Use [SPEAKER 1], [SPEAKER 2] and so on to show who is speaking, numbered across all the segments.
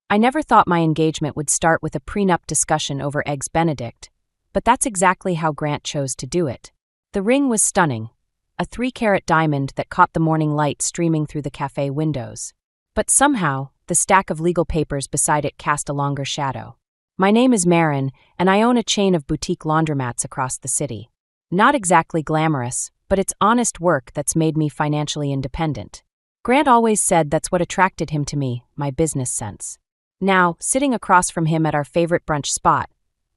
[SPEAKER 1] I never thought my engagement would start with a prenup discussion over Eggs Benedict, but that's exactly how Grant chose to do it. The ring was stunning, a 3-carat diamond that caught the morning light streaming through the cafe windows. But somehow, the stack of legal papers beside it cast a longer shadow. My name is Marin, and I own a chain of boutique laundromats across the city. Not exactly glamorous, but it's honest work that's made me financially independent. Grant always said that's what attracted him to me, my business sense. Now, sitting across from him at our favorite brunch spot,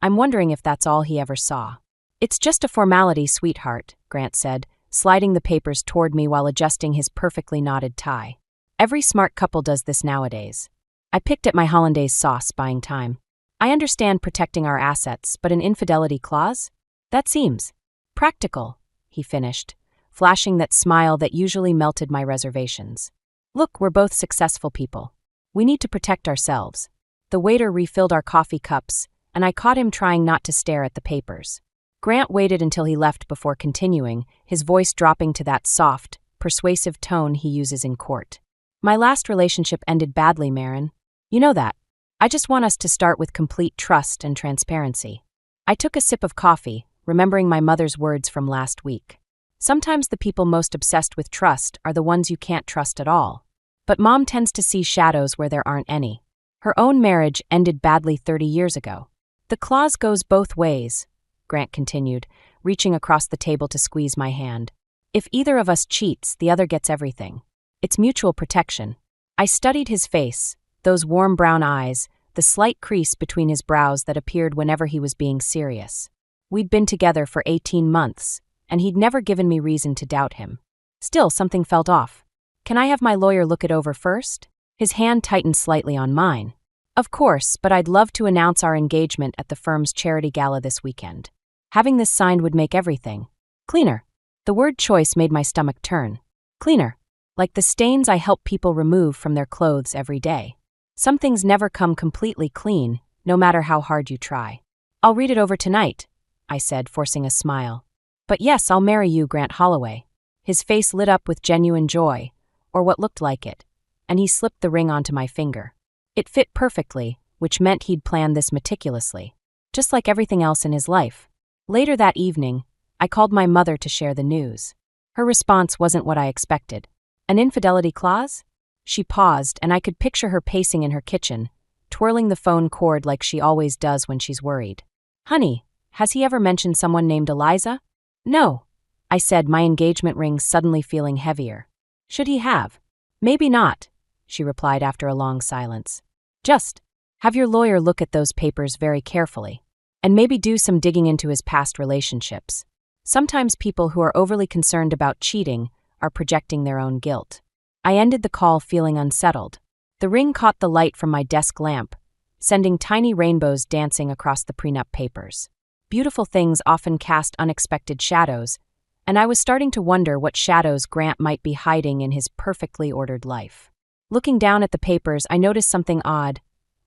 [SPEAKER 1] I'm wondering if that's all he ever saw. It's just a formality, sweetheart, Grant said, sliding the papers toward me while adjusting his perfectly knotted tie. Every smart couple does this nowadays. I picked at my hollandaise sauce, buying time. I understand protecting our assets, but an infidelity clause? That seems practical, he finished, flashing that smile that usually melted my reservations. Look, we're both successful people. We need to protect ourselves. The waiter refilled our coffee cups, and I caught him trying not to stare at the papers. Grant waited until he left before continuing, his voice dropping to that soft, persuasive tone he uses in court. My last relationship ended badly, Marin. You know that. I just want us to start with complete trust and transparency. I took a sip of coffee, remembering my mother's words from last week. Sometimes the people most obsessed with trust are the ones you can't trust at all. But Mom tends to see shadows where there aren't any. Her own marriage ended badly 30 years ago. The clause goes both ways, Grant continued, reaching across the table to squeeze my hand. If either of us cheats, the other gets everything. It's mutual protection. I studied his face, those warm brown eyes, the slight crease between his brows that appeared whenever he was being serious. We'd been together for 18 months, and he'd never given me reason to doubt him. Still, something felt off. Can I have my lawyer look it over first? His hand tightened slightly on mine. Of course, but I'd love to announce our engagement at the firm's charity gala this weekend. Having this signed would make everything cleaner. The word choice made my stomach turn. Cleaner. Like the stains I help people remove from their clothes every day. Some things never come completely clean, no matter how hard you try. I'll read it over tonight, I said, forcing a smile. But yes, I'll marry you, Grant Holloway. His face lit up with genuine joy, or what looked like it, and he slipped the ring onto my finger. It fit perfectly, which meant he'd planned this meticulously, just like everything else in his life. Later that evening, I called my mother to share the news. Her response wasn't what I expected. An infidelity clause? She paused, and I could picture her pacing in her kitchen, twirling the phone cord like she always does when she's worried. Honey, has he ever mentioned someone named Eliza? No, I said, my engagement ring suddenly feeling heavier. Should he have? Maybe not, she replied after a long silence. Just have your lawyer look at those papers very carefully, and maybe do some digging into his past relationships. Sometimes people who are overly concerned about cheating are projecting their own guilt. I ended the call feeling unsettled. The ring caught the light from my desk lamp, sending tiny rainbows dancing across the prenup papers. Beautiful things often cast unexpected shadows, and I was starting to wonder what shadows Grant might be hiding in his perfectly ordered life. Looking down at the papers, I noticed something odd,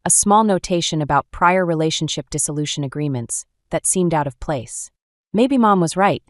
[SPEAKER 1] a small notation about prior relationship dissolution agreements that seemed out of place. Maybe Mom was right.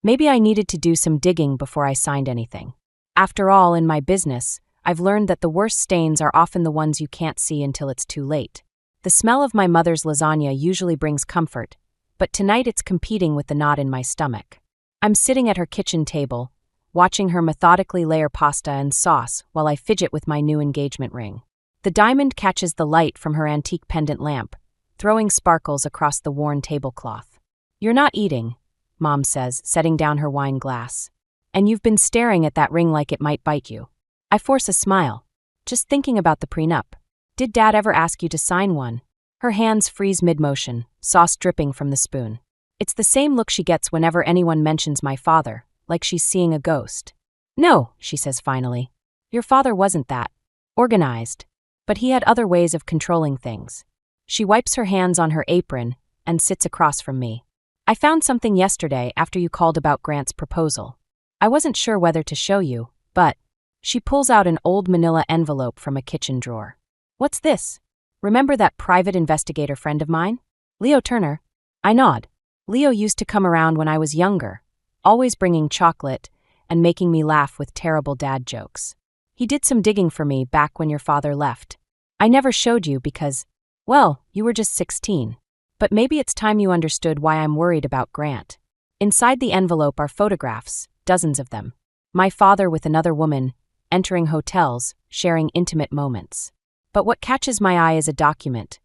[SPEAKER 1] Maybe I needed to do some digging before I signed anything. After all, in my business, I've learned that the worst stains are often the ones you can't see until it's too late. The smell of my mother's lasagna usually brings comfort, but tonight it's competing with the knot in my stomach. I'm sitting at her kitchen table, watching her methodically layer pasta and sauce while I fidget with my new engagement ring. The diamond catches the light from her antique pendant lamp, throwing sparkles across the worn tablecloth. You're not eating, Mom says, setting down her wine glass. And you've been staring at that ring like it might bite you. I force a smile. Just thinking about the prenup. Did Dad ever ask you to sign one? Her hands freeze mid-motion, sauce dripping from the spoon. It's the same look she gets whenever anyone mentions my father, like she's seeing a ghost. No, she says finally. Your father wasn't that organized. But he had other ways of controlling things. She wipes her hands on her apron and sits across from me. I found something yesterday after you called about Grant's proposal. I wasn't sure whether to show you, but she pulls out an old manila envelope from a kitchen drawer. What's this? Remember that private investigator friend of mine? Leo Turner? I nod. Leo used to come around when I was younger, always bringing chocolate and making me laugh with terrible dad jokes. He did some digging for me back when your father left. I never showed you because, well, you were just 16. But maybe it's time you understood why I'm worried about Grant. Inside the envelope are photographs, dozens of them. My father with another woman, entering hotels, sharing intimate moments. But what catches my eye is a document.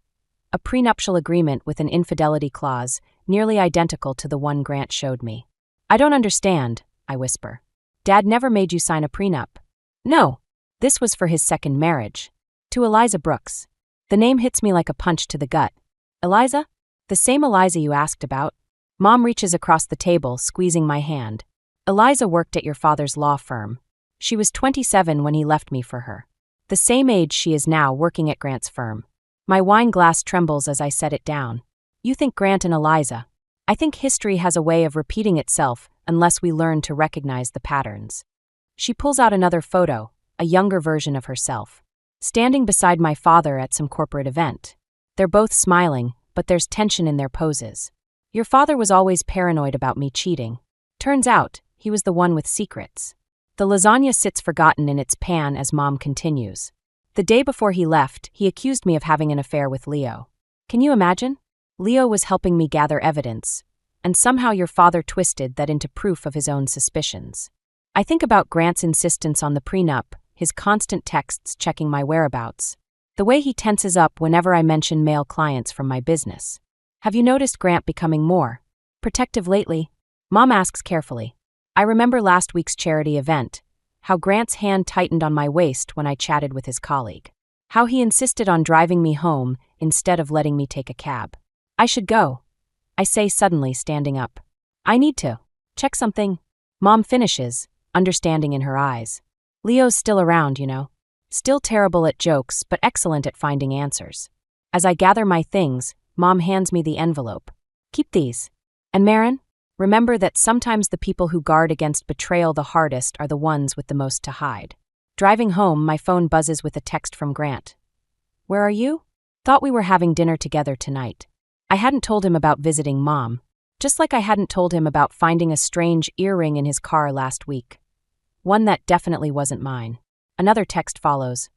[SPEAKER 1] A prenuptial agreement with an infidelity clause, nearly identical to the one Grant showed me. I don't understand, I whisper. Dad never made you sign a prenup. No. This was for his second marriage. To Eliza Brooks. The name hits me like a punch to the gut. Eliza? The same Eliza you asked about. Mom reaches across the table, squeezing my hand. Eliza worked at your father's law firm. She was 27 when he left me for her. The same age she is now, working at Grant's firm. My wine glass trembles as I set it down. You think Grant and Eliza. I think history has a way of repeating itself unless we learn to recognize the patterns. She pulls out another photo, a younger version of herself, standing beside my father at some corporate event. They're both smiling, but there's tension in their poses. Your father was always paranoid about me cheating. Turns out, he was the one with secrets. The lasagna sits forgotten in its pan as Mom continues. The day before he left, he accused me of having an affair with Leo. Can you imagine? Leo was helping me gather evidence, and somehow your father twisted that into proof of his own suspicions. I think about Grant's insistence on the prenup, his constant texts checking my whereabouts, the way he tenses up whenever I mention male clients from my business. Have you noticed Grant becoming more protective lately? Mom asks carefully. I remember last week's charity event, how Grant's hand tightened on my waist when I chatted with his colleague. How he insisted on driving me home instead of letting me take a cab. I should go, I say suddenly, standing up. I need to check something. Mom finishes, understanding in her eyes. Leo's still around, you know. Still terrible at jokes, but excellent at finding answers. As I gather my things, Mom hands me the envelope. Keep these. And Marin, remember that sometimes the people who guard against betrayal the hardest are the ones with the most to hide. Driving home, my phone buzzes with a text from Grant. Where are you? Thought we were having dinner together tonight. I hadn't told him about visiting Mom, just like I hadn't told him about finding a strange earring in his car last week. One that definitely wasn't mine. Another text follows.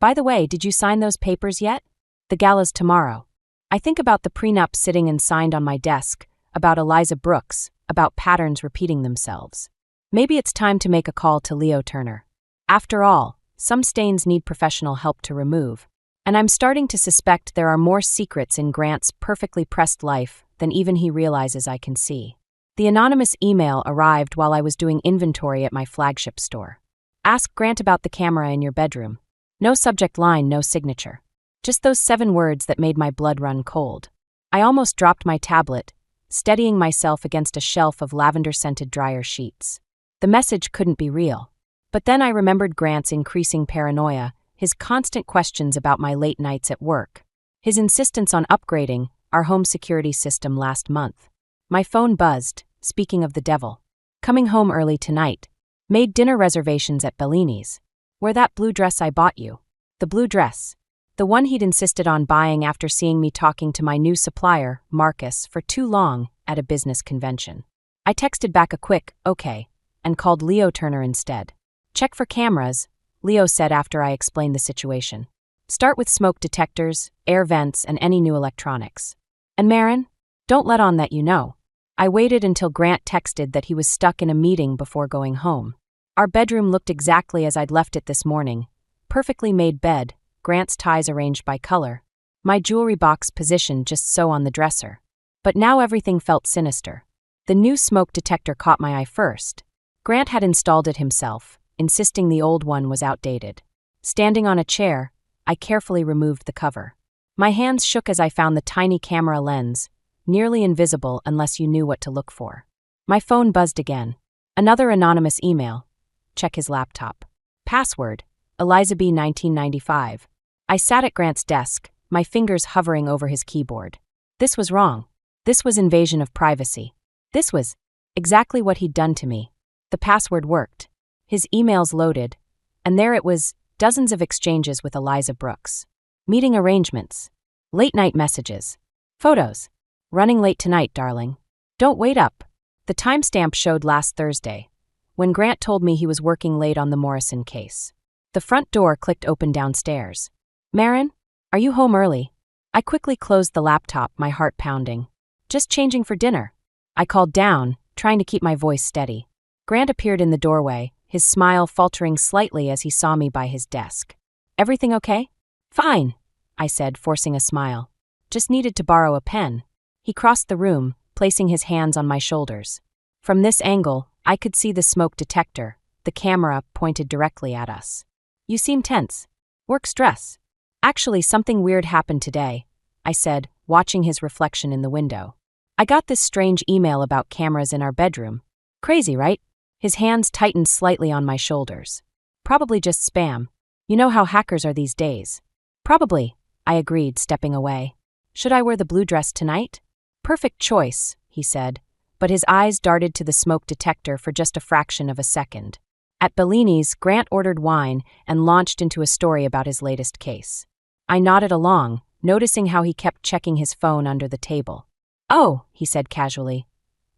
[SPEAKER 1] By the way, did you sign those papers yet? The gala's tomorrow. I think about the prenup sitting and signed on my desk, about Eliza Brooks, about patterns repeating themselves. Maybe it's time to make a call to Leo Turner. After all, some stains need professional help to remove. And I'm starting to suspect there are more secrets in Grant's perfectly pressed life than even he realizes I can see. The anonymous email arrived while I was doing inventory at my flagship store. Ask Grant about the camera in your bedroom. No subject line, no signature. Just those 7 words that made my blood run cold. I almost dropped my tablet, steadying myself against a shelf of lavender-scented dryer sheets. The message couldn't be real. But then I remembered Grant's increasing paranoia, his constant questions about my late nights at work, his insistence on upgrading our home security system last month. My phone buzzed, speaking of the devil. Coming home early tonight. Made dinner reservations at Bellini's. Wear that blue dress I bought you. The blue dress. The one he'd insisted on buying after seeing me talking to my new supplier, Marcus, for too long at a business convention. I texted back a quick, okay, and called Leo Turner instead. Check for cameras, Leo said after I explained the situation. Start with smoke detectors, air vents, and any new electronics. And Marin, don't let on that you know. I waited until Grant texted that he was stuck in a meeting before going home. Our bedroom looked exactly as I'd left it this morning. Perfectly made bed, Grant's ties arranged by color. My jewelry box positioned just so on the dresser. But now everything felt sinister. The new smoke detector caught my eye first. Grant had installed it himself, insisting the old one was outdated. Standing on a chair, I carefully removed the cover. My hands shook as I found the tiny camera lens, nearly invisible unless you knew what to look for. My phone buzzed again. Another anonymous email. Check his laptop. Password, Eliza B. 1995. I sat at Grant's desk, my fingers hovering over his keyboard. This was wrong. This was invasion of privacy. This was exactly what he'd done to me. The password worked. His emails loaded, and there it was, dozens of exchanges with Eliza Brooks. Meeting arrangements. Late-night messages. Photos. Running late tonight, darling. Don't wait up. The timestamp showed last Thursday, when Grant told me he was working late on the Morrison case. The front door clicked open downstairs. Marin, are you home early? I quickly closed the laptop, my heart pounding. Just changing for dinner. I called down, trying to keep my voice steady. Grant appeared in the doorway, his smile faltering slightly as he saw me by his desk. Everything okay? Fine, I said, forcing a smile. Just needed to borrow a pen. He crossed the room, placing his hands on my shoulders. From this angle, I could see the smoke detector, the camera pointed directly at us. You seem tense. Work stress. Actually, something weird happened today, I said, watching his reflection in the window. I got this strange email about cameras in our bedroom. Crazy, right? His hands tightened slightly on my shoulders. Probably just spam. You know how hackers are these days. Probably, I agreed, stepping away. Should I wear the blue dress tonight? Perfect choice, he said, but his eyes darted to the smoke detector for just a fraction of a second. At Bellini's, Grant ordered wine and launched into a story about his latest case. I nodded along, noticing how he kept checking his phone under the table. Oh, he said casually.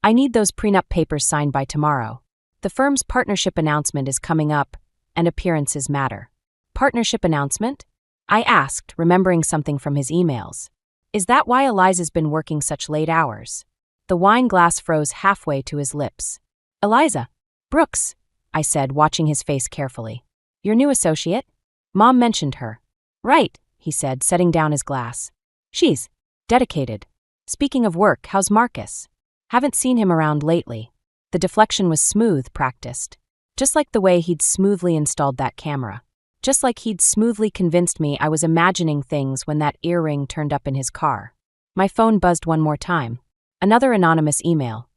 [SPEAKER 1] I need those prenup papers signed by tomorrow. The firm's partnership announcement is coming up, and appearances matter. Partnership announcement? I asked, remembering something from his emails. Is that why Eliza's been working such late hours? The wine glass froze halfway to his lips. Eliza. Brooks, I said, watching his face carefully. Your new associate? Mom mentioned her. Right, he said, setting down his glass. She's dedicated. Speaking of work, how's Marcus? Haven't seen him around lately. The deflection was smooth, practiced. Just like the way he'd smoothly installed that camera. Just like he'd smoothly convinced me I was imagining things when that earring turned up in his car. My phone buzzed one more time. Another anonymous email.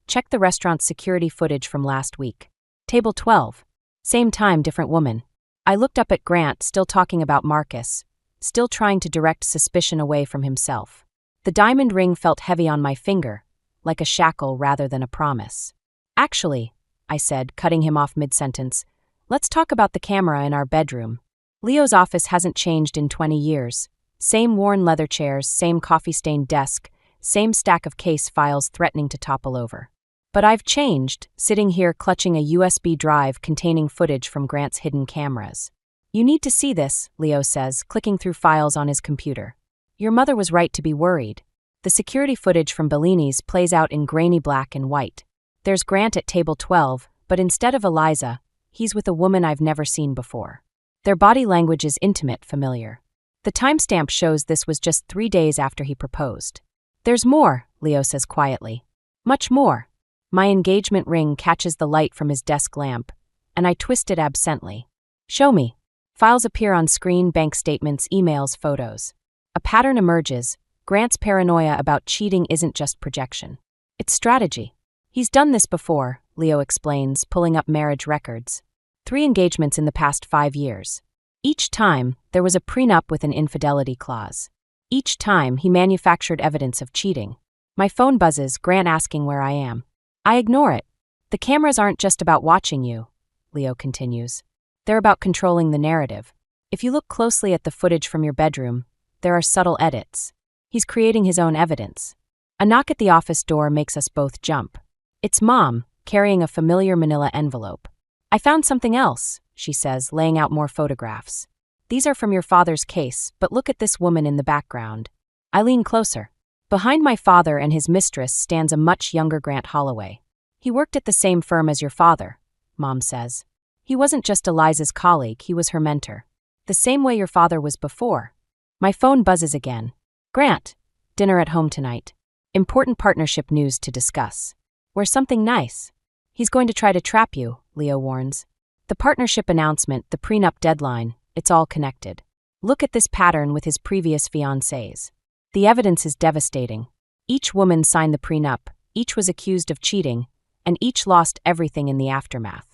[SPEAKER 1] Check the restaurant's security footage from last week. Table 12. Same time, different woman. I looked up at Grant, still talking about Marcus, still trying to direct suspicion away from himself. The diamond ring felt heavy on my finger, like a shackle rather than a promise. Actually, I said, cutting him off mid-sentence, let's talk about the camera in our bedroom. Leo's office hasn't changed in 20 years. Same worn leather chairs, same coffee-stained desk, same stack of case files threatening to topple over. But I've changed, sitting here clutching a USB drive containing footage from Grant's hidden cameras. You need to see this, Leo says, clicking through files on his computer. Your mother was right to be worried. The security footage from Bellini's plays out in grainy black and white. There's Grant at table 12, but instead of Eliza, he's with a woman I've never seen before. Their body language is intimate, familiar. The timestamp shows this was just 3 days after he proposed. There's more, Leo says quietly. Much more. My engagement ring catches the light from his desk lamp, and I twist it absently. Show me. Files appear on screen, bank statements, emails, photos. A pattern emerges. Grant's paranoia about cheating isn't just projection. It's strategy. He's done this before, Leo explains, pulling up marriage records. 3 engagements in the past 5 years. Each time, there was a prenup with an infidelity clause. Each time, he manufactured evidence of cheating. My phone buzzes, Grant asking where I am. I ignore it. The cameras aren't just about watching you, Leo continues. They're about controlling the narrative. If you look closely at the footage from your bedroom, there are subtle edits. He's creating his own evidence. A knock at the office door makes us both jump. It's Mom, carrying a familiar manila envelope. I found something else, she says, laying out more photographs. These are from your father's case, but look at this woman in the background. I lean closer. Behind my father and his mistress stands a much younger Grant Holloway. He worked at the same firm as your father, Mom says. He wasn't just Eliza's colleague, he was her mentor. The same way your father was before. My phone buzzes again. Grant, dinner at home tonight. Important partnership news to discuss. Where's something nice? He's going to try to trap you, Leo warns. The partnership announcement, the prenup deadline, it's all connected. Look at this pattern with his previous fiancés. The evidence is devastating. Each woman signed the prenup, each was accused of cheating, and each lost everything in the aftermath.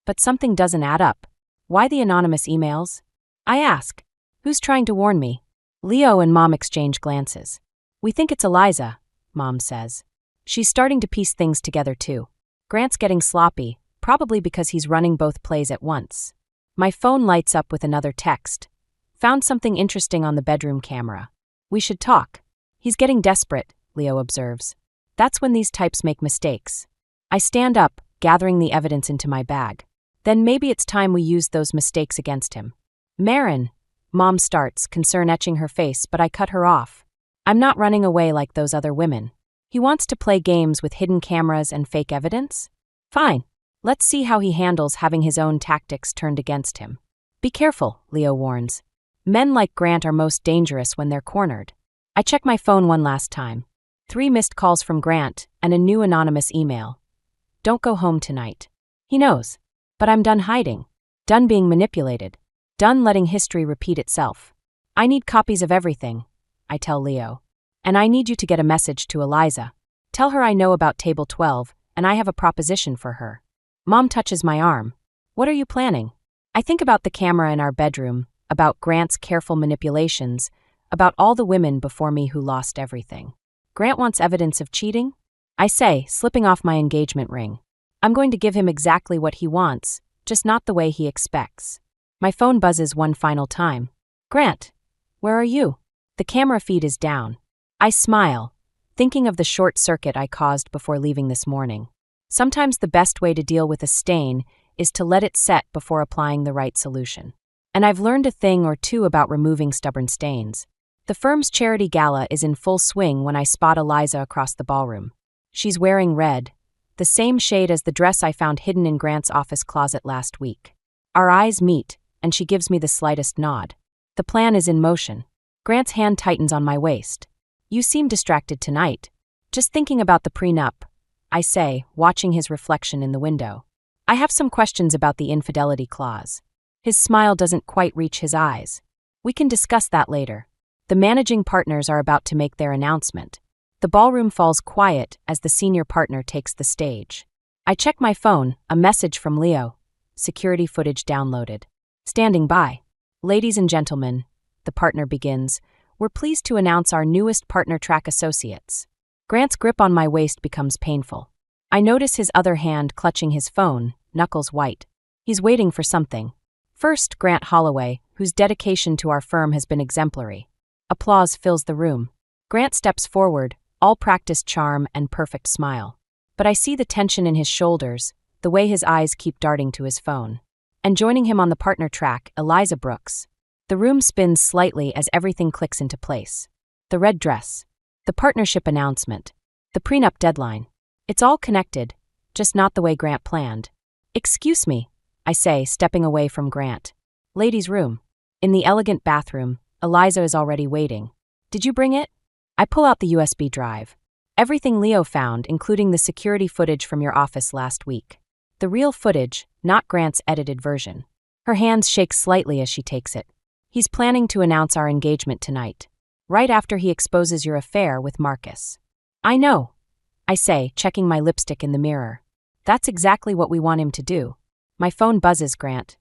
[SPEAKER 1] But something doesn't add up. Why the anonymous emails? I ask. Who's trying to warn me? Leo and Mom exchange glances. We think it's Eliza, Mom says. She's starting to piece things together too. Grant's getting sloppy, probably because he's running both plays at once. My phone lights up with another text. Found something interesting on the bedroom camera. We should talk. He's getting desperate, Leo observes. That's when these types make mistakes. I stand up, gathering the evidence into my bag. Then maybe it's time we use those mistakes against him. Marin, Mom starts, concern etching her face, but I cut her off. I'm not running away like those other women. He wants to play games with hidden cameras and fake evidence? Fine. Let's see how he handles having his own tactics turned against him. Be careful, Leo warns. Men like Grant are most dangerous when they're cornered. I check my phone one last time. 3 missed calls from Grant and a new anonymous email. Don't go home tonight. He knows. But I'm done hiding. Done being manipulated. Done letting history repeat itself. I need copies of everything, I tell Leo. And I need you to get a message to Eliza. Tell her I know about Table 12, and I have a proposition for her. Mom touches my arm. What are you planning? I think about the camera in our bedroom, about Grant's careful manipulations, about all the women before me who lost everything. Grant wants evidence of cheating? I say, slipping off my engagement ring. I'm going to give him exactly what he wants, just not the way he expects. My phone buzzes one final time. Grant, where are you? The camera feed is down. I smile, thinking of the short circuit I caused before leaving this morning. Sometimes the best way to deal with a stain is to let it set before applying the right solution. And I've learned a thing or two about removing stubborn stains. The firm's charity gala is in full swing when I spot Eliza across the ballroom. She's wearing red, the same shade as the dress I found hidden in Grant's office closet last week. Our eyes meet, and she gives me the slightest nod. The plan is in motion. Grant's hand tightens on my waist. You seem distracted tonight. Just thinking about the prenup, I say, watching his reflection in the window. I have some questions about the infidelity clause. His smile doesn't quite reach his eyes. We can discuss that later. The managing partners are about to make their announcement. The ballroom falls quiet as the senior partner takes the stage. I check my phone, a message from Leo. Security footage downloaded. Standing by. Ladies and gentlemen, the partner begins, we're pleased to announce our newest partner track associates. Grant's grip on my waist becomes painful. I notice his other hand clutching his phone, knuckles white. He's waiting for something. First, Grant Holloway, whose dedication to our firm has been exemplary. Applause fills the room. Grant steps forward, all practiced charm and perfect smile. But I see the tension in his shoulders, the way his eyes keep darting to his phone. And joining him on the partner track, Eliza Brooks. The room spins slightly as everything clicks into place. The red dress. The partnership announcement. The prenup deadline. It's all connected, just not the way Grant planned. Excuse me, I say, stepping away from Grant. Ladies' room. In the elegant bathroom, Eliza is already waiting. Did you bring it? I pull out the USB drive. Everything Leo found, including the security footage from your office last week. The real footage, not Grant's edited version. Her hands shake slightly as she takes it. He's planning to announce our engagement tonight, right after he exposes your affair with Marcus. I know, I say, checking my lipstick in the mirror. That's exactly what we want him to do. My phone buzzes, Grant.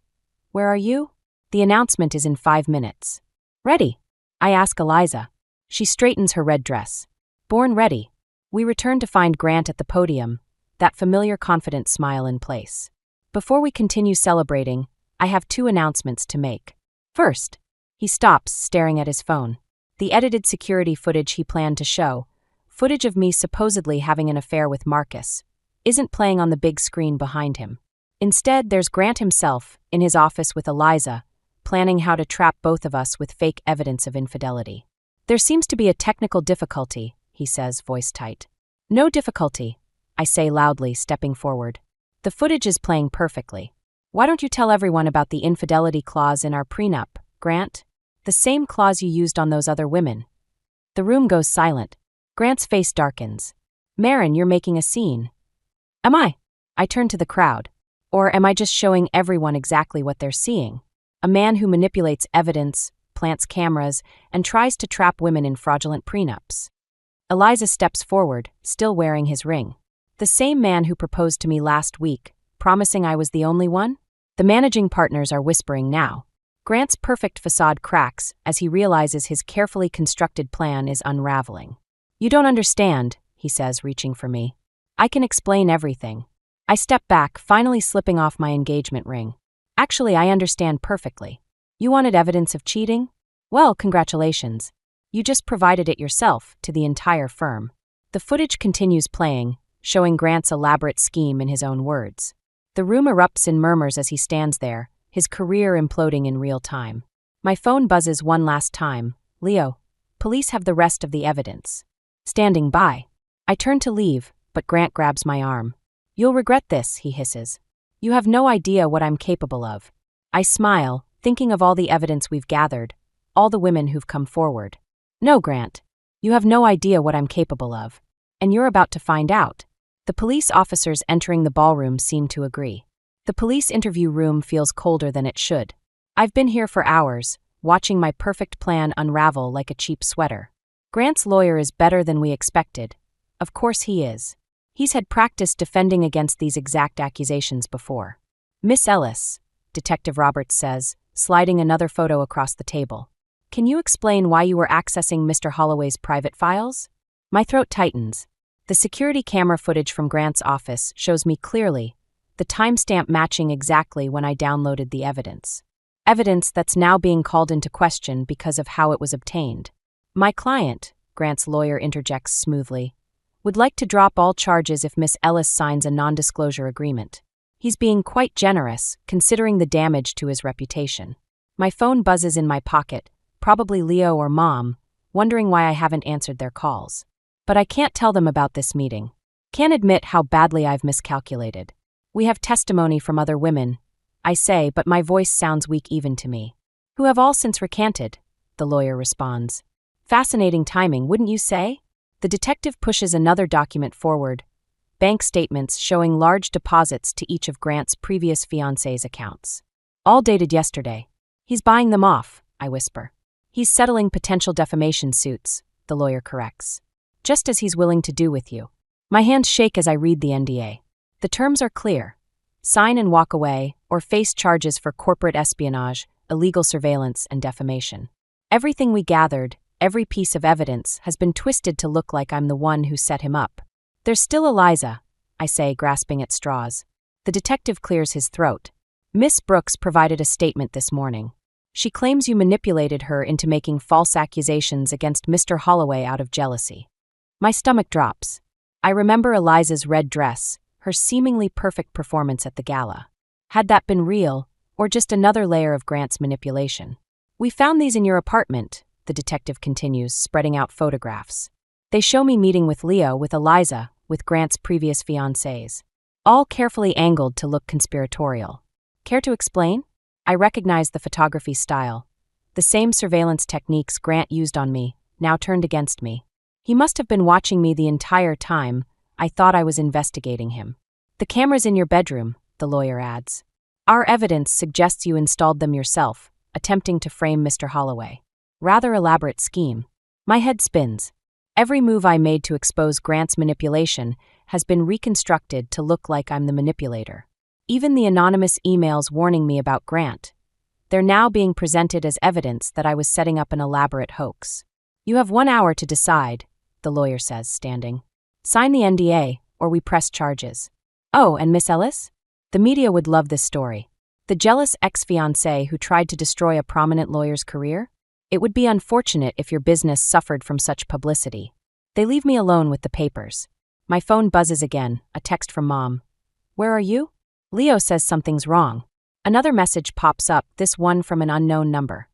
[SPEAKER 1] Where are you? The announcement is in 5 minutes. Ready? I ask Eliza. She straightens her red dress. Born ready. We return to find Grant at the podium, that familiar confident smile in place. Before we continue celebrating, I have 2 announcements to make. First, he stops, staring at his phone. The edited security footage he planned to show, footage of me supposedly having an affair with Marcus, isn't playing on the big screen behind him. Instead, there's Grant himself, in his office with Eliza, planning how to trap both of us with fake evidence of infidelity. There seems to be a technical difficulty, he says, voice tight. No difficulty, I say loudly, stepping forward. The footage is playing perfectly. Why don't you tell everyone about the infidelity clause in our prenup, Grant? The same clause you used on those other women. The room goes silent. Grant's face darkens. Marin, you're making a scene. Am I? I turn to the crowd. Or am I just showing everyone exactly what they're seeing? A man who manipulates evidence, plants cameras, and tries to trap women in fraudulent prenups. Eliza steps forward, still wearing his ring. The same man who proposed to me last week, promising I was the only one? The managing partners are whispering now. Grant's perfect facade cracks as he realizes his carefully constructed plan is unraveling. You don't understand, he says, reaching for me. I can explain everything. I step back, finally slipping off my engagement ring. Actually, I understand perfectly. You wanted evidence of cheating? Well, congratulations. You just provided it yourself to the entire firm. The footage continues playing, showing Grant's elaborate scheme in his own words. The room erupts in murmurs as he stands there, his career imploding in real time. My phone buzzes one last time. Leo, police have the rest of the evidence. Standing by. I turn to leave, but Grant grabs my arm. You'll regret this, he hisses. You have no idea what I'm capable of. I smile, thinking of all the evidence we've gathered, all the women who've come forward. No, Grant. You have no idea what I'm capable of. And you're about to find out. The police officers entering the ballroom seem to agree. The police interview room feels colder than it should. I've been here for hours, watching my perfect plan unravel like a cheap sweater. Grant's lawyer is better than we expected. Of course he is. He's had practice defending against these exact accusations before. Miss Ellis, Detective Roberts says, sliding another photo across the table. Can you explain why you were accessing Mr. Holloway's private files? My throat tightens. The security camera footage from Grant's office shows me clearly, the timestamp matching exactly when I downloaded the evidence. Evidence that's now being called into question because of how it was obtained. My client, Grant's lawyer interjects smoothly, would like to drop all charges if Miss Ellis signs a non-disclosure agreement. He's being quite generous, considering the damage to his reputation. My phone buzzes in my pocket, probably Leo or Mom, wondering why I haven't answered their calls. But I can't tell them about this meeting. Can't admit how badly I've miscalculated. We have testimony from other women, I say, but my voice sounds weak even to me. Who have all since recanted, the lawyer responds. Fascinating timing, wouldn't you say? The detective pushes another document forward, bank statements showing large deposits to each of Grant's previous fiancé's accounts. All dated yesterday. He's buying them off, I whisper. He's settling potential defamation suits, the lawyer corrects. Just as he's willing to do with you. My hands shake as I read the NDA. The terms are clear. Sign and walk away, or face charges for corporate espionage, illegal surveillance, and defamation. Everything we gathered, every piece of evidence, has been twisted to look like I'm the one who set him up. There's still Eliza, I say, grasping at straws. The detective clears his throat. Miss Brooks provided a statement this morning. She claims you manipulated her into making false accusations against Mr. Holloway out of jealousy. My stomach drops. I remember Eliza's red dress, her seemingly perfect performance at the gala. Had that been real, or just another layer of Grant's manipulation? We found these in your apartment, the detective continues, spreading out photographs. They show me meeting with Leo, with Eliza, with Grant's previous fiancés. All carefully angled to look conspiratorial. Care to explain? I recognize the photography style. The same surveillance techniques Grant used on me, now turned against me. He must have been watching me the entire time. I thought I was investigating him. The camera's in your bedroom, the lawyer adds. Our evidence suggests you installed them yourself, attempting to frame Mr. Holloway. Rather elaborate scheme. My head spins. Every move I made to expose Grant's manipulation has been reconstructed to look like I'm the manipulator. Even the anonymous emails warning me about Grant. They're now being presented as evidence that I was setting up an elaborate hoax. You have 1 hour to decide, the lawyer says, standing. Sign the NDA, or we press charges. Oh, and Miss Ellis? The media would love this story. The jealous ex-fiancé who tried to destroy a prominent lawyer's career? It would be unfortunate if your business suffered from such publicity. They leave me alone with the papers. My phone buzzes again, a text from Mom. Where are you? Leo says something's wrong. Another message pops up, this one from an unknown number.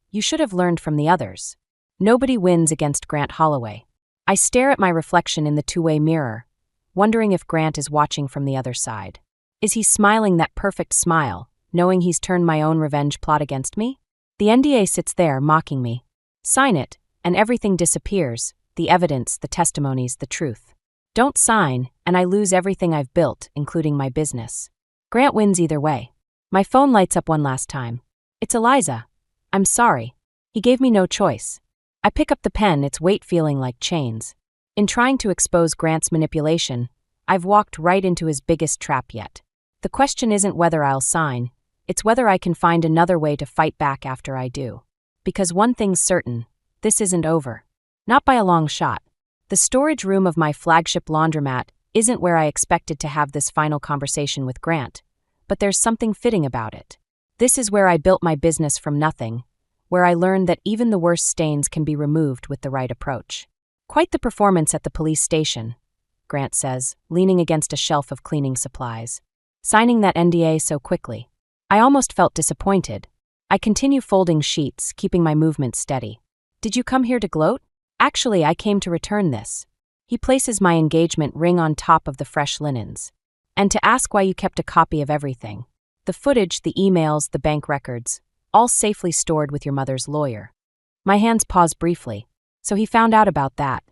[SPEAKER 1] You should have learned from the others. Nobody wins against Grant Holloway. I stare at my reflection in the two-way mirror, wondering if Grant is watching from the other side. Is he smiling that perfect smile, knowing he's turned my own revenge plot against me? The NDA sits there, mocking me. Sign it, and everything disappears, the evidence, the testimonies, the truth. Don't sign, and I lose everything I've built, including my business. Grant wins either way. My phone lights up one last time. It's Eliza. I'm sorry. He gave me no choice. I pick up the pen, its weight feeling like chains. In trying to expose Grant's manipulation, I've walked right into his biggest trap yet. The question isn't whether I'll sign, it's whether I can find another way to fight back after I do. Because one thing's certain, this isn't over. Not by a long shot. The storage room of my flagship laundromat isn't where I expected to have this final conversation with Grant, but there's something fitting about it. This is where I built my business from nothing, where I learned that even the worst stains can be removed with the right approach. Quite the performance at the police station, Grant says, leaning against a shelf of cleaning supplies. Signing that NDA so quickly. I almost felt disappointed. I continue folding sheets, keeping my movement steady. Did you come here to gloat? Actually, I came to return this. He places my engagement ring on top of the fresh linens. And to ask why you kept a copy of everything. The footage, the emails, the bank records, all safely stored with your mother's lawyer. My hands pause briefly. So he found out about that.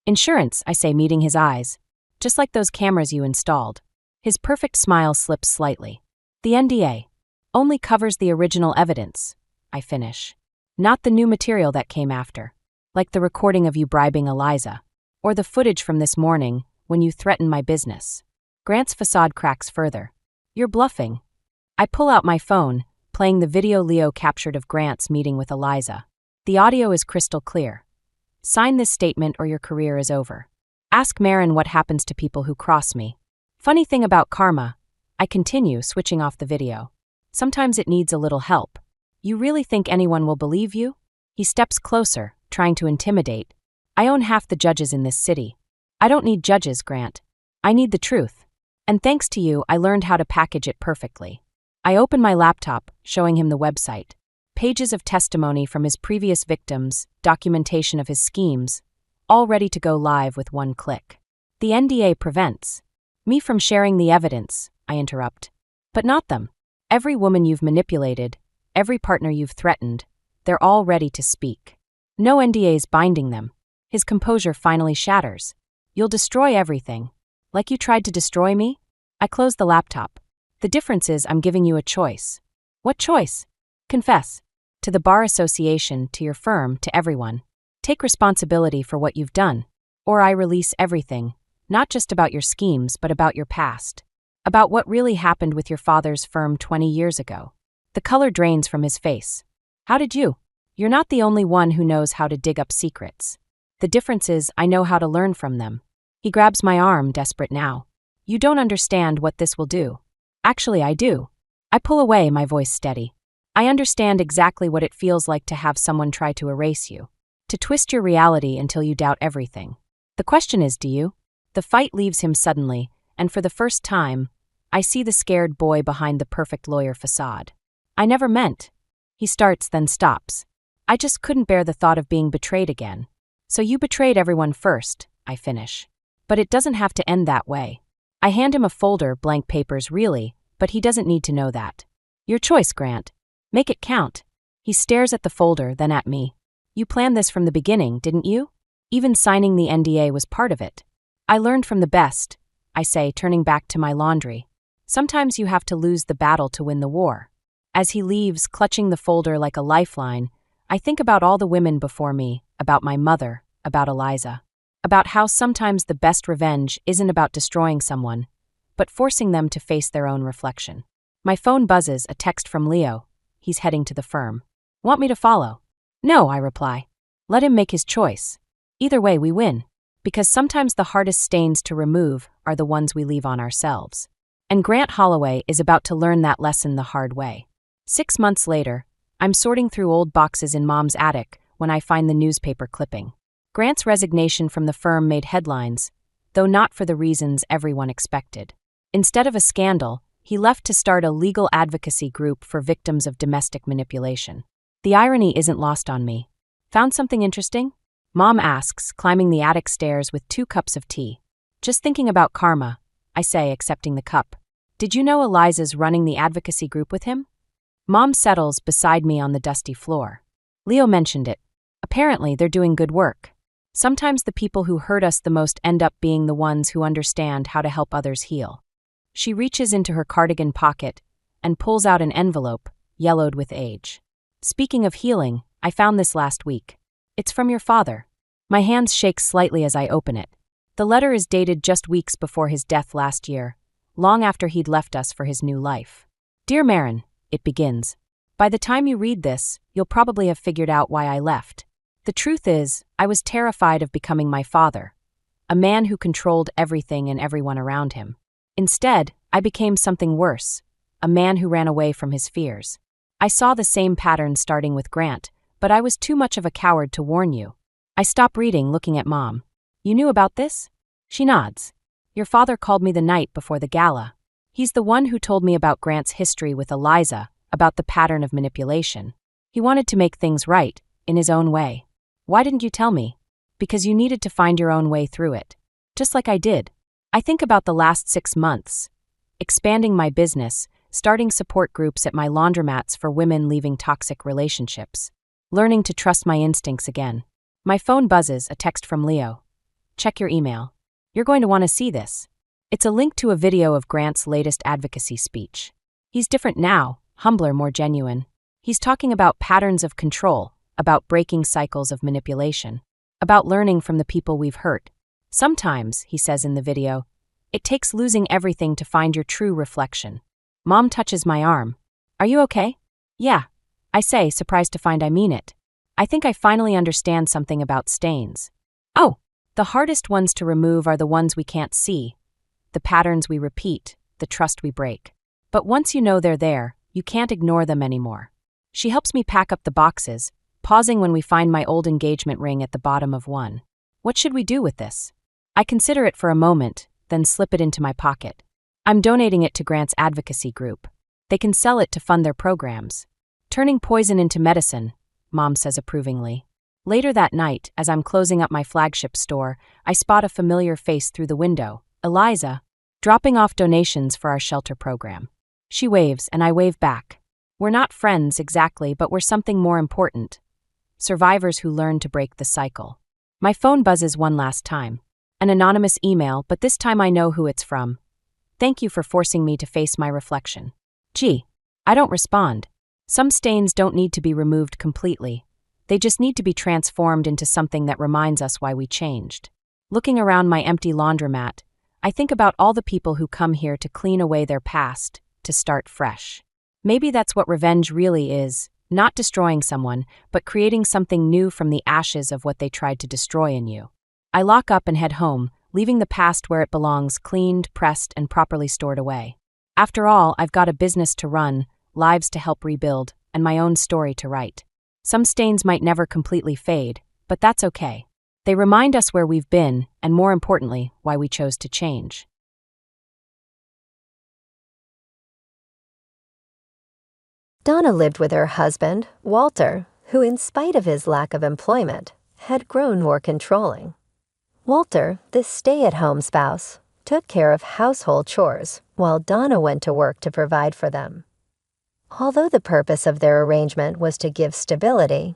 [SPEAKER 1] Insurance, I say, meeting his eyes. Just like those cameras you installed. His perfect smile slips slightly. The NDA only covers the original evidence, I finish. Not the new material that came after. Like the recording of you bribing Eliza. Or the footage from this morning when you threatened my business. Grant's facade cracks further. You're bluffing. I pull out my phone, playing the video Leo captured of Grant's meeting with Eliza. The audio is crystal clear. Sign this statement or your career is over. Ask Marin what happens to people who cross me. Funny thing about karma, I continue, switching off the video. Sometimes it needs a little help. You really think anyone will believe you? He steps closer, trying to intimidate. I own half the judges in this city. I don't need judges, Grant. I need the truth. And thanks to you, I learned how to package it perfectly. I open my laptop, showing him the website. Pages of testimony from his previous victims, documentation of his schemes, all ready to go live with one click. The NDA prevents me from sharing the evidence, I interrupt. But not them. Every woman you've manipulated, every partner you've threatened, they're all ready to speak. No NDA's binding them. His composure finally shatters. You'll destroy everything. Like you tried to destroy me? I close the laptop. The difference is I'm giving you a choice. What choice? Confess. To the Bar Association, to your firm, to everyone. Take responsibility for what you've done. Or I release everything, not just about your schemes, but about your past. About what really happened with your father's firm 20 years ago. The color drains from his face. How did you? You're not the only one who knows how to dig up secrets. The difference is I know how to learn from them. He grabs my arm, desperate now. You don't understand what this will do. Actually, I do. I pull away, my voice steady. I understand exactly what it feels like to have someone try to erase you. To twist your reality until you doubt everything. The question is, do you? The fight leaves him suddenly, and for the first time, I see the scared boy behind the perfect lawyer facade. I never meant. He starts, then stops. I just couldn't bear the thought of being betrayed again. So you betrayed everyone first, I finish. But it doesn't have to end that way. I hand him a folder, blank papers really, but he doesn't need to know that. Your choice, Grant. Make it count. He stares at the folder, then at me. You planned this from the beginning, didn't you? Even signing the NDA was part of it. I learned from the best, I say, turning back to my laundry. Sometimes you have to lose the battle to win the war. As he leaves, clutching the folder like a lifeline, I think about all the women before me, about my mother, about Eliza. About how sometimes the best revenge isn't about destroying someone, but forcing them to face their own reflection. My phone buzzes, a text from Leo. He's heading to the firm. Want me to follow? No, I reply. Let him make his choice. Either way, we win. Because sometimes the hardest stains to remove are the ones we leave on ourselves. And Grant Holloway is about to learn that lesson the hard way. 6 months later, I'm sorting through old boxes in Mom's attic when I find the newspaper clipping. Grant's resignation from the firm made headlines, though not for the reasons everyone expected. Instead of a scandal, he left to start a legal advocacy group for victims of domestic manipulation. The irony isn't lost on me. Found something interesting? Mom asks, climbing the attic stairs with 2 cups of tea. Just thinking about karma, I say, accepting the cup. Did you know Eliza's running the advocacy group with him? Mom settles beside me on the dusty floor. Leo mentioned it. Apparently, they're doing good work. Sometimes the people who hurt us the most end up being the ones who understand how to help others heal. She reaches into her cardigan pocket and pulls out an envelope, yellowed with age. Speaking of healing, I found this last week. It's from your father. My hands shake slightly as I open it. The letter is dated just weeks before his death last year, long after he'd left us for his new life. Dear Marin, it begins. By the time you read this, you'll probably have figured out why I left. The truth is, I was terrified of becoming my father, a man who controlled everything and everyone around him. Instead, I became something worse, a man who ran away from his fears. I saw the same pattern starting with Grant, but I was too much of a coward to warn you. I stop reading, looking at Mom. You knew about this? She nods. Your father called me the night before the gala. He's the one who told me about Grant's history with Eliza about the pattern of manipulation. He wanted to make things right, in his own way. Why didn't you tell me? Because you needed to find your own way through it. Just like I did. I think about the last 6 months. Expanding my business, starting support groups at my laundromats for women leaving toxic relationships. Learning to trust my instincts again. My phone buzzes, a text from Leo. Check your email. You're going to want to see this. It's a link to a video of Grant's latest advocacy speech. He's different now, humbler, more genuine. He's talking about patterns of control, about breaking cycles of manipulation, about learning from the people we've hurt. Sometimes, he says in the video, it takes losing everything to find your true reflection. Mom touches my arm. Are you okay? Yeah, I say, surprised to find I mean it. I think I finally understand something about stains. Oh, the hardest ones to remove are the ones we can't see, the patterns we repeat, the trust we break. But once you know they're there, you can't ignore them anymore. She helps me pack up the boxes, pausing when we find my old engagement ring at the bottom of one. What should we do with this? I consider it for a moment, then slip it into my pocket. I'm donating it to Grant's advocacy group. They can sell it to fund their programs. Turning poison into medicine, Mom says approvingly. Later that night, as I'm closing up my flagship store, I spot a familiar face through the window, Eliza, dropping off donations for our shelter program. She waves, and I wave back. We're not friends exactly, but we're something more important. Survivors who learn to break the cycle. My phone buzzes one last time. An anonymous email, but this time I know who it's from. Thank you for forcing me to face my reflection. Gee, I don't respond. Some stains don't need to be removed completely. They just need to be transformed into something that reminds us why we changed. Looking around my empty laundromat, I think about all the people who come here to clean away their past, to start fresh. Maybe that's what revenge really is, not destroying someone, but creating something new from the ashes of what they tried to destroy in you. I lock up and head home, leaving the past where it belongs, cleaned, pressed, and properly stored away. After all, I've got a business to run, lives to help rebuild, and my own story to write. Some stains might never completely fade, but that's okay. They remind us where we've been, and more importantly, why we chose to change.
[SPEAKER 2] Donna lived with her husband, Walter, who, in spite of his lack of employment, had grown more controlling. Walter, this stay-at-home spouse, took care of household chores while Donna went to work to provide for them. Although the purpose of their arrangement was to give stability,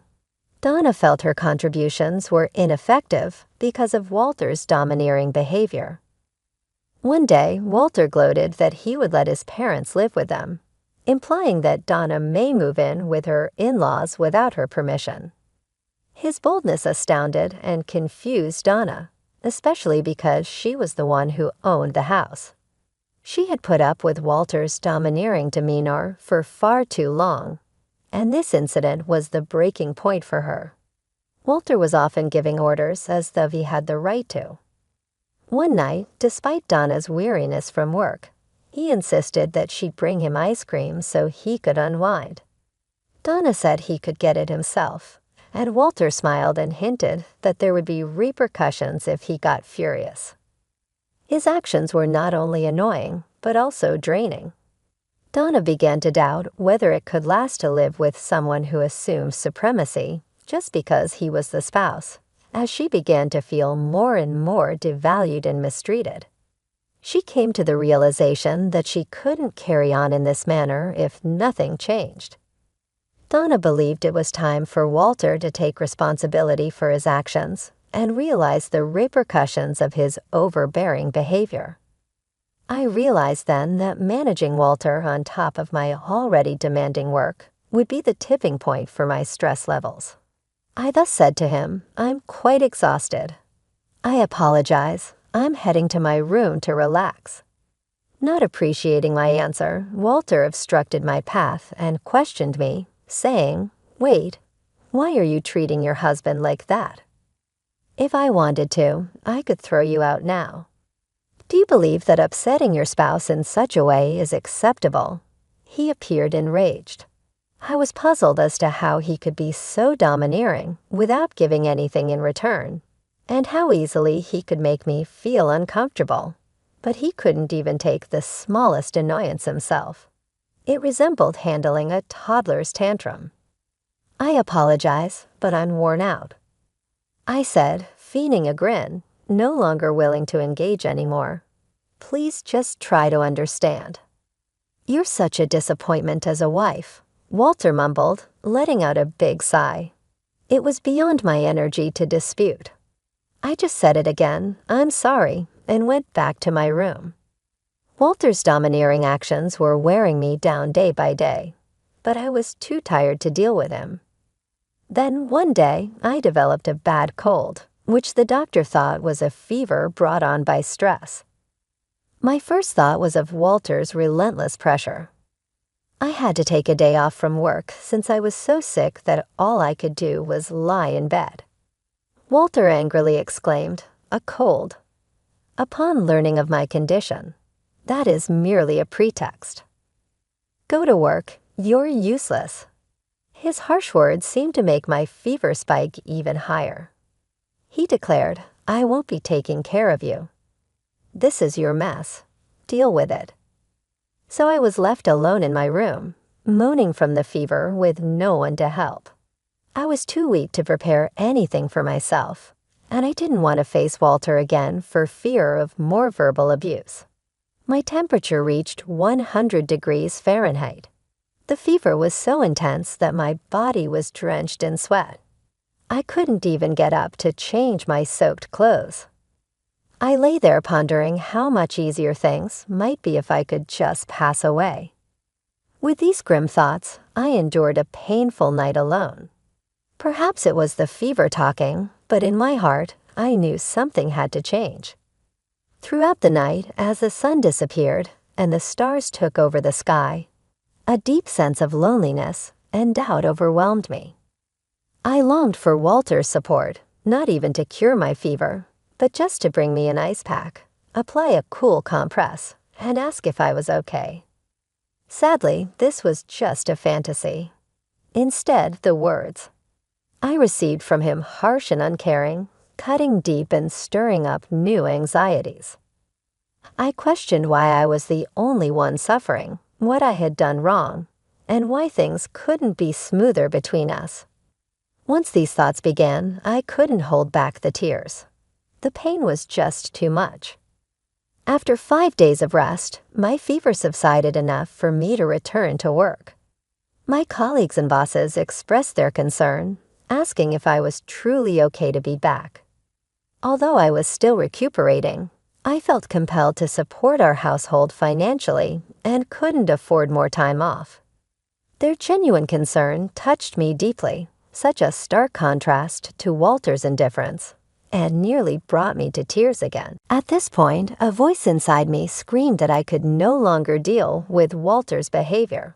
[SPEAKER 2] Donna felt her contributions were ineffective because of Walter's domineering behavior. One day, Walter gloated that he would let his parents live with them, implying that Donna may move in with her in-laws without her permission. His boldness astounded and confused Donna, especially because she was the one who owned the house. She had put up with Walter's domineering demeanor for far too long, and this incident was the breaking point for her. Walter was often giving orders as though he had the right to. One night, despite Donna's weariness from work, he insisted that she'd bring him ice cream so he could unwind. Donna said he could get it himself, and Walter smiled and hinted that there would be repercussions if he got furious. His actions were not only annoying, but also draining. Donna began to doubt whether it could last to live with someone who assumed supremacy just because he was the spouse, as she began to feel more and more devalued and mistreated. She came to the realization that she couldn't carry on in this manner if nothing changed. Donna believed it was time for Walter to take responsibility for his actions and realize the repercussions of his overbearing behavior. I realized then that managing Walter on top of my already demanding work would be the tipping point for my stress levels. I thus said to him, "I'm quite exhausted. I apologize. I'm heading to my room to relax." Not appreciating my answer, Walter obstructed my path and questioned me, saying, "Wait, why are you treating your husband like that? If I wanted to, I could throw you out now. Do you believe that upsetting your spouse in such a way is acceptable?" He appeared enraged. I was puzzled as to how he could be so domineering without giving anything in return, and how easily he could make me feel uncomfortable. But he couldn't even take the smallest annoyance himself. It resembled handling a toddler's tantrum. "I apologize, but I'm worn out," I said, feigning a grin, no longer willing to engage anymore. "Please just try to understand." "You're such a disappointment as a wife," Walter mumbled, letting out a big sigh. It was beyond my energy to dispute. I just said it again, "I'm sorry," and went back to my room. Walter's domineering actions were wearing me down day by day, but I was too tired to deal with him. Then one day, I developed a bad cold, which the doctor thought was a fever brought on by stress. My first thought was of Walter's relentless pressure. I had to take a day off from work since I was so sick that all I could do was lie in bed. Walter angrily exclaimed, "A cold." Upon learning of my condition, "That is merely a pretext. Go to work, you're useless." His harsh words seemed to make my fever spike even higher. He declared, "I won't be taking care of you. This is your mess. Deal with it." So I was left alone in my room, moaning from the fever with no one to help. I was too weak to prepare anything for myself, and I didn't want to face Walter again for fear of more verbal abuse. My temperature reached 100 degrees Fahrenheit. The fever was so intense that my body was drenched in sweat. I couldn't even get up to change my soaked clothes. I lay there pondering how much easier things might be if I could just pass away. With these grim thoughts, I endured a painful night alone. Perhaps it was the fever talking, but in my heart, I knew something had to change. Throughout the night, as the sun disappeared and the stars took over the sky, a deep sense of loneliness and doubt overwhelmed me. I longed for Walter's support, not even to cure my fever, but just to bring me an ice pack, apply a cool compress, and ask if I was okay. Sadly, this was just a fantasy. Instead, the words I received from him harsh and uncaring, cutting deep and stirring up new anxieties. I questioned why I was the only one suffering, what I had done wrong, and why things couldn't be smoother between us. Once these thoughts began, I couldn't hold back the tears. The pain was just too much. After 5 days of rest, my fever subsided enough for me to return to work. My colleagues and bosses expressed their concern, asking if I was truly okay to be back. Although I was still recuperating, I felt compelled to support our household financially and couldn't afford more time off. Their genuine concern touched me deeply, such a stark contrast to Walter's indifference, and nearly brought me to tears again. At this point, a voice inside me screamed that I could no longer deal with Walter's behavior.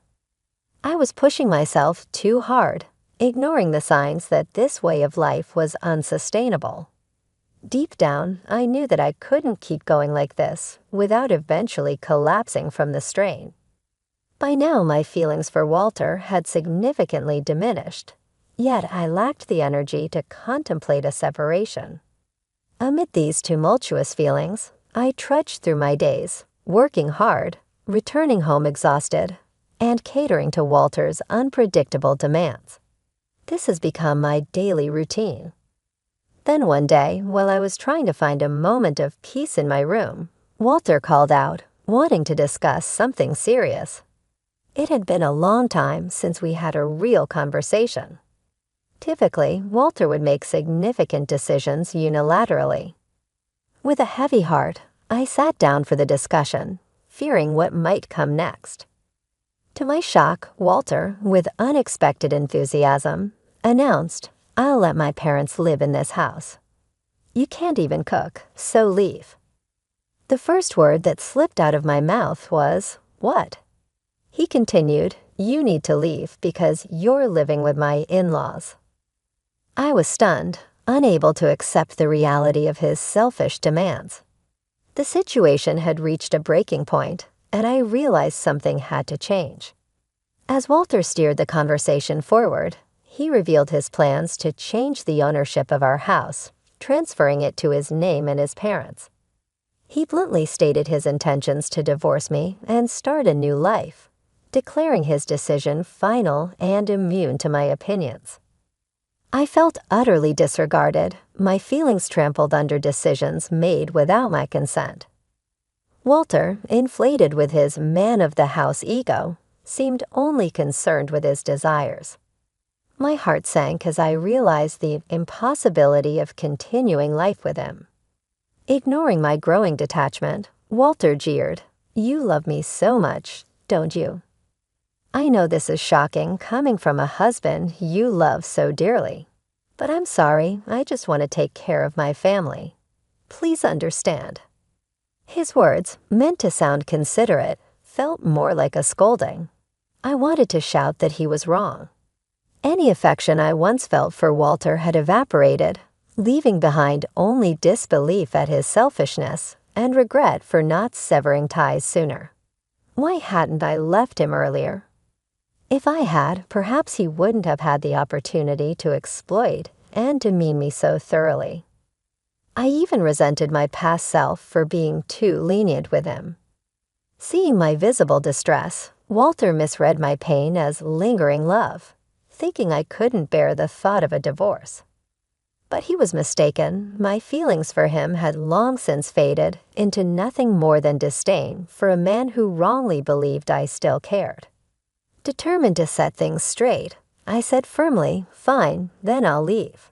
[SPEAKER 2] I was pushing myself too hard, ignoring the signs that this way of life was unsustainable. Deep down, I knew that I couldn't keep going like this without eventually collapsing from the strain. By now, my feelings for Walter had significantly diminished, yet I lacked the energy to contemplate a separation. Amid these tumultuous feelings, I trudged through my days, working hard, returning home exhausted, and catering to Walter's unpredictable demands. This has become my daily routine. Then one day, while I was trying to find a moment of peace in my room, Walter called out, wanting to discuss something serious. It had been a long time since we had a real conversation. Typically, Walter would make significant decisions unilaterally. With a heavy heart, I sat down for the discussion, fearing what might come next. To my shock, Walter, with unexpected enthusiasm, announced, "I'll let my parents live in this house. You can't even cook, so leave." The first word that slipped out of my mouth was, "What?" He continued, "You need to leave because you're living with my in-laws." I was stunned, unable to accept the reality of his selfish demands. The situation had reached a breaking point, and I realized something had to change. As Walter steered the conversation forward, he revealed his plans to change the ownership of our house, transferring it to his name and his parents. He bluntly stated his intentions to divorce me and start a new life, declaring his decision final and immune to my opinions. I felt utterly disregarded, my feelings trampled under decisions made without my consent. Walter, inflated with his man-of-the-house ego, seemed only concerned with his desires. My heart sank as I realized the impossibility of continuing life with him. Ignoring my growing detachment, Walter jeered, "You love me so much, don't you?" I know this is shocking coming from a husband you love so dearly, but I'm sorry, I just want to take care of my family. Please understand. His words, meant to sound considerate, felt more like a scolding. I wanted to shout that he was wrong. Any affection I once felt for Walter had evaporated, leaving behind only disbelief at his selfishness and regret for not severing ties sooner. Why hadn't I left him earlier? If I had, perhaps he wouldn't have had the opportunity to exploit and demean me so thoroughly. I even resented my past self for being too lenient with him. Seeing my visible distress, Walter misread my pain as lingering love, thinking I couldn't bear the thought of a divorce. But he was mistaken. My feelings for him had long since faded into nothing more than disdain for a man who wrongly believed I still cared. Determined to set things straight, I said firmly, "Fine, then I'll leave."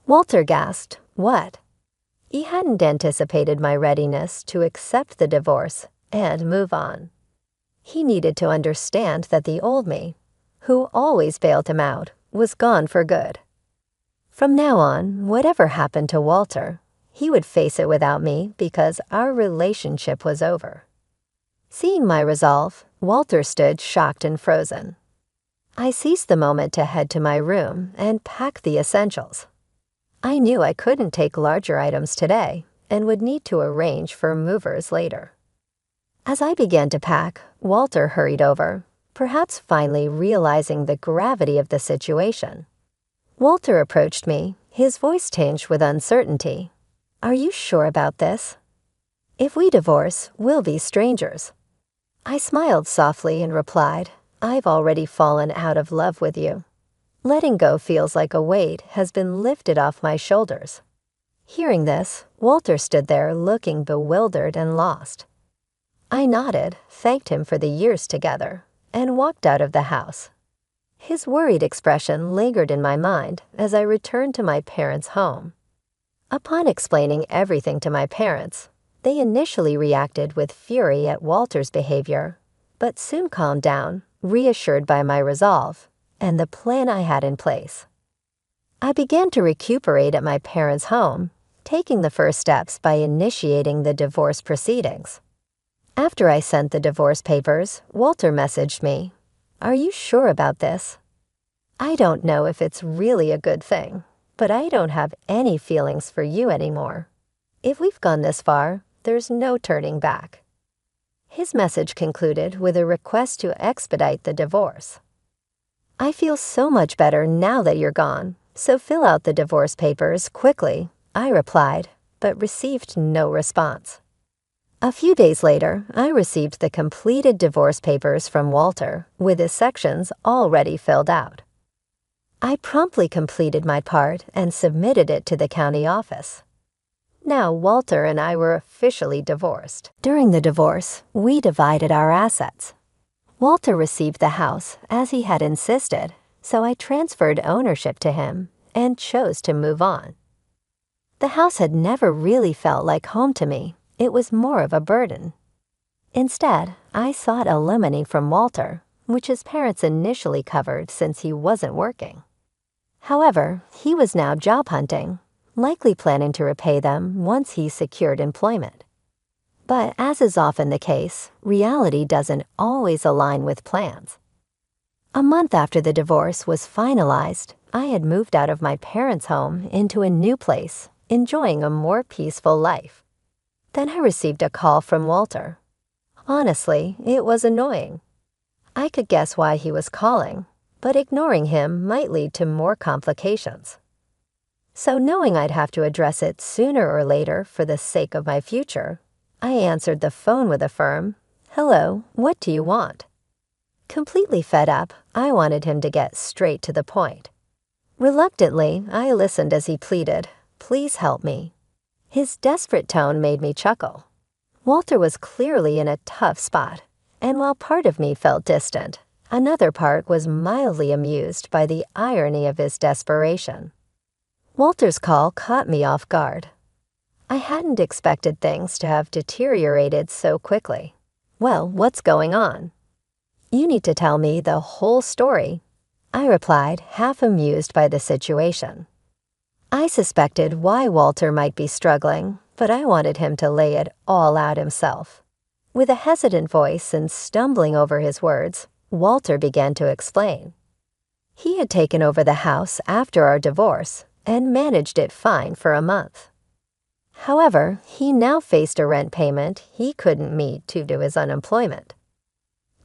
[SPEAKER 2] Walter gasped, "What?" He hadn't anticipated my readiness to accept the divorce and move on. He needed to understand that the old me, who always bailed him out, was gone for good. From now on, whatever happened to Walter, he would face it without me because our relationship was over. Seeing my resolve, Walter stood shocked and frozen. I seized the moment to head to my room and pack the essentials. I knew I couldn't take larger items today and would need to arrange for movers later. As I began to pack, Walter hurried over, perhaps finally realizing the gravity of the situation. Walter approached me, his voice tinged with uncertainty. "Are you sure about this? If we divorce, we'll be strangers." I smiled softly and replied, "I've already fallen out of love with you. Letting go feels like a weight has been lifted off my shoulders." Hearing this, Walter stood there looking bewildered and lost. I nodded, thanked him for the years together, and walked out of the house. His worried expression lingered in my mind as I returned to my parents' home. Upon explaining everything to my parents, they initially reacted with fury at Walter's behavior, but soon calmed down, reassured by my resolve and the plan I had in place. I began to recuperate at my parents' home, taking the first steps by initiating the divorce proceedings. After I sent the divorce papers, Walter messaged me, "Are you sure about this? I don't know if it's really a good thing, but I don't have any feelings for you anymore. If we've gone this far, there's no turning back." His message concluded with a request to expedite the divorce. "I feel so much better now that you're gone, so fill out the divorce papers quickly," I replied, but received no response. A few days later, I received the completed divorce papers from Walter, with his sections already filled out. I promptly completed my part and submitted it to the county office. Now Walter and I were officially divorced. During the divorce, we divided our assets. Walter received the house as he had insisted, so I transferred ownership to him and chose to move on. The house had never really felt like home to me. It was more of a burden. Instead, I sought alimony from Walter, which his parents initially covered since he wasn't working. However, he was now job hunting, likely planning to repay them once he secured employment. But as is often the case, reality doesn't always align with plans. A month after the divorce was finalized, I had moved out of my parents' home into a new place, enjoying a more peaceful life. Then I received a call from Walter. Honestly, it was annoying. I could guess why he was calling, but ignoring him might lead to more complications. So knowing I'd have to address it sooner or later for the sake of my future, I answered the phone with a firm, "Hello, what do you want?" Completely fed up, I wanted him to get straight to the point. Reluctantly, I listened as he pleaded, "Please help me." His desperate tone made me chuckle. Walter was clearly in a tough spot, and while part of me felt distant, another part was mildly amused by the irony of his desperation. Walter's call caught me off guard. I hadn't expected things to have deteriorated so quickly. "Well, what's going on?" "You need to tell me the whole story," I replied, half amused by the situation. I suspected why Walter might be struggling, but I wanted him to lay it all out himself. With a hesitant voice and stumbling over his words, Walter began to explain. He had taken over the house after our divorce and managed it fine for a month. However, he now faced a rent payment he couldn't meet due to his unemployment.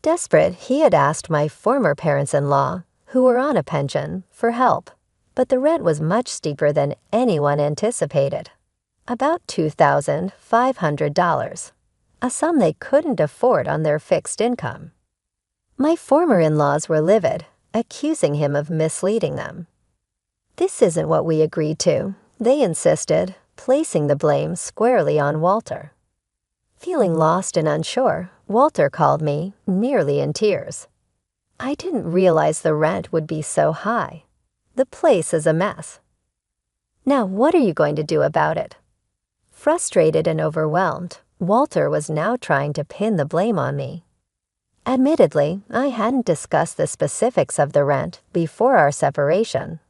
[SPEAKER 2] Desperate, he had asked my former parents-in-law, who were on a pension, for help, but the rent was much steeper than anyone anticipated. About $2,500, a sum they couldn't afford on their fixed income. My former in-laws were livid, accusing him of misleading them. "This isn't what we agreed to," they insisted, placing the blame squarely on Walter. Feeling lost and unsure, Walter called me, nearly in tears. "I didn't realize the rent would be so high. The place is a mess. Now what are you going to do about it?" Frustrated and overwhelmed, Walter was now trying to pin the blame on me. Admittedly, I hadn't discussed the specifics of the rent before our separation,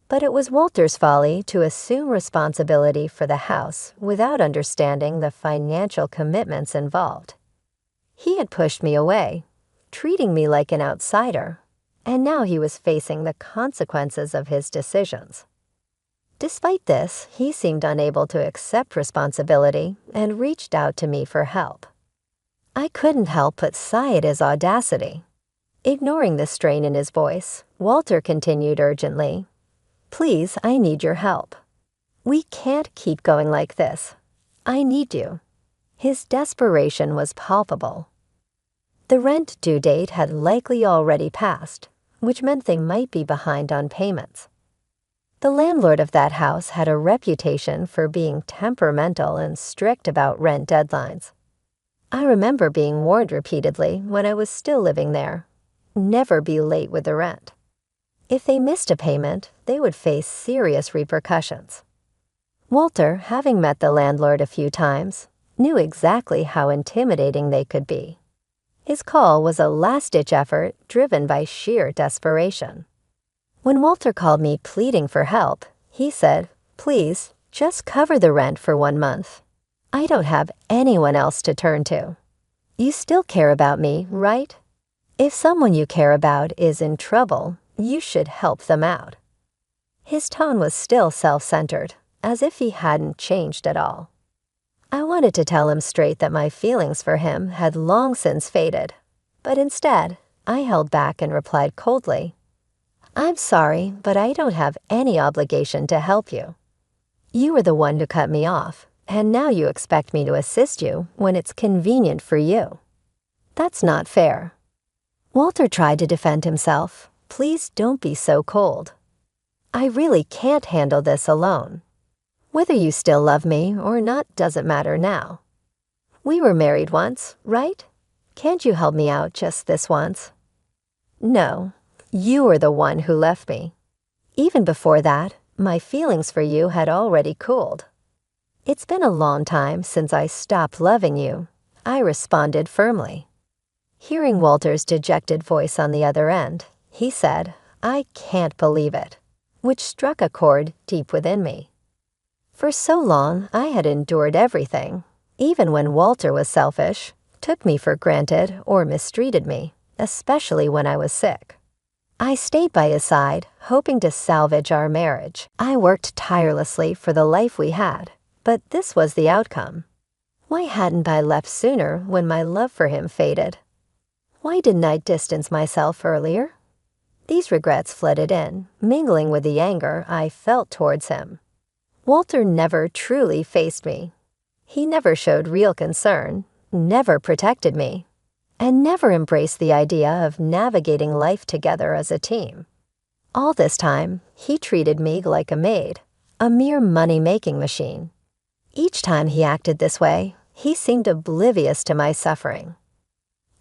[SPEAKER 2] but it was Walter's folly to assume responsibility for the house without understanding the financial commitments involved. He had pushed me away, treating me like an outsider, and now he was facing the consequences of his decisions. Despite this, he seemed unable to accept responsibility and reached out to me for help. I couldn't help but sigh at his audacity. Ignoring the strain in his voice, Walter continued urgently, "Please, I need your help. We can't keep going like this. I need you." His desperation was palpable. The rent due date had likely already passed, which meant they might be behind on payments. The landlord of that house had a reputation for being temperamental and strict about rent deadlines. I remember being warned repeatedly when I was still living there, never be late with the rent. If they missed a payment, they would face serious repercussions. Walter, having met the landlord a few times, knew exactly how intimidating they could be. His call was a last-ditch effort driven by sheer desperation. When Walter called me pleading for help, he said, "Please, just cover the rent for 1 month. I don't have anyone else to turn to. You still care about me, right? If someone you care about is in trouble, you should help them out." His tone was still self-centered, as if he hadn't changed at all. I wanted to tell him straight that my feelings for him had long since faded, but instead, I held back and replied coldly, "I'm sorry, but I don't have any obligation to help you. You were the one who cut me off, and now you expect me to assist you when it's convenient for you. That's not fair." Walter tried to defend himself. "Please don't be so cold. I really can't handle this alone. Whether you still love me or not doesn't matter now. We were married once, right? Can't you help me out just this once?" "No, you were the one who left me. Even before that, my feelings for you had already cooled. It's been a long time since I stopped loving you," I responded firmly. Hearing Walter's dejected voice on the other end, he said, "I can't believe it," which struck a chord deep within me. For so long, I had endured everything, even when Walter was selfish, took me for granted, or mistreated me, especially when I was sick. I stayed by his side, hoping to salvage our marriage. I worked tirelessly for the life we had, but this was the outcome. Why hadn't I left sooner when my love for him faded? Why didn't I distance myself earlier? These regrets flooded in, mingling with the anger I felt towards him. Walter never truly faced me. He never showed real concern, never protected me. and never embraced the idea of navigating life together as a team. All this time, he treated me like a maid, a mere money-making machine. Each time he acted this way, he seemed oblivious to my suffering.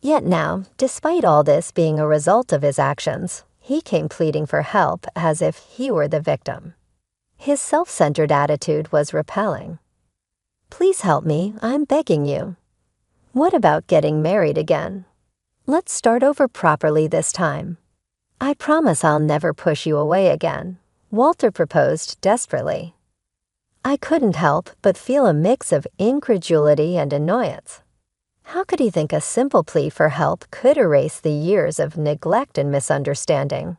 [SPEAKER 2] Yet now, despite all this being a result of his actions, he came pleading for help as if he were the victim. His self-centered attitude was repelling. "Please help me, I'm begging you. What about getting married again? Let's start over properly this time. I promise I'll never push you away again," Walter proposed desperately. I couldn't help but feel a mix of incredulity and annoyance. How could he think a simple plea for help could erase the years of neglect and misunderstanding?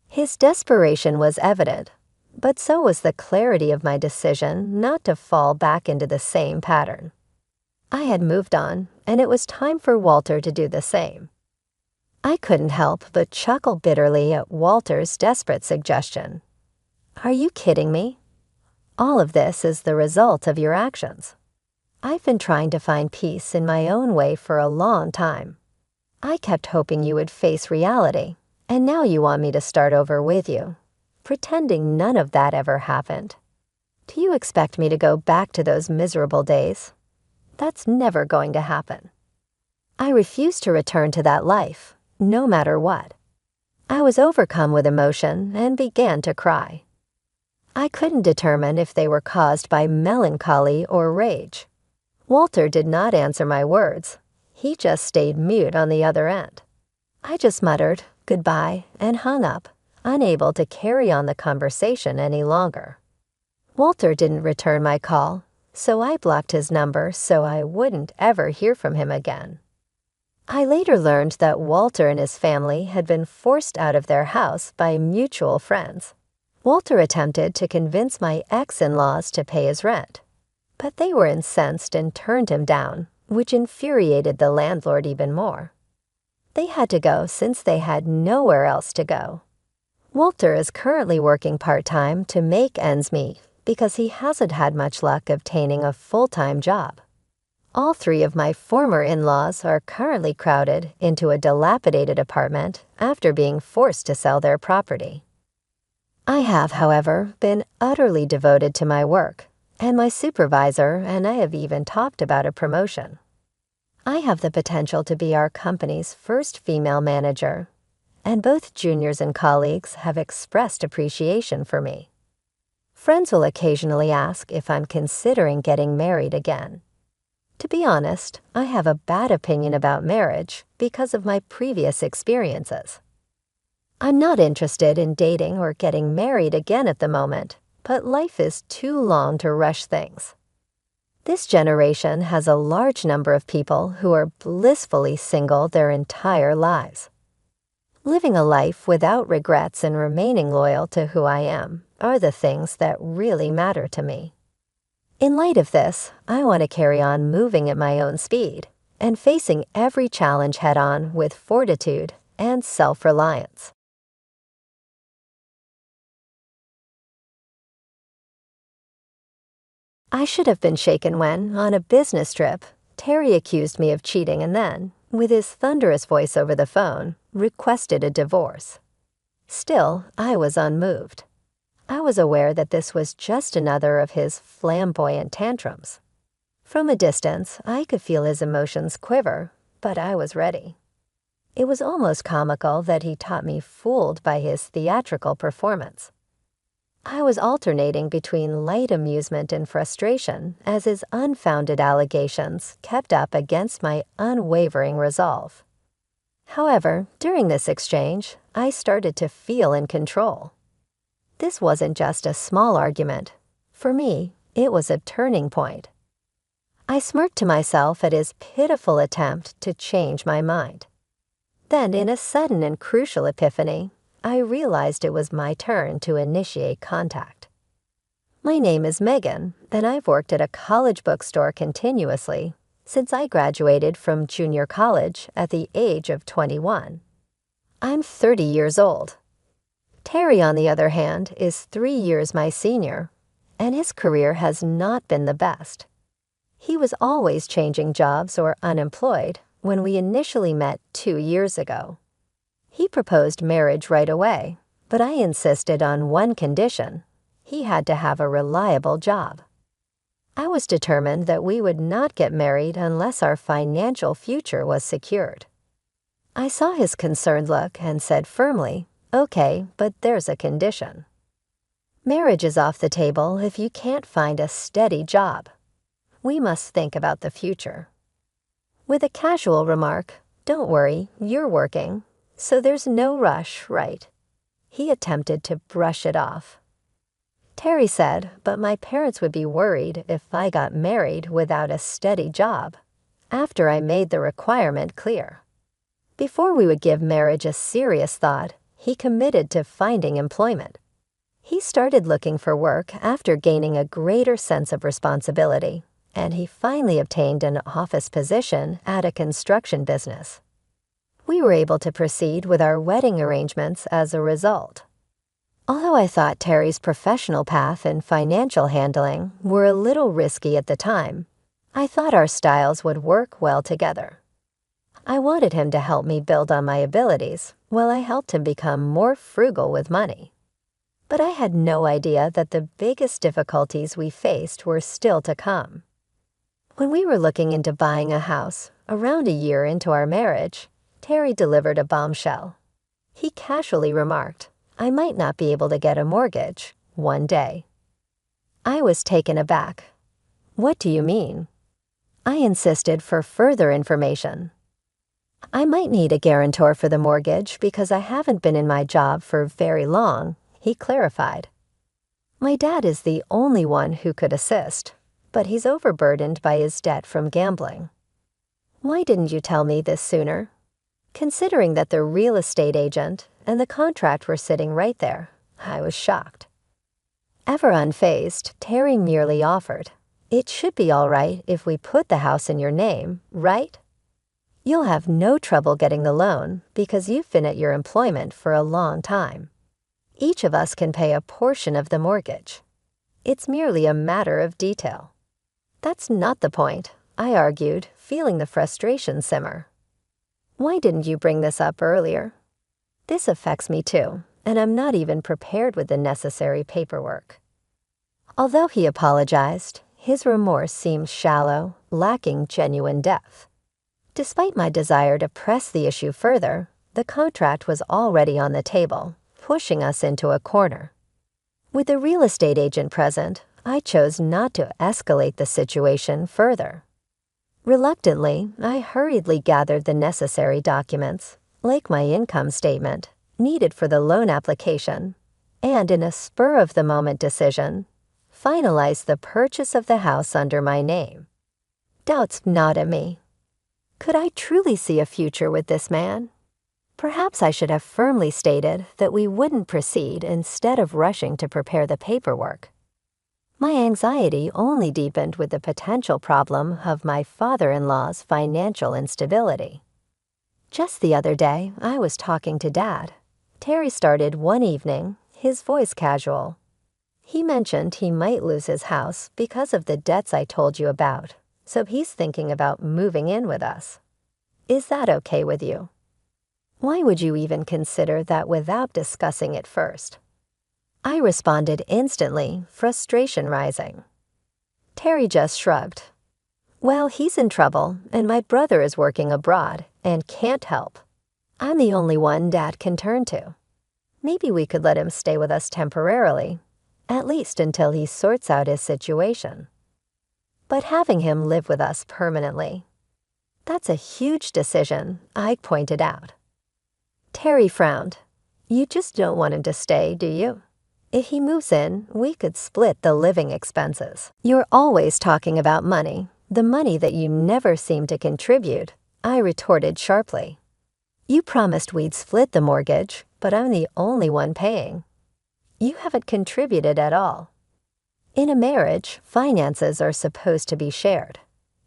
[SPEAKER 2] His desperation was evident, but so was the clarity of my decision not to fall back into the same pattern. I had moved on, and it was time for Walter to do the same. I couldn't help but chuckle bitterly at Walter's desperate suggestion. "Are you kidding me? All of this is the result of your actions. I've been trying to find peace in my own way for a long time. I kept hoping you would face reality, and now you want me to start over with you, pretending none of that ever happened. Do you expect me to go back to those miserable days? That's never going to happen. I refuse to return to that life, no matter what." I was overcome with emotion and began to cry. I couldn't determine if they were caused by melancholy or rage. Walter did not answer my words. He just stayed mute on the other end. I just muttered goodbye and hung up, unable to carry on the conversation any longer. Walter didn't return my call, so I blocked his number so I wouldn't ever hear from him again. I later learned that Walter and his family had been forced out of their house by mutual friends. Walter attempted to convince my ex-in-laws to pay his rent, but they were incensed and turned him down, which infuriated the landlord even more. They had to go since they had nowhere else to go. Walter is currently working part-time to make ends meet because he hasn't had much luck obtaining a full-time job. All three of my former in-laws are currently crowded into a dilapidated apartment after being forced to sell their property. I have, however, been utterly devoted to my work, and my supervisor and I have even talked about a promotion. I have the potential to be our company's first female manager, and both juniors and colleagues have expressed appreciation for me. Friends will occasionally ask if I'm considering getting married again. To be honest, I have a bad opinion about marriage because of my previous experiences. I'm not interested in dating or getting married again at the moment, but life is too long to rush things. This generation has a large number of people who are blissfully single their entire lives. Living a life without regrets and remaining loyal to who I am are the things that really matter to me. In light of this, I want to carry on moving at my own speed and facing every challenge head-on with fortitude and self-reliance. I should have been shaken when, on a business trip, Terry accused me of cheating and then, with his thunderous voice over the phone, requested a divorce. Still, I was unmoved. I was aware that this was just another of his flamboyant tantrums. From a distance, I could feel his emotions quiver, but I was ready. It was almost comical that he taught me fooled by his theatrical performance. I was alternating between light amusement and frustration as his unfounded allegations kept up against my unwavering resolve. However, during this exchange, I started to feel in control. This wasn't just a small argument. For me, it was a turning point. I smirked to myself at his pitiful attempt to change my mind. Then, in a sudden and crucial epiphany, I realized it was my turn to initiate contact. My name is Megan, and I've worked at a college bookstore continuously since I graduated from junior college at the age of 21. I'm 30 years old. Terry, on the other hand, is 3 years my senior, and his career has not been the best. He was always changing jobs or unemployed, when we initially met 2 years ago. He proposed marriage right away, but I insisted on one condition: he had to have a reliable job. I was determined that we would not get married unless our financial future was secured. I saw his concerned look and said firmly, "Okay, but there's a condition. Marriage is off the table if you can't find a steady job. We must think about the future." With a casual remark, "Don't worry, you're working, so there's no rush, right?" He attempted to brush it off. Terry said, "But my parents would be worried if I got married without a steady job," after I made the requirement clear. Before we would give marriage a serious thought, he committed to finding employment. He started looking for work after gaining a greater sense of responsibility, and he finally obtained an office position at a construction business. We were able to proceed with our wedding arrangements as a result. Although I thought Terry's professional path and financial handling were a little risky at the time, I thought our styles would work well together. I wanted him to help me build on my abilities while I helped him become more frugal with money. But I had no idea that the biggest difficulties we faced were still to come. When we were looking into buying a house, around a year into our marriage, Terry delivered a bombshell. He casually remarked, "I might not be able to get a mortgage one day." I was taken aback. "What do you mean?" I insisted for further information. "I might need a guarantor for the mortgage because I haven't been in my job for very long," he clarified. "My dad is the only one who could assist, but he's overburdened by his debt from gambling." "Why didn't you tell me this sooner?" Considering that the real estate agent and the contract were sitting right there, I was shocked. Ever unfazed, Terry merely offered, "It should be all right if we put the house in your name, right? You'll have no trouble getting the loan because you've been at your employment for a long time. Each of us can pay a portion of the mortgage. It's merely a matter of detail." "That's not the point," I argued, feeling the frustration simmer. "Why didn't you bring this up earlier? This affects me too, and I'm not even prepared with the necessary paperwork." Although he apologized, his remorse seemed shallow, lacking genuine depth. Despite my desire to press the issue further, the contract was already on the table, pushing us into a corner. With the real estate agent present, I chose not to escalate the situation further. Reluctantly, I hurriedly gathered the necessary documents, like my income statement, needed for the loan application, and in a spur-of-the-moment decision, finalized the purchase of the house under my name. Doubts gnawed at me. Could I truly see a future with this man? Perhaps I should have firmly stated that we wouldn't proceed instead of rushing to prepare the paperwork. My anxiety only deepened with the potential problem of my father-in-law's financial instability. Just the other day, I was talking to Dad. Terry started one evening, his voice casual. He mentioned he might lose his house because of the debts I told you about, so he's thinking about moving in with us. Is that okay with you? Why would you even consider that without discussing it first? I responded instantly, frustration rising. Terry just shrugged. "Well, he's in trouble, and my brother is working abroad and can't help. I'm the only one Dad can turn to. Maybe we could let him stay with us temporarily, at least until he sorts out his situation. But having him live with us permanently, that's a huge decision," I pointed out. Terry frowned. "You just don't want him to stay, do you? If he moves in, we could split the living expenses." "You're always talking about money, the money that you never seem to contribute," I retorted sharply. "You promised we'd split the mortgage, but I'm the only one paying. You haven't contributed at all. In a marriage, finances are supposed to be shared.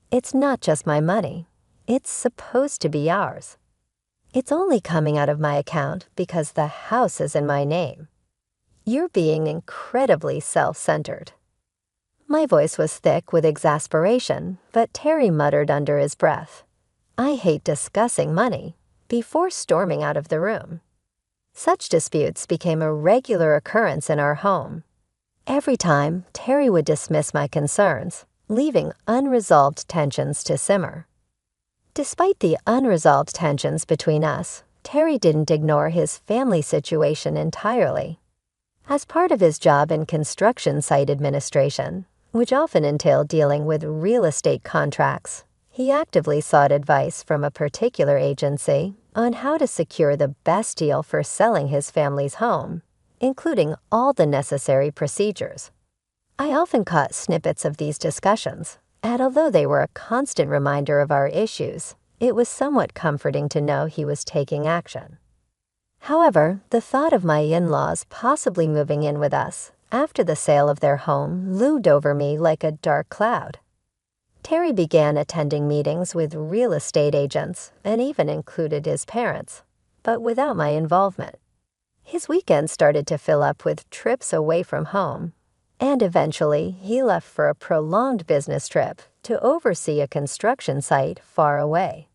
[SPEAKER 2] It's not just my money. It's supposed to be ours. It's only coming out of my account because the house is in my name. You're being incredibly self-centered." My voice was thick with exasperation, but Terry muttered under his breath, "I hate discussing money," before storming out of the room. Such disputes became a regular occurrence in our home. Every time, Terry would dismiss my concerns, leaving unresolved tensions to simmer. Despite the unresolved tensions between us, Terry didn't ignore his family situation entirely. As part of his job in construction site administration, which often entailed dealing with real estate contracts, he actively sought advice from a particular agency on how to secure the best deal for selling his family's home, including all the necessary procedures. I often caught snippets of these discussions, and although they were a constant reminder of our issues, it was somewhat comforting to know he was taking action. However, the thought of my in-laws possibly moving in with us after the sale of their home loomed over me like a dark cloud. Terry began attending meetings with real estate agents and even included his parents, but without my involvement. His weekends started to fill up with trips away from home, and eventually he left for a prolonged business trip to oversee a construction site far away.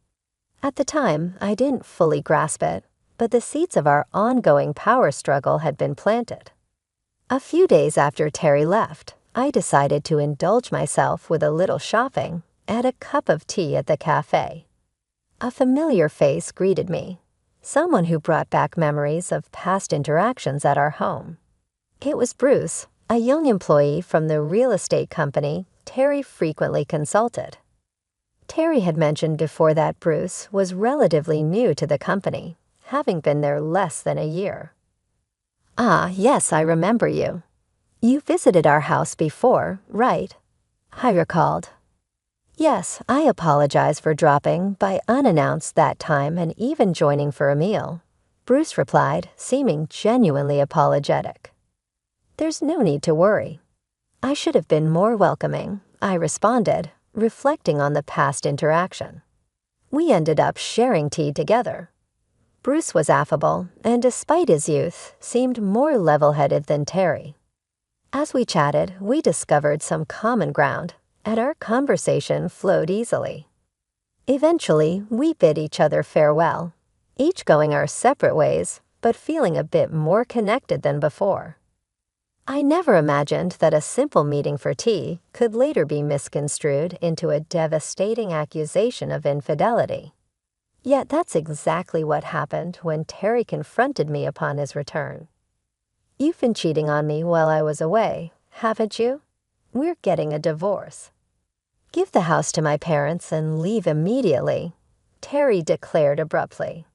[SPEAKER 2] At the time, I didn't fully grasp it, but the seeds of our ongoing power struggle had been planted. A few days after Terry left, I decided to indulge myself with a little shopping and a cup of tea at the cafe. A familiar face greeted me, someone who brought back memories of past interactions at our home. It was Bruce, a young employee from the real estate company Terry frequently consulted. Terry had mentioned before that Bruce was relatively new to the company, having been there less than a year. "Ah, yes, I remember you. You visited our house before, right?" I recalled. "Yes, I apologize for dropping by unannounced that time and even joining for a meal," Bruce replied, seeming genuinely apologetic. "There's no need to worry. I should have been more welcoming," I responded, reflecting on the past interaction. We ended up sharing tea together. Bruce was affable, and despite his youth, seemed more level-headed than Terry. As we chatted, we discovered some common ground, and our conversation flowed easily. Eventually, we bid each other farewell, each going our separate ways, but feeling a bit more connected than before. I never imagined that a simple meeting for tea could later be misconstrued into a devastating accusation of infidelity. Yet that's exactly what happened when Terry confronted me upon his return. "You've been cheating on me while I was away, haven't you? We're getting a divorce." "Give the house to my parents and leave immediately," Terry declared abruptly.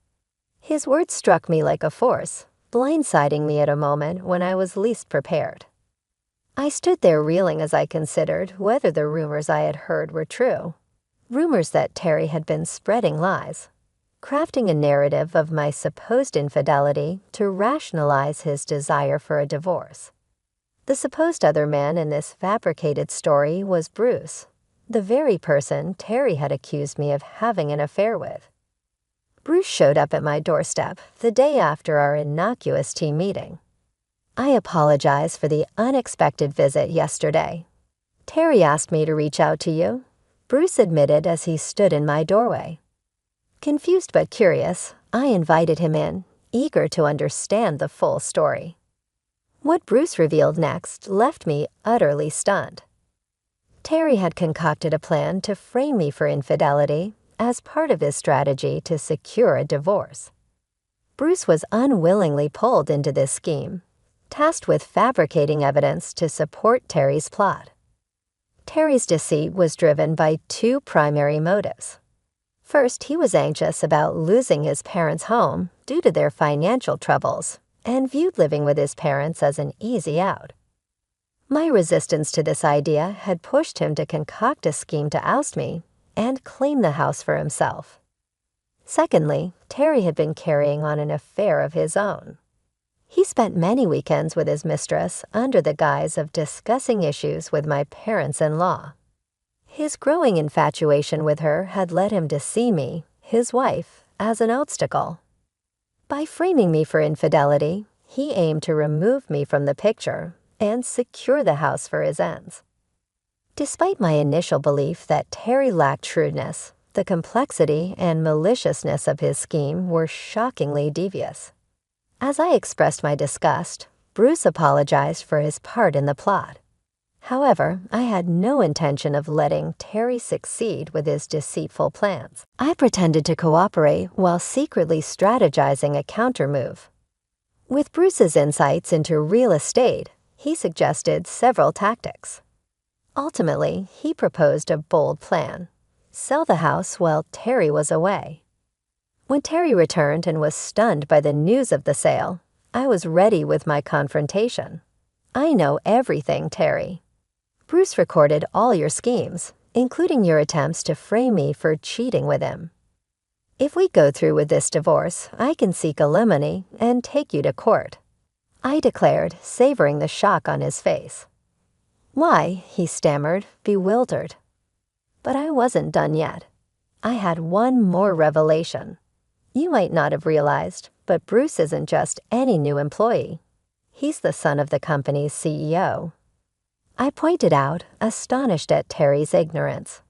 [SPEAKER 2] His words struck me like a force, blindsiding me at a moment when I was least prepared. I stood there reeling as I considered whether the rumors I had heard were true. Rumors that Terry had been spreading lies, crafting a narrative of my supposed infidelity to rationalize his desire for a divorce. The supposed other man in this fabricated story was Bruce, the very person Terry had accused me of having an affair with. Bruce showed up at my doorstep the day after our innocuous team meeting. "I apologize for the unexpected visit yesterday. Terry asked me to reach out to you," Bruce admitted as he stood in my doorway. Confused but curious, I invited him in, eager to understand the full story. What Bruce revealed next left me utterly stunned. Terry had concocted a plan to frame me for infidelity as part of his strategy to secure a divorce. Bruce was unwillingly pulled into this scheme, tasked with fabricating evidence to support Terry's plot. Terry's deceit was driven by two primary motives. First, he was anxious about losing his parents' home due to their financial troubles and viewed living with his parents as an easy out. My resistance to this idea had pushed him to concoct a scheme to oust me and claim the house for himself. Secondly, Terry had been carrying on an affair of his own. He spent many weekends with his mistress under the guise of discussing issues with my parents-in-law. His growing infatuation with her had led him to see me, his wife, as an obstacle. By framing me for infidelity, he aimed to remove me from the picture and secure the house for his ends. Despite my initial belief that Terry lacked shrewdness, the complexity and maliciousness of his scheme were shockingly devious. As I expressed my disgust, Bruce apologized for his part in the plot. However, I had no intention of letting Terry succeed with his deceitful plans. I pretended to cooperate while secretly strategizing a countermove. With Bruce's insights into real estate, he suggested several tactics. Ultimately, he proposed a bold plan: sell the house while Terry was away. When Terry returned and was stunned by the news of the sale, I was ready with my confrontation. "I know everything, Terry. Bruce recorded all your schemes, including your attempts to frame me for cheating with him. If we go through with this divorce, I can seek alimony and take you to court," I declared, savoring the shock on his face. "Why?" he stammered, bewildered. But I wasn't done yet. I had one more revelation. You might not have realized, but Bruce isn't just any new employee. He's the son of the company's CEO. I pointed out, astonished at Terry's ignorance.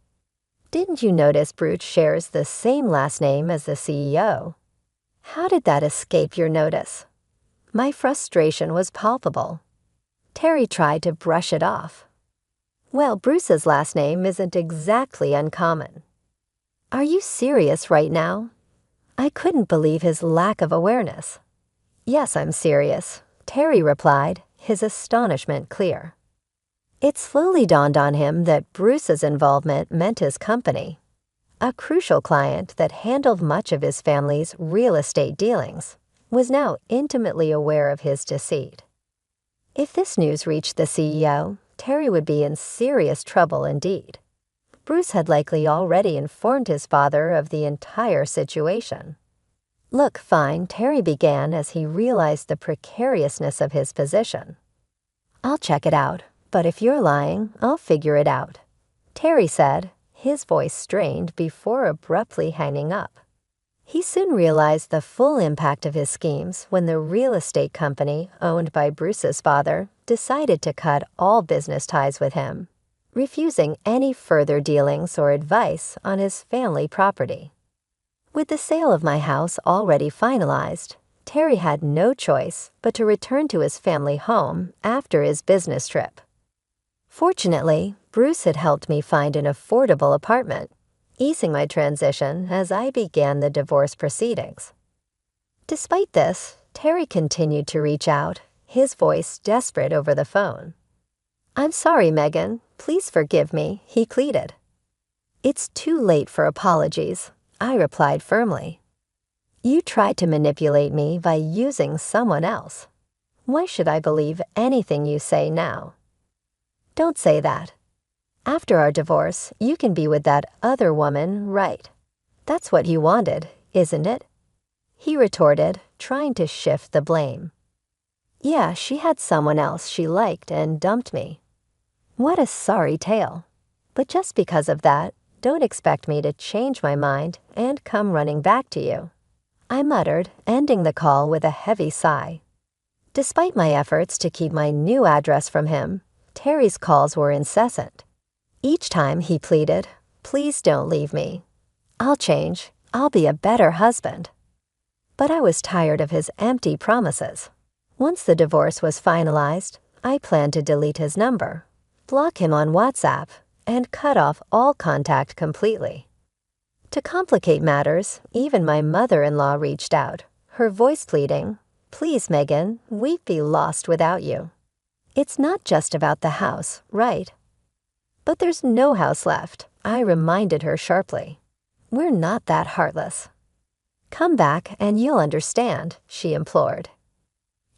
[SPEAKER 2] "Didn't you notice Bruce shares the same last name as the CEO? How did that escape your notice?" My frustration was palpable. Terry tried to brush it off. "Well, Bruce's last name isn't exactly uncommon." "Are you serious right now?" I couldn't believe his lack of awareness. "Yes, I'm serious," Terry replied, his astonishment clear. It slowly dawned on him that Bruce's involvement meant his company, a crucial client that handled much of his family's real estate dealings, was now intimately aware of his deceit. If this news reached the CEO, Terry would be in serious trouble indeed. Bruce had likely already informed his father of the entire situation. "Look, fine," Terry began as he realized the precariousness of his position. "I'll check it out. But if you're lying, I'll figure it out," Terry said, his voice strained before abruptly hanging up. He soon realized the full impact of his schemes when the real estate company owned by Bruce's father decided to cut all business ties with him, refusing any further dealings or advice on his family property. With the sale of my house already finalized, Terry had no choice but to return to his family home after his business trip. Fortunately, Bruce had helped me find an affordable apartment, easing my transition as I began the divorce proceedings. Despite this, Terry continued to reach out, his voice desperate over the phone. "I'm sorry, Megan. Please forgive me," he pleaded. "It's too late for apologies," I replied firmly. "You tried to manipulate me by using someone else. Why should I believe anything you say now?" "Don't say that. After our divorce, you can be with that other woman, right? That's what you wanted, isn't it?" he retorted, trying to shift the blame. "Yeah, she had someone else she liked and dumped me. What a sorry tale. But just because of that, don't expect me to change my mind and come running back to you," I muttered, ending the call with a heavy sigh. Despite my efforts to keep my new address from him, Terry's calls were incessant. Each time he pleaded, "Please don't leave me. I'll change. I'll be a better husband." But I was tired of his empty promises. Once the divorce was finalized, I planned to delete his number, block him on WhatsApp, and cut off all contact completely. To complicate matters, even my mother-in-law reached out, her voice pleading, "Please, Megan, we'd be lost without you. It's not just about the house, right?" "But there's no house left," I reminded her sharply. "We're not that heartless." "Come back and you'll understand," she implored.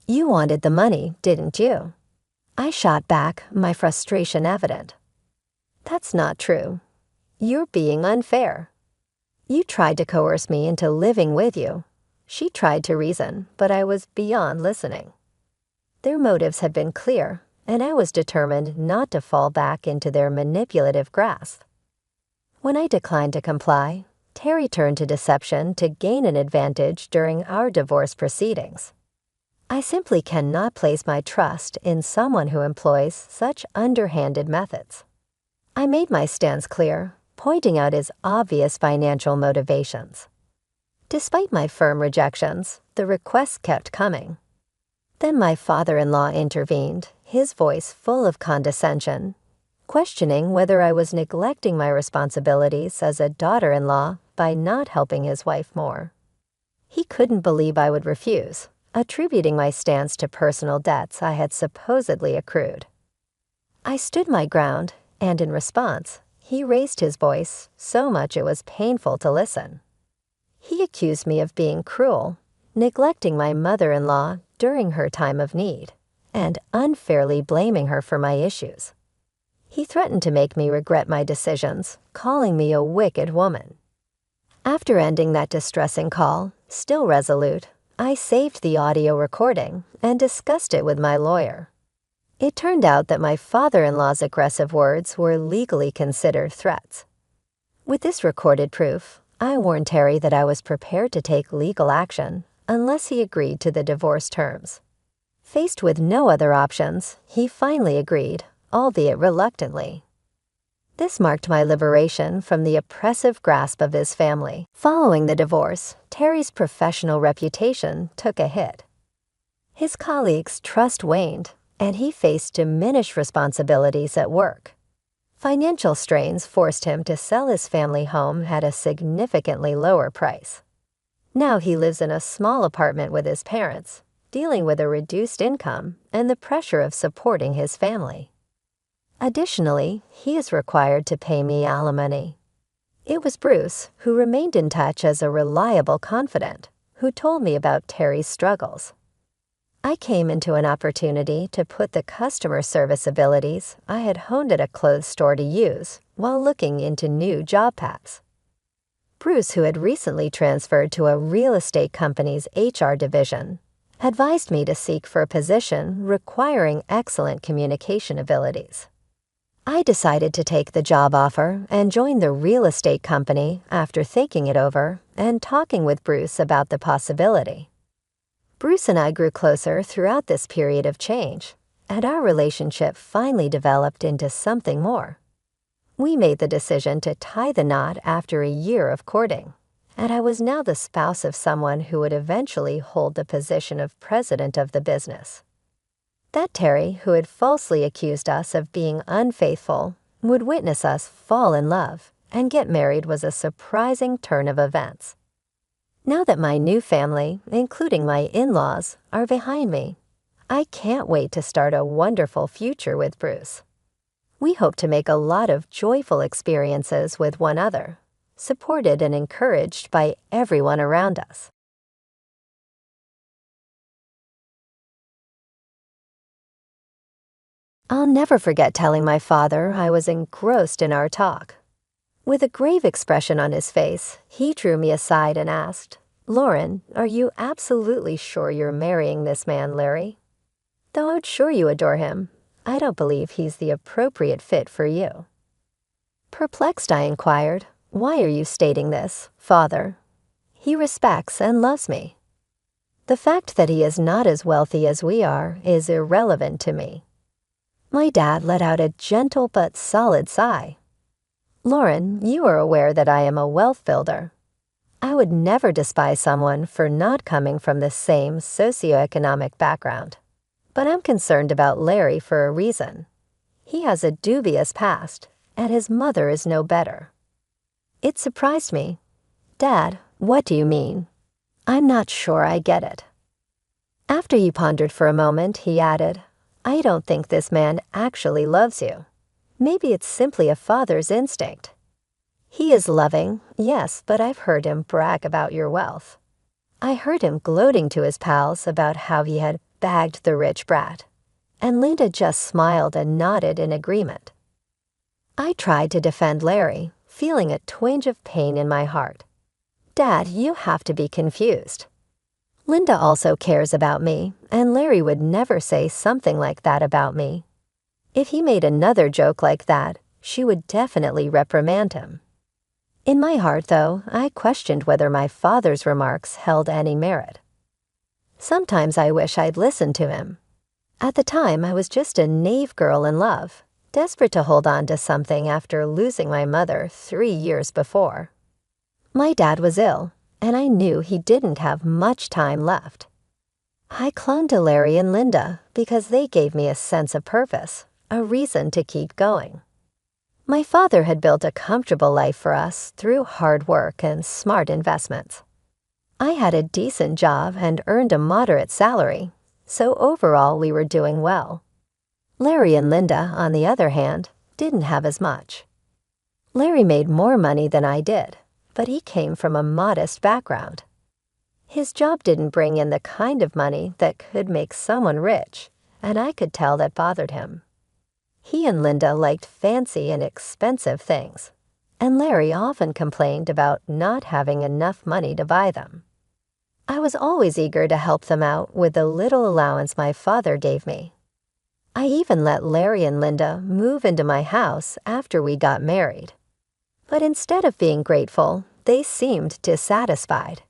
[SPEAKER 2] "You wanted the money, didn't you?" I shot back, my frustration evident. "That's not true. You're being unfair. You tried to coerce me into living with you." She tried to reason, but I was beyond listening. Their motives had been clear, and I was determined not to fall back into their manipulative grasp. When I declined to comply, Terry turned to deception to gain an advantage during our divorce proceedings. I simply cannot place my trust in someone who employs such underhanded methods. I made my stance clear, pointing out his obvious financial motivations. Despite my firm rejections, the requests kept coming. Then my father-in-law intervened, his voice full of condescension, questioning whether I was neglecting my responsibilities as a daughter-in-law by not helping his wife more. He couldn't believe I would refuse, attributing my stance to personal debts I had supposedly accrued. I stood my ground, and in response, he raised his voice so much it was painful to listen. He accused me of being cruel, neglecting my mother-in-law during her time of need, and unfairly blaming her for my issues. He threatened to make me regret my decisions, calling me a wicked woman. After ending that distressing call, still resolute, I saved the audio recording and discussed it with my lawyer. It turned out that my father-in-law's aggressive words were legally considered threats. With this recorded proof, I warned Terry that I was prepared to take legal action unless he agreed to the divorce terms. Faced with no other options, he finally agreed, albeit reluctantly. This marked my liberation from the oppressive grasp of his family. Following the divorce, Terry's professional reputation took a hit. His colleagues' trust waned, and he faced diminished responsibilities at work. Financial strains forced him to sell his family home at a significantly lower price. Now he lives in a small apartment with his parents, dealing with a reduced income and the pressure of supporting his family. Additionally, he is required to pay me alimony. It was Bruce, who remained in touch as a reliable confidant, who told me about Terry's struggles. I came into an opportunity to put the customer service abilities I had honed at a clothes store to use while looking into new job paths. Bruce, who had recently transferred to a real estate company's HR division, advised me to seek for a position requiring excellent communication abilities. I decided to take the job offer and join the real estate company after thinking it over and talking with Bruce about the possibility. Bruce and I grew closer throughout this period of change, and our relationship finally developed into something more. We made the decision to tie the knot after a year of courting, and I was now the spouse of someone who would eventually hold the position of president of the business. That Terry, who had falsely accused us of being unfaithful, would witness us fall in love and get married was a surprising turn of events. Now that my new family, including my in-laws, are behind me, I can't wait to start a wonderful future with Bruce. We hope to make a lot of joyful experiences with one another, supported and encouraged by everyone around us. I'll never forget telling my father I was engrossed in our talk. With a grave expression on his face, he drew me aside and asked, "Lauren, are you absolutely sure you're marrying this man, Larry? Though I'm sure you adore him, I don't believe he's the appropriate fit for you." Perplexed, I inquired, "Why are you stating this, Father? He respects and loves me. The fact that he is not as wealthy as we are is irrelevant to me." My dad let out a gentle but solid sigh. "Lauren, you are aware that I am a wealth builder. I would never despise someone for not coming from the same socioeconomic background. But I'm concerned about Larry for a reason. He has a dubious past, and his mother is no better." It surprised me. "Dad, what do you mean? I'm not sure I get it." After he pondered for a moment, he added, "I don't think this man actually loves you. Maybe it's simply a father's instinct. He is loving, yes, but I've heard him brag about your wealth. I heard him gloating to his pals about how he had bagged the rich brat, and Linda just smiled and nodded in agreement." I tried to defend Larry, feeling a twinge of pain in my heart. "Dad, you have to be confused. Linda also cares about me, and Larry would never say something like that about me. If he made another joke like that, she would definitely reprimand him." In my heart, though, I questioned whether my father's remarks held any merit. Sometimes I wish I'd listened to him. At the time, I was just a naive girl in love, desperate to hold on to something after losing my mother 3 years before. My dad was ill, and I knew he didn't have much time left. I clung to Larry and Linda because they gave me a sense of purpose, a reason to keep going. My father had built a comfortable life for us through hard work and smart investments. I had a decent job and earned a moderate salary, so overall we were doing well. Larry and Linda, on the other hand, didn't have as much. Larry made more money than I did, but he came from a modest background. His job didn't bring in the kind of money that could make someone rich, and I could tell that bothered him. He and Linda liked fancy and expensive things, and Larry often complained about not having enough money to buy them. I was always eager to help them out with the little allowance my father gave me. I even let Larry and Linda move into my house after we got married. But instead of being grateful, they seemed dissatisfied.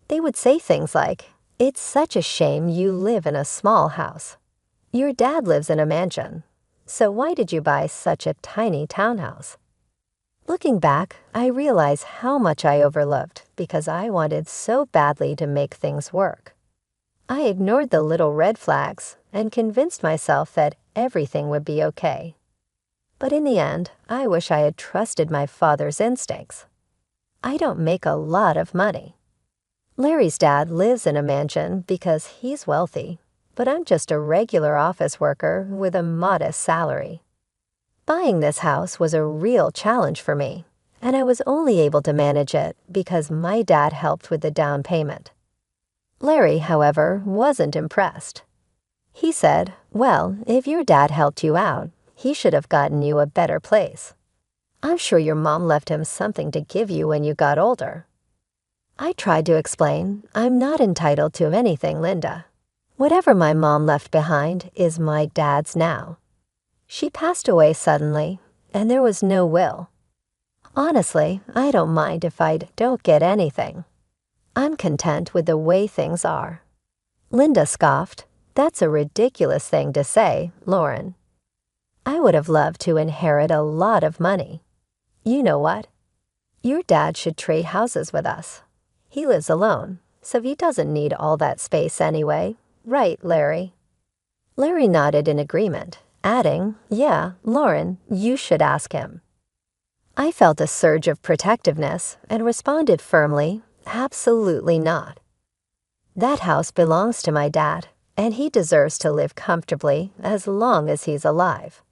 [SPEAKER 2] They would say things like, "It's such a shame you live in a small house. Your dad lives in a mansion, so why did you buy such a tiny townhouse?" Looking back, I realize how much I overlooked because I wanted so badly to make things work. I ignored the little red flags and convinced myself that everything would be okay. But in the end, I wish I had trusted my father's instincts. I don't make a lot of money. Larry's dad lives in a mansion because he's wealthy, but I'm just a regular office worker with a modest salary. Buying this house was a real challenge for me, and I was only able to manage it because my dad helped with the down payment. Larry, however, wasn't impressed. He said, "Well, if your dad helped you out, he should have gotten you a better place. I'm sure your mom left him something to give you when you got older." I tried to explain, "I'm not entitled to anything, Linda. Whatever my mom left behind is my dad's now. She passed away suddenly, and there was no will. Honestly, I don't mind if I don't get anything. I'm content with the way things are." Linda scoffed, "That's a ridiculous thing to say, Lauren. I would have loved to inherit a lot of money. You know what? Your dad should trade houses with us. He lives alone, so he doesn't need all that space anyway. Right, Larry?" Larry nodded in agreement, adding, "Yeah, Lauren, you should ask him." I felt a surge of protectiveness and responded firmly, "Absolutely not. That house belongs to my dad, and he deserves to live comfortably as long as he's alive."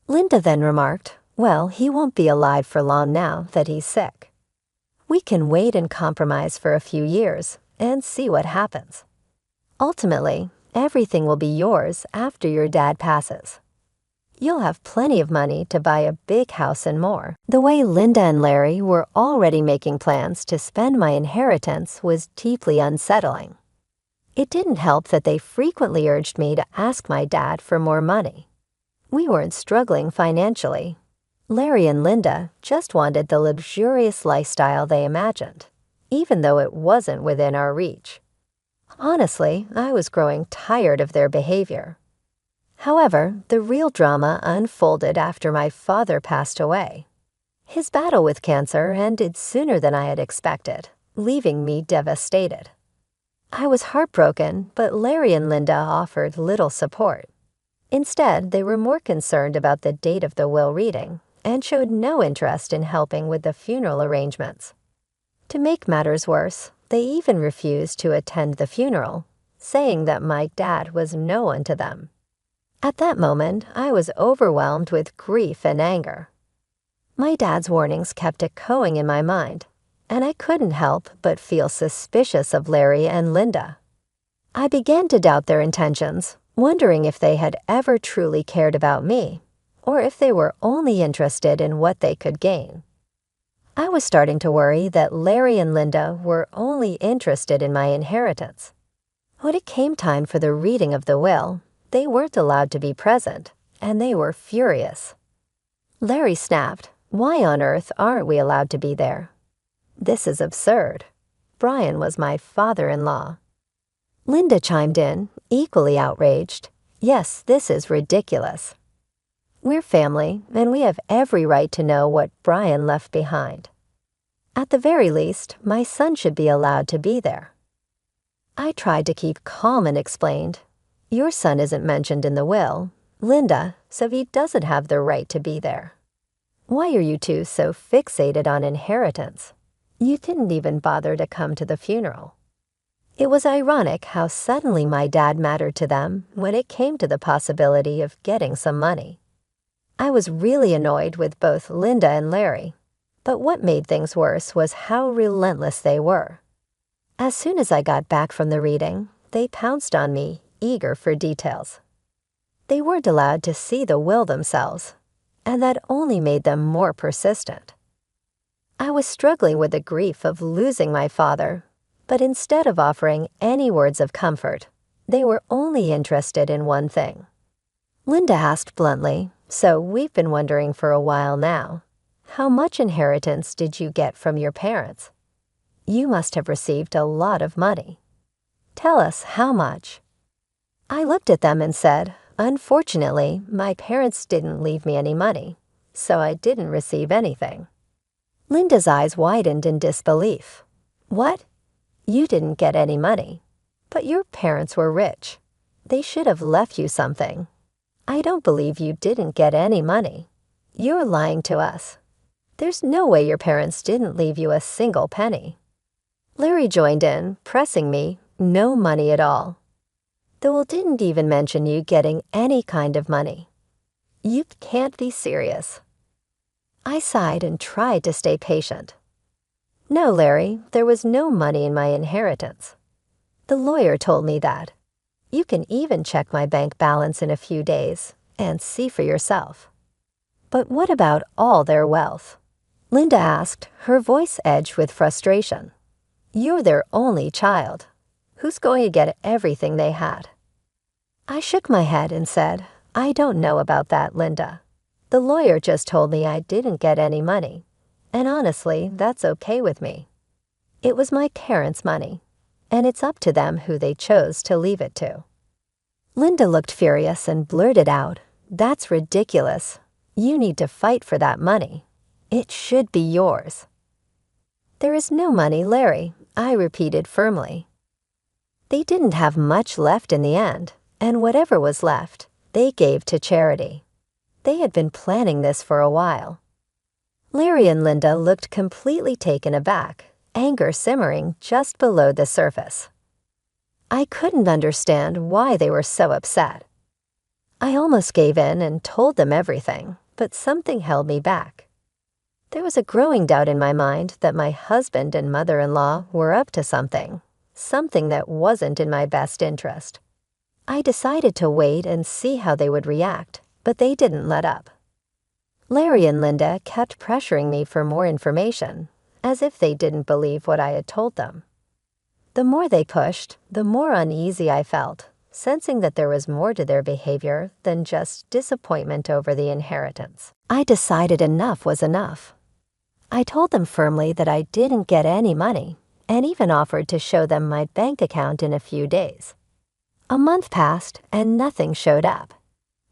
[SPEAKER 2] Linda then remarked, "Well, he won't be alive for long now that he's sick. We can wait and compromise for a few years and see what happens. Ultimately, everything will be yours after your dad passes. You'll have plenty of money to buy a big house and more." The way Linda and Larry were already making plans to spend my inheritance was deeply unsettling. It didn't help that they frequently urged me to ask my dad for more money. We weren't struggling financially. Larry and Linda just wanted the luxurious lifestyle they imagined, even though it wasn't within our reach. Honestly, I was growing tired of their behavior. However, the real drama unfolded after my father passed away. His battle with cancer ended sooner than I had expected, leaving me devastated. I was heartbroken, but Larry and Linda offered little support. Instead, they were more concerned about the date of the will reading and showed no interest in helping with the funeral arrangements. To make matters worse, they even refused to attend the funeral, saying that my dad was no one to them. At that moment, I was overwhelmed with grief and anger. My dad's warnings kept echoing in my mind, and I couldn't help but feel suspicious of Larry and Linda. I began to doubt their intentions, wondering if they had ever truly cared about me, or if they were only interested in what they could gain. I was starting to worry that Larry and Linda were only interested in my inheritance. When it came time for the reading of the will, they weren't allowed to be present, and they were furious. Larry snapped, "Why on earth aren't we allowed to be there? This is absurd. Brian was my father-in-law." Linda chimed in, equally outraged, "Yes, this is ridiculous." We're family, and we have every right to know what Brian left behind. At the very least, my son should be allowed to be there. I tried to keep calm and explained, your son isn't mentioned in the will, Linda, so he doesn't have the right to be there. Why are you two so fixated on inheritance? You didn't even bother to come to the funeral. It was ironic how suddenly my dad mattered to them when it came to the possibility of getting some money. I was really annoyed with both Linda and Larry, but what made things worse was how relentless they were. As soon as I got back from the reading, they pounced on me, eager for details. They weren't allowed to see the will themselves, and that only made them more persistent. I was struggling with the grief of losing my father, but instead of offering any words of comfort, they were only interested in one thing. Linda asked bluntly, so we've been wondering for a while now, how much inheritance did you get from your parents? You must have received a lot of money. Tell us how much. I looked at them and said, unfortunately, my parents didn't leave me any money, so I didn't receive anything. Linda's eyes widened in disbelief. What? You didn't get any money, but your parents were rich. They should have left you something. I don't believe you didn't get any money. You're lying to us. There's no way your parents didn't leave you a single penny. Larry joined in, pressing me, no money at all. The will didn't even mention you getting any kind of money. You can't be serious. I sighed and tried to stay patient. No, Larry, there was no money in my inheritance. The lawyer told me that. You can even check my bank balance in a few days and see for yourself. But what about all their wealth? Linda asked, her voice edged with frustration. You're their only child. Who's going to get everything they had? I shook my head and said, I don't know about that, Linda. The lawyer just told me I didn't get any money, and honestly, that's okay with me. It was my parents' money, and it's up to them who they chose to leave it to. Linda looked furious and blurted out, that's ridiculous. You need to fight for that money. It should be yours. There is no money, Larry, I repeated firmly. They didn't have much left in the end, and whatever was left, they gave to charity. They had been planning this for a while. Larry and Linda looked completely taken aback, anger simmering just below the surface. I couldn't understand why they were so upset. I almost gave in and told them everything, but something held me back. There was a growing doubt in my mind that my husband and mother-in-law were up to something that wasn't in my best interest. I decided to wait and see how they would react, but they didn't let up. Larry and Linda kept pressuring me for more information, as if they didn't believe what I had told them. The more they pushed, the more uneasy I felt, sensing that there was more to their behavior than just disappointment over the inheritance. I decided enough was enough. I told them firmly that I didn't get any money, and even offered to show them my bank account in a few days. A month passed, and nothing showed up.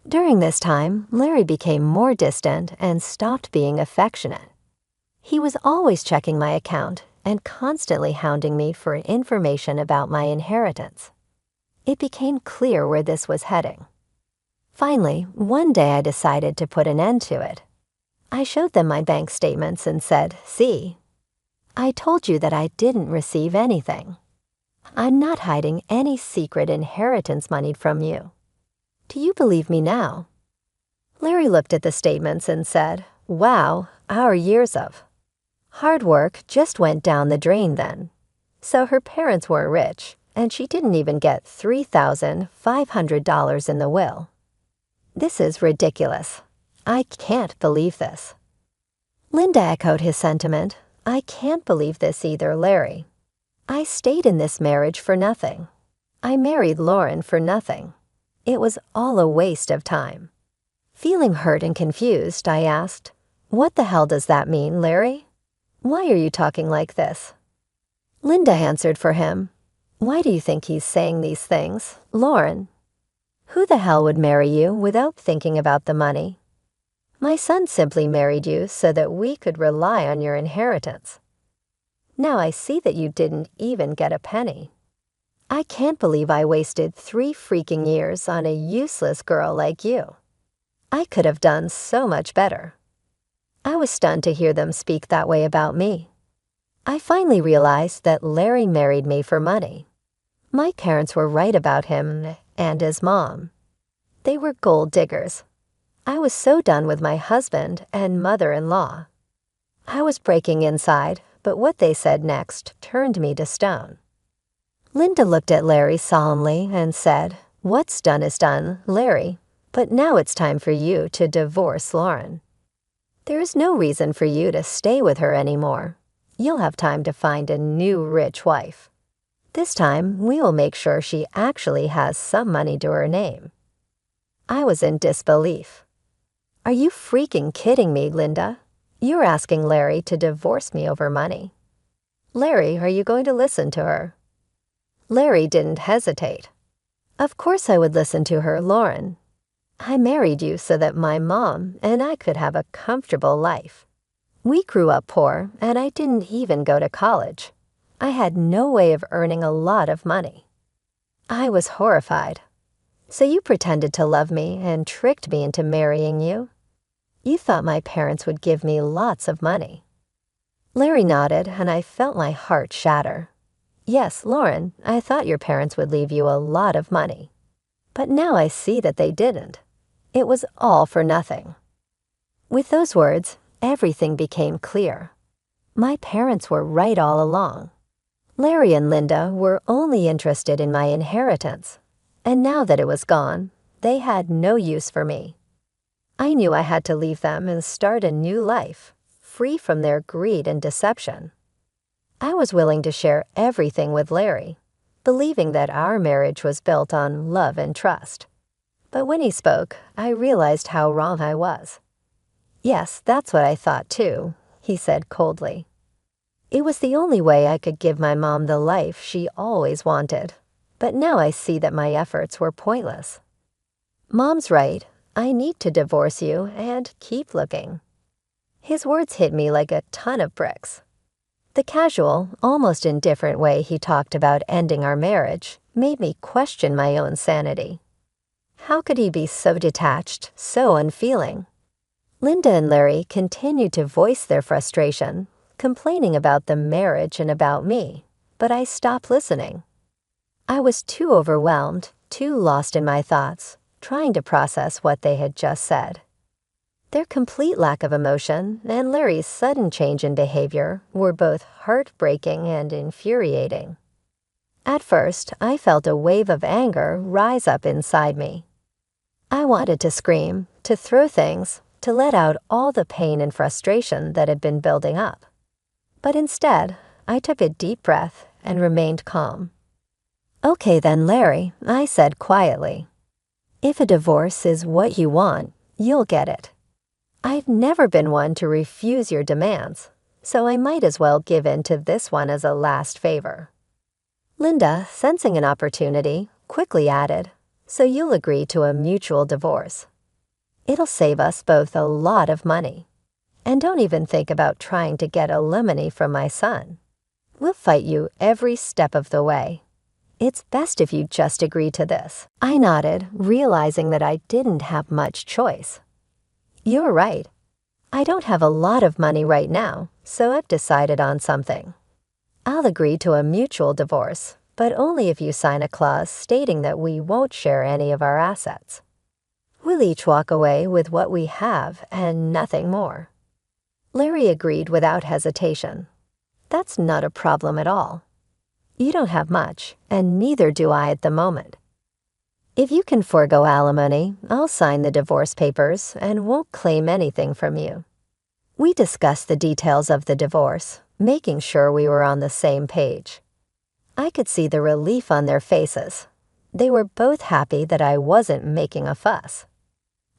[SPEAKER 2] During this time, Larry became more distant and stopped being affectionate. He was always checking my account and constantly hounding me for information about my inheritance. It became clear where this was heading. Finally, one day I decided to put an end to it. I showed them my bank statements and said, see, I told you that I didn't receive anything. I'm not hiding any secret inheritance money from you. Do you believe me now? Larry looked at the statements and said, wow, our years of hard work just went down the drain then. So her parents weren't rich, and she didn't even get $3,500 in the will. This is ridiculous. I can't believe this. Linda echoed his sentiment. I can't believe this either, Larry. I stayed in this marriage for nothing. I married Lauren for nothing. It was all a waste of time. Feeling hurt and confused, I asked, what the hell does that mean, Larry? Why are you talking like this? Linda answered for him. Why do you think he's saying these things, Lauren? Who the hell would marry you without thinking about the money? My son simply married you so that we could rely on your inheritance. Now I see that you didn't even get a penny. I can't believe I wasted 3 freaking years on a useless girl like you. I could have done so much better." I was stunned to hear them speak that way about me. I finally realized that Larry married me for money. My parents were right about him and his mom. They were gold diggers. I was so done with my husband and mother-in-law. I was breaking inside, but what they said next turned me to stone. Linda looked at Larry solemnly and said, "What's done is done, Larry, but now it's time for you to divorce Lauren. There is no reason for you to stay with her anymore. You'll have time to find a new rich wife. This time, we will make sure she actually has some money to her name." I was in disbelief. "Are you freaking kidding me, Linda? You're asking Larry to divorce me over money. Larry, are you going to listen to her?" Larry didn't hesitate. "Of course I would listen to her, Lauren. I married you so that my mom and I could have a comfortable life. We grew up poor, and I didn't even go to college. I had no way of earning a lot of money." I was horrified. "So you pretended to love me and tricked me into marrying you? You thought my parents would give me lots of money." Larry nodded, and I felt my heart shatter. "Yes, Lauren, I thought your parents would leave you a lot of money. But now I see that they didn't. It was all for nothing." With those words, everything became clear. My parents were right all along. Larry and Linda were only interested in my inheritance, and now that it was gone, they had no use for me. I knew I had to leave them and start a new life, free from their greed and deception. I was willing to share everything with Larry, believing that our marriage was built on love and trust. But when he spoke, I realized how wrong I was. "Yes, that's what I thought too," he said coldly. "It was the only way I could give my mom the life she always wanted, but now I see that my efforts were pointless. Mom's right, I need to divorce you and keep looking." His words hit me like a ton of bricks. The casual, almost indifferent way he talked about ending our marriage made me question my own sanity. How could he be so detached, so unfeeling? Linda and Larry continued to voice their frustration, complaining about the marriage and about me, but I stopped listening. I was too overwhelmed, too lost in my thoughts, trying to process what they had just said. Their complete lack of emotion and Larry's sudden change in behavior were both heartbreaking and infuriating. At first, I felt a wave of anger rise up inside me. I wanted to scream, to throw things, to let out all the pain and frustration that had been building up. But instead, I took a deep breath and remained calm. "Okay then, Larry," I said quietly. "If a divorce is what you want, you'll get it. I've never been one to refuse your demands, so I might as well give in to this one as a last favor." Linda, sensing an opportunity, quickly added, "So you'll agree to a mutual divorce. It'll save us both a lot of money. And don't even think about trying to get alimony from my son. We'll fight you every step of the way. It's best if you just agree to this." I nodded, realizing that I didn't have much choice. "You're right. I don't have a lot of money right now, so I've decided on something. I'll agree to a mutual divorce, but only if you sign a clause stating that we won't share any of our assets. We'll each walk away with what we have and nothing more." Larry agreed without hesitation. "That's not a problem at all. You don't have much, and neither do I at the moment. If you can forego alimony, I'll sign the divorce papers and won't claim anything from you." We discussed the details of the divorce, making sure we were on the same page. I could see the relief on their faces. They were both happy that I wasn't making a fuss.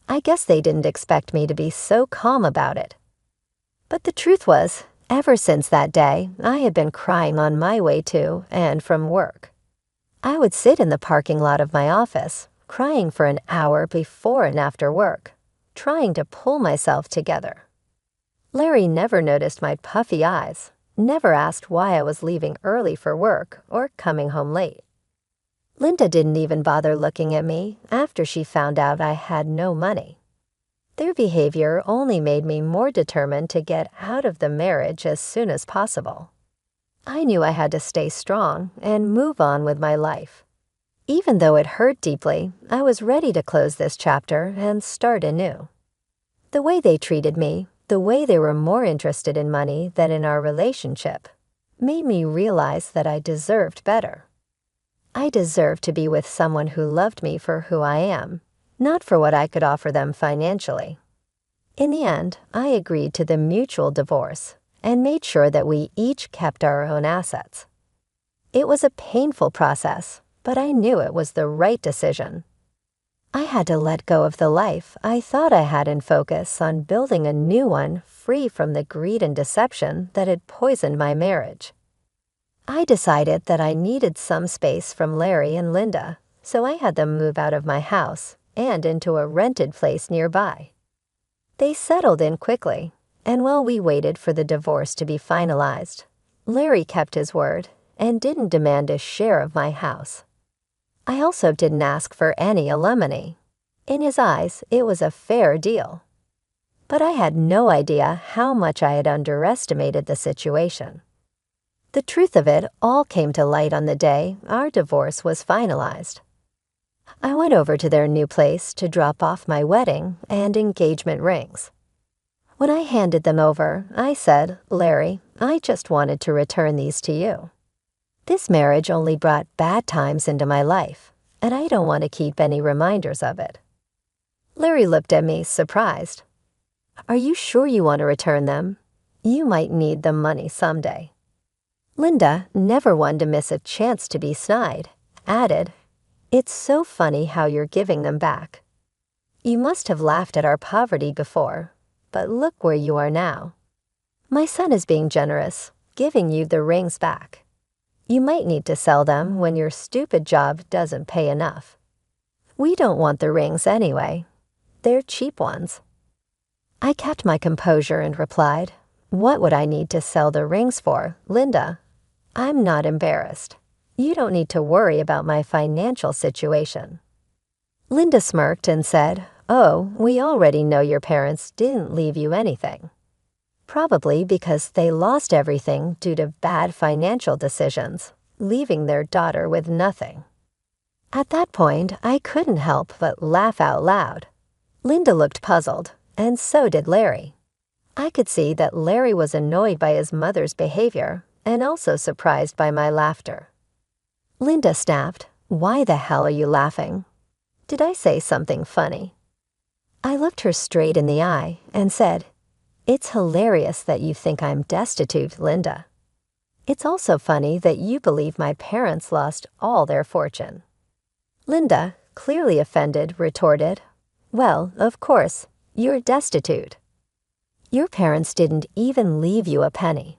[SPEAKER 2] I guess they didn't expect me to be so calm about it. But the truth was, ever since that day, I had been crying on my way to and from work. I would sit in the parking lot of my office, crying for an hour before and after work, trying to pull myself together. Larry never noticed my puffy eyes, never asked why I was leaving early for work or coming home late. Linda didn't even bother looking at me after she found out I had no money. Their behavior only made me more determined to get out of the marriage as soon as possible. I knew I had to stay strong and move on with my life. Even though it hurt deeply, I was ready to close this chapter and start anew. The way they treated me, the way they were more interested in money than in our relationship, made me realize that I deserved better. I deserved to be with someone who loved me for who I am, not for what I could offer them financially. In the end, I agreed to the mutual divorce and made sure that we each kept our own assets. It was a painful process, but I knew it was the right decision. I had to let go of the life I thought I had and focus on building a new one free from the greed and deception that had poisoned my marriage. I decided that I needed some space from Larry and Linda, so I had them move out of my house and into a rented place nearby. They settled in quickly, and while we waited for the divorce to be finalized, Larry kept his word and didn't demand a share of my house. I also didn't ask for any alimony. In his eyes, it was a fair deal. But I had no idea how much I had underestimated the situation. The truth of it all came to light on the day our divorce was finalized. I went over to their new place to drop off my wedding and engagement rings. When I handed them over, I said, "Larry, I just wanted to return these to you. This marriage only brought bad times into my life, and I don't want to keep any reminders of it." Larry looked at me, surprised. "Are you sure you want to return them? You might need the money someday." Linda, never one to miss a chance to be snide, added, "It's so funny how you're giving them back. You must have laughed at our poverty before, but look where you are now. My son is being generous, giving you the rings back. You might need to sell them when your stupid job doesn't pay enough. We don't want the rings anyway. They're cheap ones." I kept my composure and replied, "What would I need to sell the rings for, Linda? I'm not embarrassed. You don't need to worry about my financial situation." Linda smirked and said, "Oh, we already know your parents didn't leave you anything. Probably because they lost everything due to bad financial decisions, leaving their daughter with nothing." At that point, I couldn't help but laugh out loud. Linda looked puzzled, and so did Larry. I could see that Larry was annoyed by his mother's behavior and also surprised by my laughter. Linda snapped, "Why the hell are you laughing? Did I say something funny?" I looked her straight in the eye and said, "It's hilarious that you think I'm destitute, Linda. It's also funny that you believe my parents lost all their fortune." Linda, clearly offended, retorted, "Well, of course, you're destitute. Your parents didn't even leave you a penny.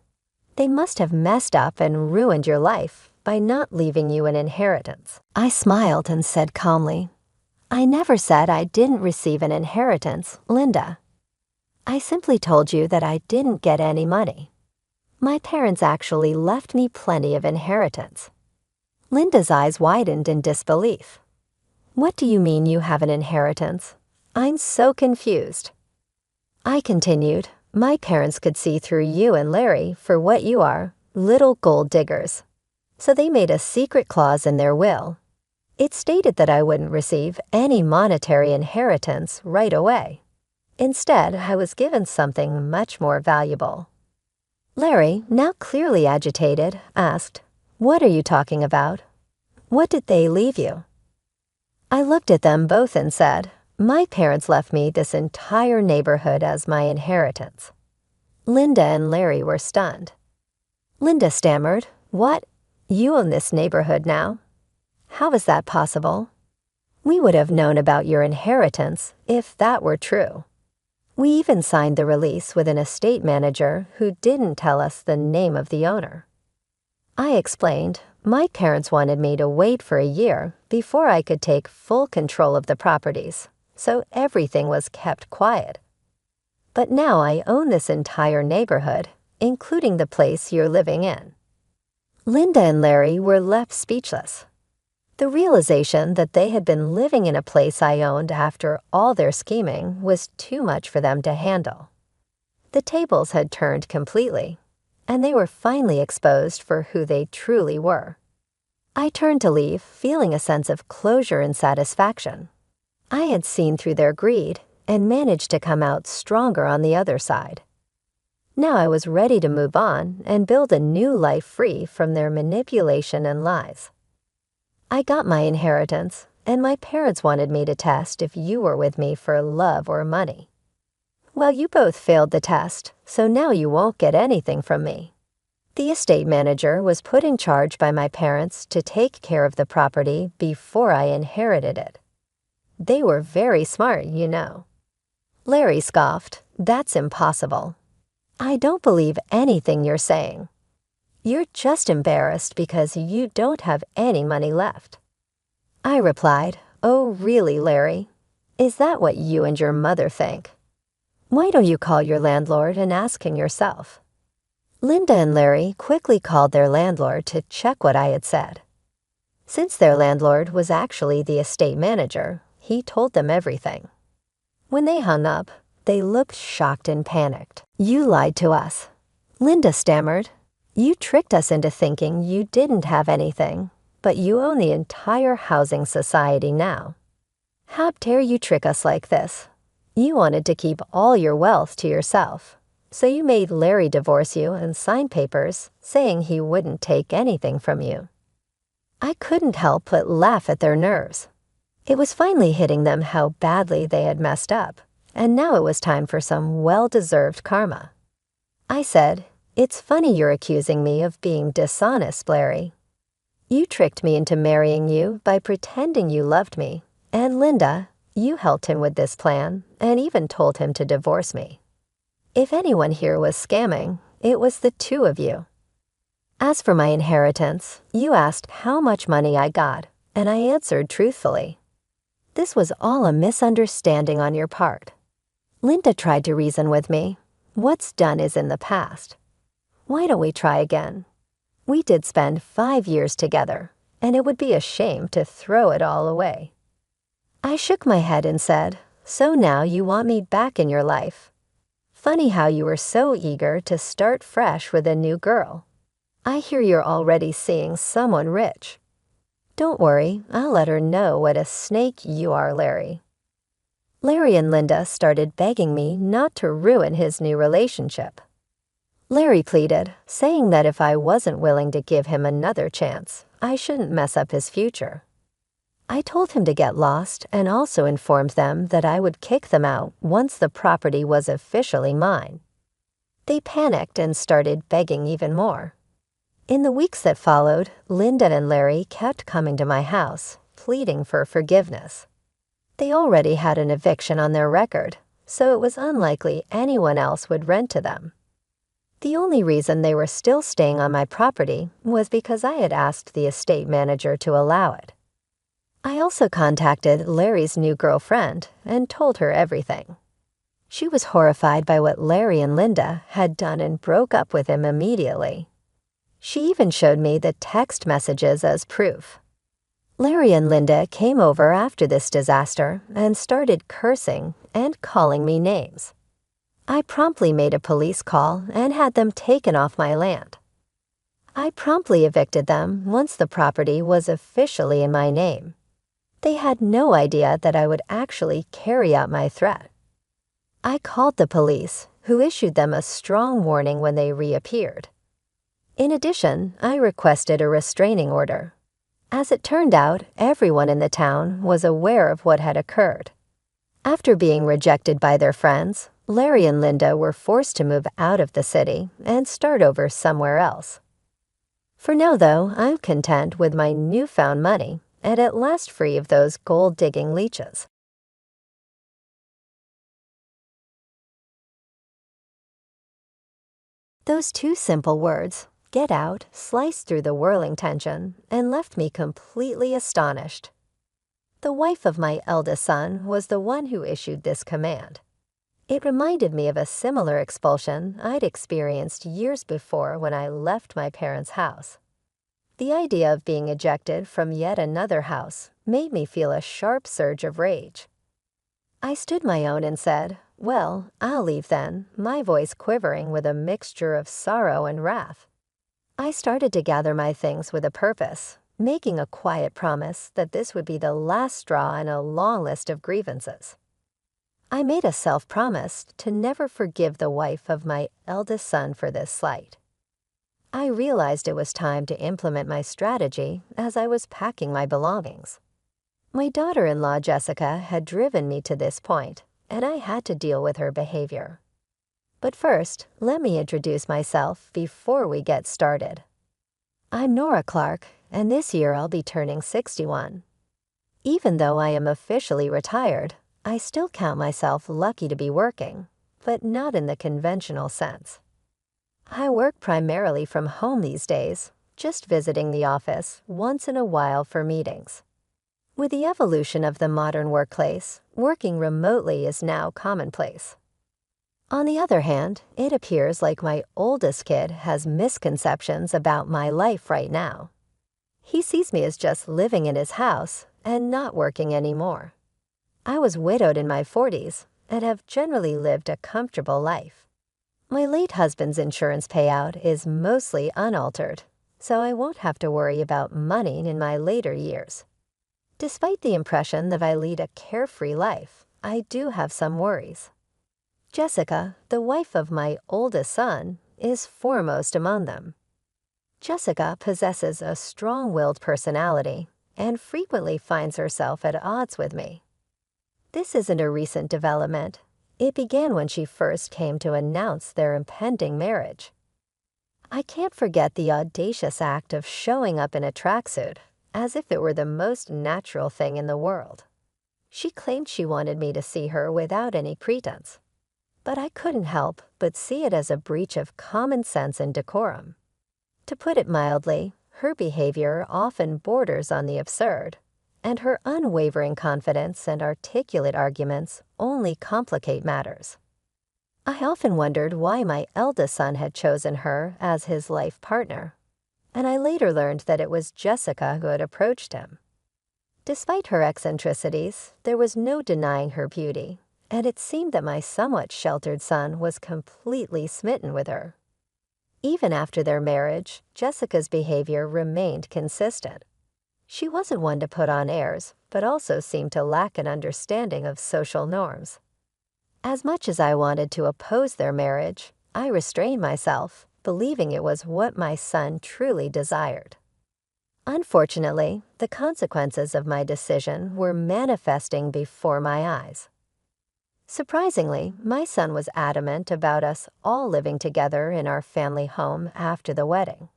[SPEAKER 2] They must have messed up and ruined your life by not leaving you an inheritance." I smiled and said calmly, "I never said I didn't receive an inheritance, Linda. I simply told you that I didn't get any money. My parents actually left me plenty of inheritance." Linda's eyes widened in disbelief. "What do you mean you have an inheritance? I'm so confused." I continued, "My parents could see through you and Larry for what you are, little gold diggers. So they made a secret clause in their will. It stated that I wouldn't receive any monetary inheritance right away. Instead, I was given something much more valuable." Larry, now clearly agitated, asked, "What are you talking about? What did they leave you?" I looked at them both and said, "My parents left me this entire neighborhood as my inheritance." Linda and Larry were stunned. Linda stammered, "What? You own this neighborhood now? How is that possible? We would have known about your inheritance if that were true. We even signed the release with an estate manager who didn't tell us the name of the owner." I explained, "My parents wanted me to wait for a year before I could take full control of the properties, so everything was kept quiet. But now I own this entire neighborhood, including the place you're living in." Linda and Larry were left speechless. The realization that they had been living in a place I owned after all their scheming was too much for them to handle. The tables had turned completely, and they were finally exposed for who they truly were. I turned to leave, feeling a sense of closure and satisfaction. I had seen through their greed and managed to come out stronger on the other side. Now I was ready to move on and build a new life free from their manipulation and lies. I got my inheritance, and my parents wanted me to test if you were with me for love or money. Well, you both failed the test, so now you won't get anything from me. The estate manager was put in charge by my parents to take care of the property before I inherited it. They were very smart, you know." Larry scoffed. "That's impossible. I don't believe anything you're saying. You're just embarrassed because you don't have any money left." I replied, "Oh, really, Larry? Is that what you and your mother think? Why don't you call your landlord and ask him yourself?" Linda and Larry quickly called their landlord to check what I had said. Since their landlord was actually the estate manager, he told them everything. When they hung up, they looked shocked and panicked. "You lied to us," Linda stammered. "You tricked us into thinking you didn't have anything, but you own the entire housing society now. How dare you trick us like this? You wanted to keep all your wealth to yourself, so you made Larry divorce you and sign papers saying he wouldn't take anything from you." I couldn't help but laugh at their nerves. It was finally hitting them how badly they had messed up, and now it was time for some well-deserved karma. I said, "It's funny you're accusing me of being dishonest, Larry. You tricked me into marrying you by pretending you loved me, and Linda, you helped him with this plan and even told him to divorce me. If anyone here was scamming, it was the two of you. As for my inheritance, you asked how much money I got, and I answered truthfully. This was all a misunderstanding on your part. Linda tried to reason with me. What's done is in the past. Why don't we try again? We did spend 5 years together, and it would be a shame to throw it all away." I shook my head and said, "So now you want me back in your life? Funny how you were so eager to start fresh with a new girl. I hear you're already seeing someone rich. Don't worry, I'll let her know what a snake you are, Larry." Larry and Linda started begging me not to ruin his new relationship. Larry pleaded, saying that if I wasn't willing to give him another chance, I shouldn't mess up his future. I told him to get lost and also informed them that I would kick them out once the property was officially mine. They panicked and started begging even more. In the weeks that followed, Linda and Larry kept coming to my house, pleading for forgiveness. They already had an eviction on their record, so it was unlikely anyone else would rent to them. The only reason they were still staying on my property was because I had asked the estate manager to allow it. I also contacted Larry's new girlfriend and told her everything. She was horrified by what Larry and Linda had done and broke up with him immediately. She even showed me the text messages as proof. Larry and Linda came over after this disaster and started cursing and calling me names. I promptly made a police call and had them taken off my land. I promptly evicted them once the property was officially in my name. They had no idea that I would actually carry out my threat. I called the police, who issued them a strong warning when they reappeared. In addition, I requested a restraining order. As it turned out, everyone in the town was aware of what had occurred. After being rejected by their friends, Larry and Linda were forced to move out of the city and start over somewhere else. For now, though, I'm content with my newfound money and at last free of those gold-digging leeches. Those two simple words, "get out," sliced through the whirling tension and left me completely astonished. The wife of my eldest son was the one who issued this command. It reminded me of a similar expulsion I'd experienced years before when I left my parents' house. The idea of being ejected from yet another house made me feel a sharp surge of rage. I stood my own and said, "Well, I'll leave then," my voice quivering with a mixture of sorrow and wrath. I started to gather my things with a purpose, making a quiet promise that this would be the last straw in a long list of grievances. I made a self-promise to never forgive the wife of my eldest son for this slight. I realized it was time to implement my strategy as I was packing my belongings. My daughter-in-law Jessica had driven me to this point, and I had to deal with her behavior. But first, let me introduce myself before we get started. I'm Nora Clark, and this year I'll be turning 61. Even though I am officially retired, I still count myself lucky to be working, but not in the conventional sense. I work primarily from home these days, just visiting the office once in a while for meetings. With the evolution of the modern workplace, working remotely is now commonplace. On the other hand, it appears like my oldest kid has misconceptions about my life right now. He sees me as just living in his house and not working anymore. I was widowed in my 40s and have generally lived a comfortable life. My late husband's insurance payout is mostly unaltered, so I won't have to worry about money in my later years. Despite the impression that I lead a carefree life, I do have some worries. Jessica, the wife of my oldest son, is foremost among them. Jessica possesses a strong-willed personality and frequently finds herself at odds with me. This isn't a recent development. It began when she first came to announce their impending marriage. I can't forget the audacious act of showing up in a tracksuit, as if it were the most natural thing in the world. She claimed she wanted me to see her without any pretense, but I couldn't help but see it as a breach of common sense and decorum. To put it mildly, her behavior often borders on the absurd, and her unwavering confidence and articulate arguments only complicate matters. I often wondered why my eldest son had chosen her as his life partner, and I later learned that it was Jessica who had approached him. Despite her eccentricities, there was no denying her beauty, and it seemed that my somewhat sheltered son was completely smitten with her. Even after their marriage, Jessica's behavior remained consistent. She wasn't one to put on airs, but also seemed to lack an understanding of social norms. As much as I wanted to oppose their marriage, I restrained myself, believing it was what my son truly desired. Unfortunately, the consequences of my decision were manifesting before my eyes. Surprisingly, my son was adamant about us all living together in our family home after the wedding.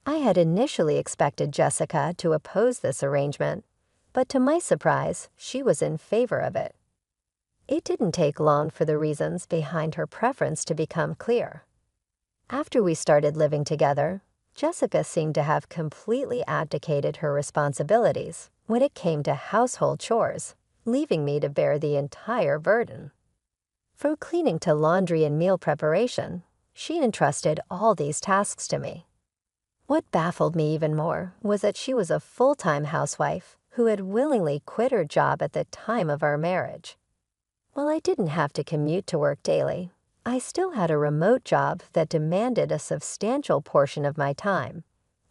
[SPEAKER 2] I had initially expected Jessica to oppose this arrangement, but to my surprise, she was in favor of it. It didn't take long for the reasons behind her preference to become clear. After we started living together, Jessica seemed to have completely abdicated her responsibilities when it came to household chores, leaving me to bear the entire burden. From cleaning to laundry and meal preparation, she entrusted all these tasks to me. What baffled me even more was that she was a full-time housewife who had willingly quit her job at the time of our marriage. While I didn't have to commute to work daily, I still had a remote job that demanded a substantial portion of my time,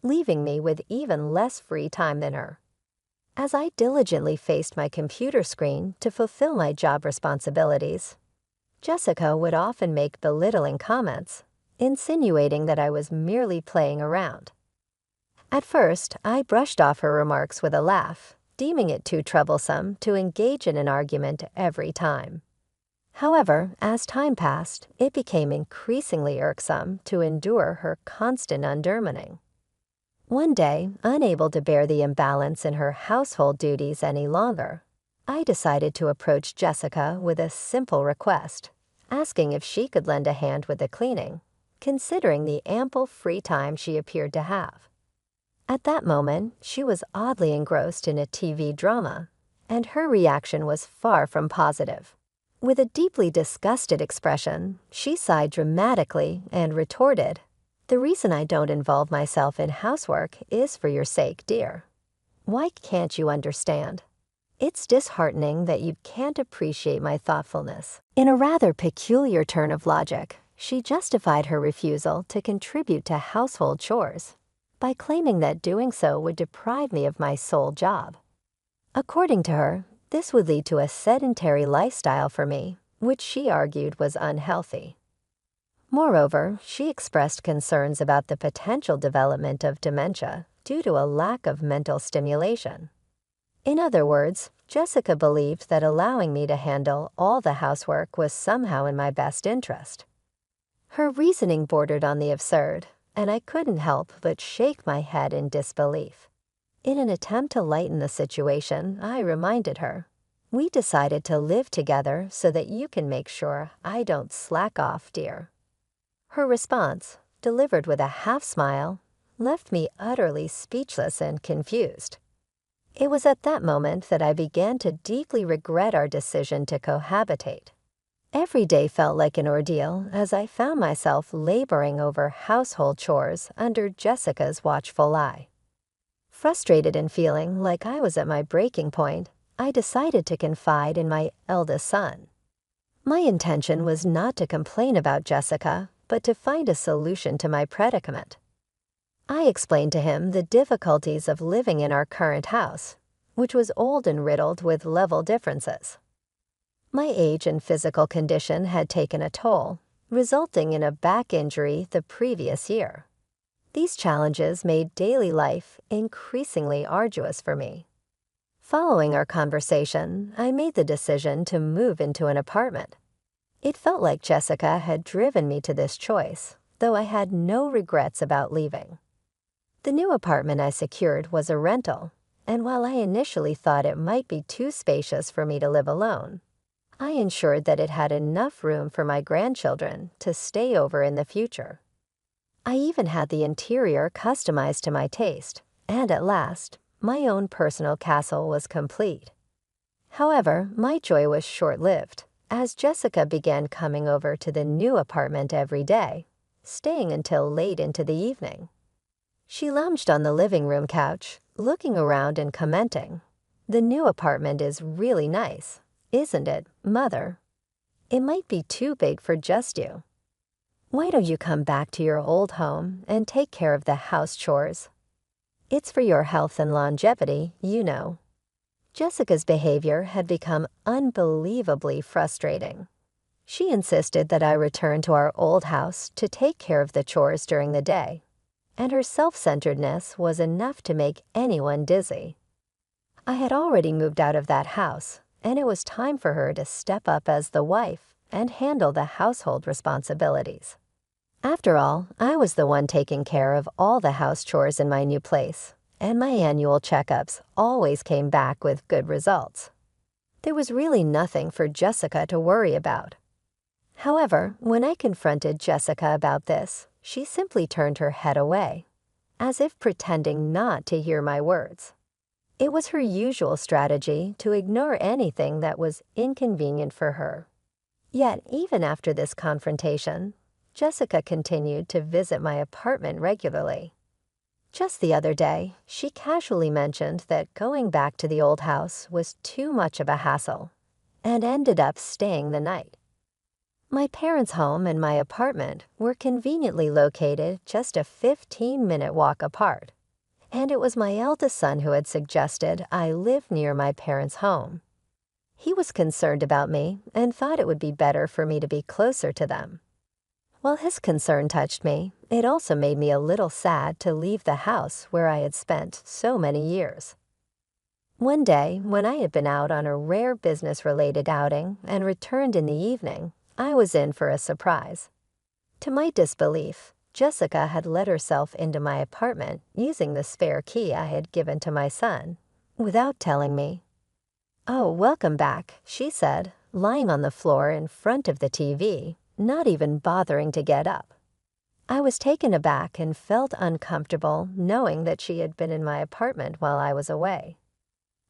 [SPEAKER 2] leaving me with even less free time than her. As I diligently faced my computer screen to fulfill my job responsibilities, Jessica would often make belittling comments, insinuating that I was merely playing around. At first, I brushed off her remarks with a laugh, deeming it too troublesome to engage in an argument every time. However, as time passed, it became increasingly irksome to endure her constant undermining. One day, unable to bear the imbalance in her household duties any longer, I decided to approach Jessica with a simple request, asking if she could lend a hand with the cleaning, considering the ample free time she appeared to have. At that moment, she was oddly engrossed in a TV drama, and her reaction was far from positive. With a deeply disgusted expression, she sighed dramatically and retorted, "The reason I don't involve myself in housework is for your sake, dear. Why can't you understand? It's disheartening that you can't appreciate my thoughtfulness." In a rather peculiar turn of logic, she justified her refusal to contribute to household chores by claiming that doing so would deprive me of my sole job. According to her, this would lead to a sedentary lifestyle for me, which she argued was unhealthy. Moreover, she expressed concerns about the potential development of dementia due to a lack of mental stimulation. In other words, Jessica believed that allowing me to handle all the housework was somehow in my best interest. Her reasoning bordered on the absurd, and I couldn't help but shake my head in disbelief. In an attempt to lighten the situation, I reminded her, "We decided to live together so that you can make sure I don't slack off, dear." Her response, delivered with a half-smile, left me utterly speechless and confused. It was at that moment that I began to deeply regret our decision to cohabitate. Every day felt like an ordeal as I found myself laboring over household chores under Jessica's watchful eye. Frustrated and feeling like I was at my breaking point, I decided to confide in my eldest son. My intention was not to complain about Jessica, but to find a solution to my predicament. I explained to him the difficulties of living in our current house, which was old and riddled with level differences. My age and physical condition had taken a toll, resulting in a back injury the previous year. These challenges made daily life increasingly arduous for me. Following our conversation, I made the decision to move into an apartment. It felt like Jessica had driven me to this choice, though I had no regrets about leaving. The new apartment I secured was a rental, and while I initially thought it might be too spacious for me to live alone, I ensured that it had enough room for my grandchildren to stay over in the future. I even had the interior customized to my taste, and at last, my own personal castle was complete. However, my joy was short-lived, as Jessica began coming over to the new apartment every day, staying until late into the evening. She lounged on the living room couch, looking around and commenting, "The new apartment is really nice, isn't it, Mother? It might be too big for just you. Why don't you come back to your old home and take care of the house chores? It's for your health and longevity, you know." Jessica's behavior had become unbelievably frustrating. She insisted that I return to our old house to take care of the chores during the day, and her self-centeredness was enough to make anyone dizzy. I had already moved out of that house, and it was time for her to step up as the wife and handle the household responsibilities. After all, I was the one taking care of all the house chores in my new place, and my annual checkups always came back with good results. There was really nothing for Jessica to worry about. However, when I confronted Jessica about this, she simply turned her head away, as if pretending not to hear my words. It was her usual strategy to ignore anything that was inconvenient for her. Yet, even after this confrontation, Jessica continued to visit my apartment regularly. Just the other day, she casually mentioned that going back to the old house was too much of a hassle, and ended up staying the night. My parents' home and my apartment were conveniently located just a 15-minute walk apart, and it was my eldest son who had suggested I live near my parents' home. He was concerned about me and thought it would be better for me to be closer to them. While his concern touched me, it also made me a little sad to leave the house where I had spent so many years. One day, when I had been out on a rare business-related outing and returned in the evening, I was in for a surprise. To my disbelief, Jessica had let herself into my apartment using the spare key I had given to my son, without telling me. "Oh, welcome back," she said, lying on the floor in front of the TV, not even bothering to get up. I was taken aback and felt uncomfortable knowing that she had been in my apartment while I was away.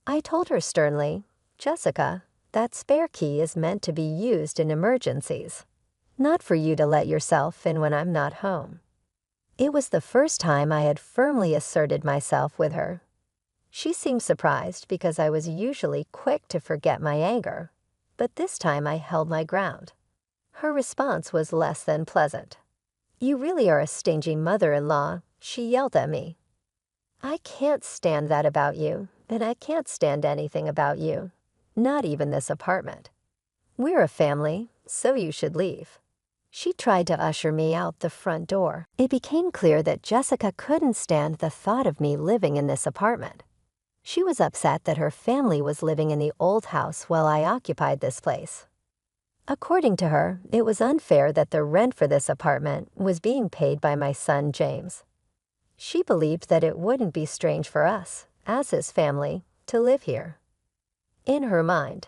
[SPEAKER 2] I told her sternly, Jessica, that spare key is meant to be used in emergencies, not for you to let yourself in when I'm not home." It was the first time I had firmly asserted myself with her. She seemed surprised because I was usually quick to forget my anger, but this time I held my ground. Her response was less than pleasant. "You really are a stingy mother-in-law," she yelled at me. "I can't stand that about you, and I can't stand anything about you, not even this apartment. We're a family, so you should leave." She tried to usher me out the front door. It became clear that Jessica couldn't stand the thought of me living in this apartment. She was upset that her family was living in the old house while I occupied this place. According to her, it was unfair that the rent for this apartment was being paid by my son James. She believed that it wouldn't be strange for us, as his family, to live here. In her mind,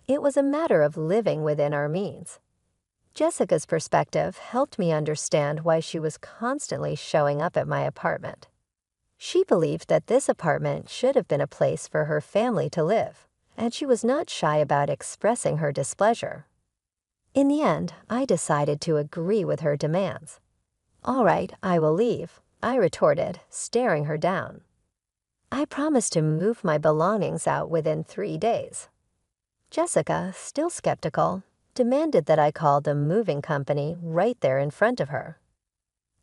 [SPEAKER 2] it was a matter of living within our means. Jessica's perspective helped me understand why she was constantly showing up at my apartment. She believed that this apartment should have been a place for her family to live, and she was not shy about expressing her displeasure. In the end, I decided to agree with her demands. "All right, I will leave," I retorted, staring her down. "I promised to move my belongings out within 3 days." Jessica, still skeptical, demanded that I call the moving company right there in front of her.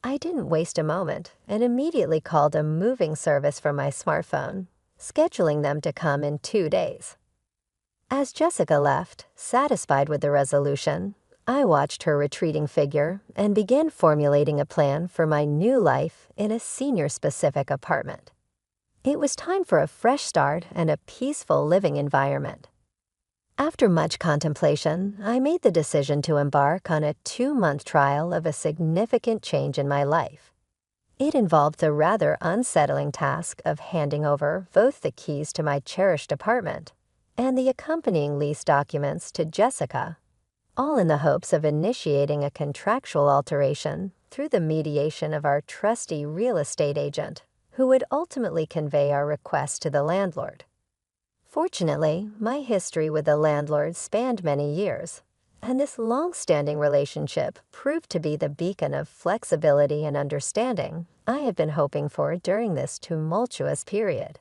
[SPEAKER 2] I didn't waste a moment and immediately called a moving service from my smartphone, scheduling them to come in 2 days. As Jessica left, satisfied with the resolution, I watched her retreating figure and began formulating a plan for my new life in a senior-specific apartment. It was time for a fresh start and a peaceful living environment. After much contemplation, I made the decision to embark on a 2-month trial of a significant change in my life. It involved the rather unsettling task of handing over both the keys to my cherished apartment and the accompanying lease documents to Jessica, all in the hopes of initiating a contractual alteration through the mediation of our trusty real estate agent, who would ultimately convey our request to the landlord. Fortunately, my history with the landlord spanned many years, and this long-standing relationship proved to be the beacon of flexibility and understanding I had been hoping for during this tumultuous period.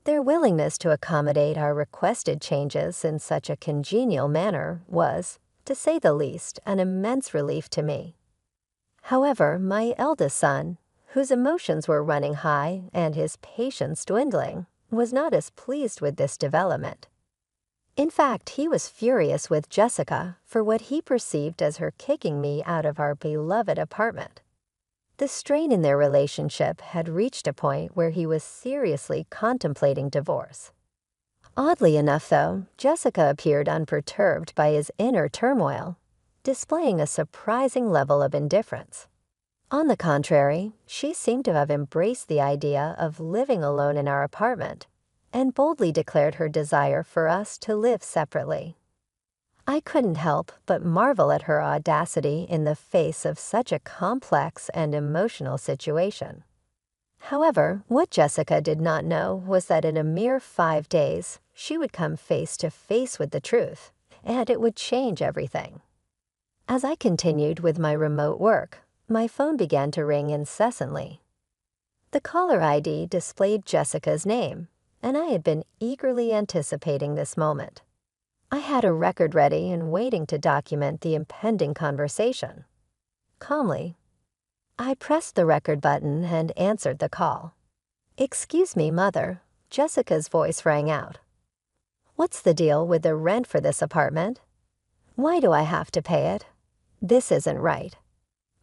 [SPEAKER 2] Their willingness to accommodate our requested changes in such a congenial manner was, to say the least, an immense relief to me. However, my eldest son, whose emotions were running high and his patience dwindling, was not as pleased with this development. In fact, he was furious with Jessica for what he perceived as her kicking me out of our beloved apartment. The strain in their relationship had reached a point where he was seriously contemplating divorce. Oddly enough, though, Jessica appeared unperturbed by his inner turmoil, displaying a surprising level of indifference. On the contrary, she seemed to have embraced the idea of living alone in our apartment and boldly declared her desire for us to live separately. I couldn't help but marvel at her audacity in the face of such a complex and emotional situation. However, what Jessica did not know was that in a mere 5 days, she would come face to face with the truth, and it would change everything. As I continued with my remote work, my phone began to ring incessantly. The caller ID displayed Jessica's name, and I had been eagerly anticipating this moment. I had a record ready and waiting to document the impending conversation. Calmly, I pressed the record button and answered the call. "Excuse me, Mother," Jessica's voice rang out. "What's the deal with the rent for this apartment? Why do I have to pay it? This isn't right."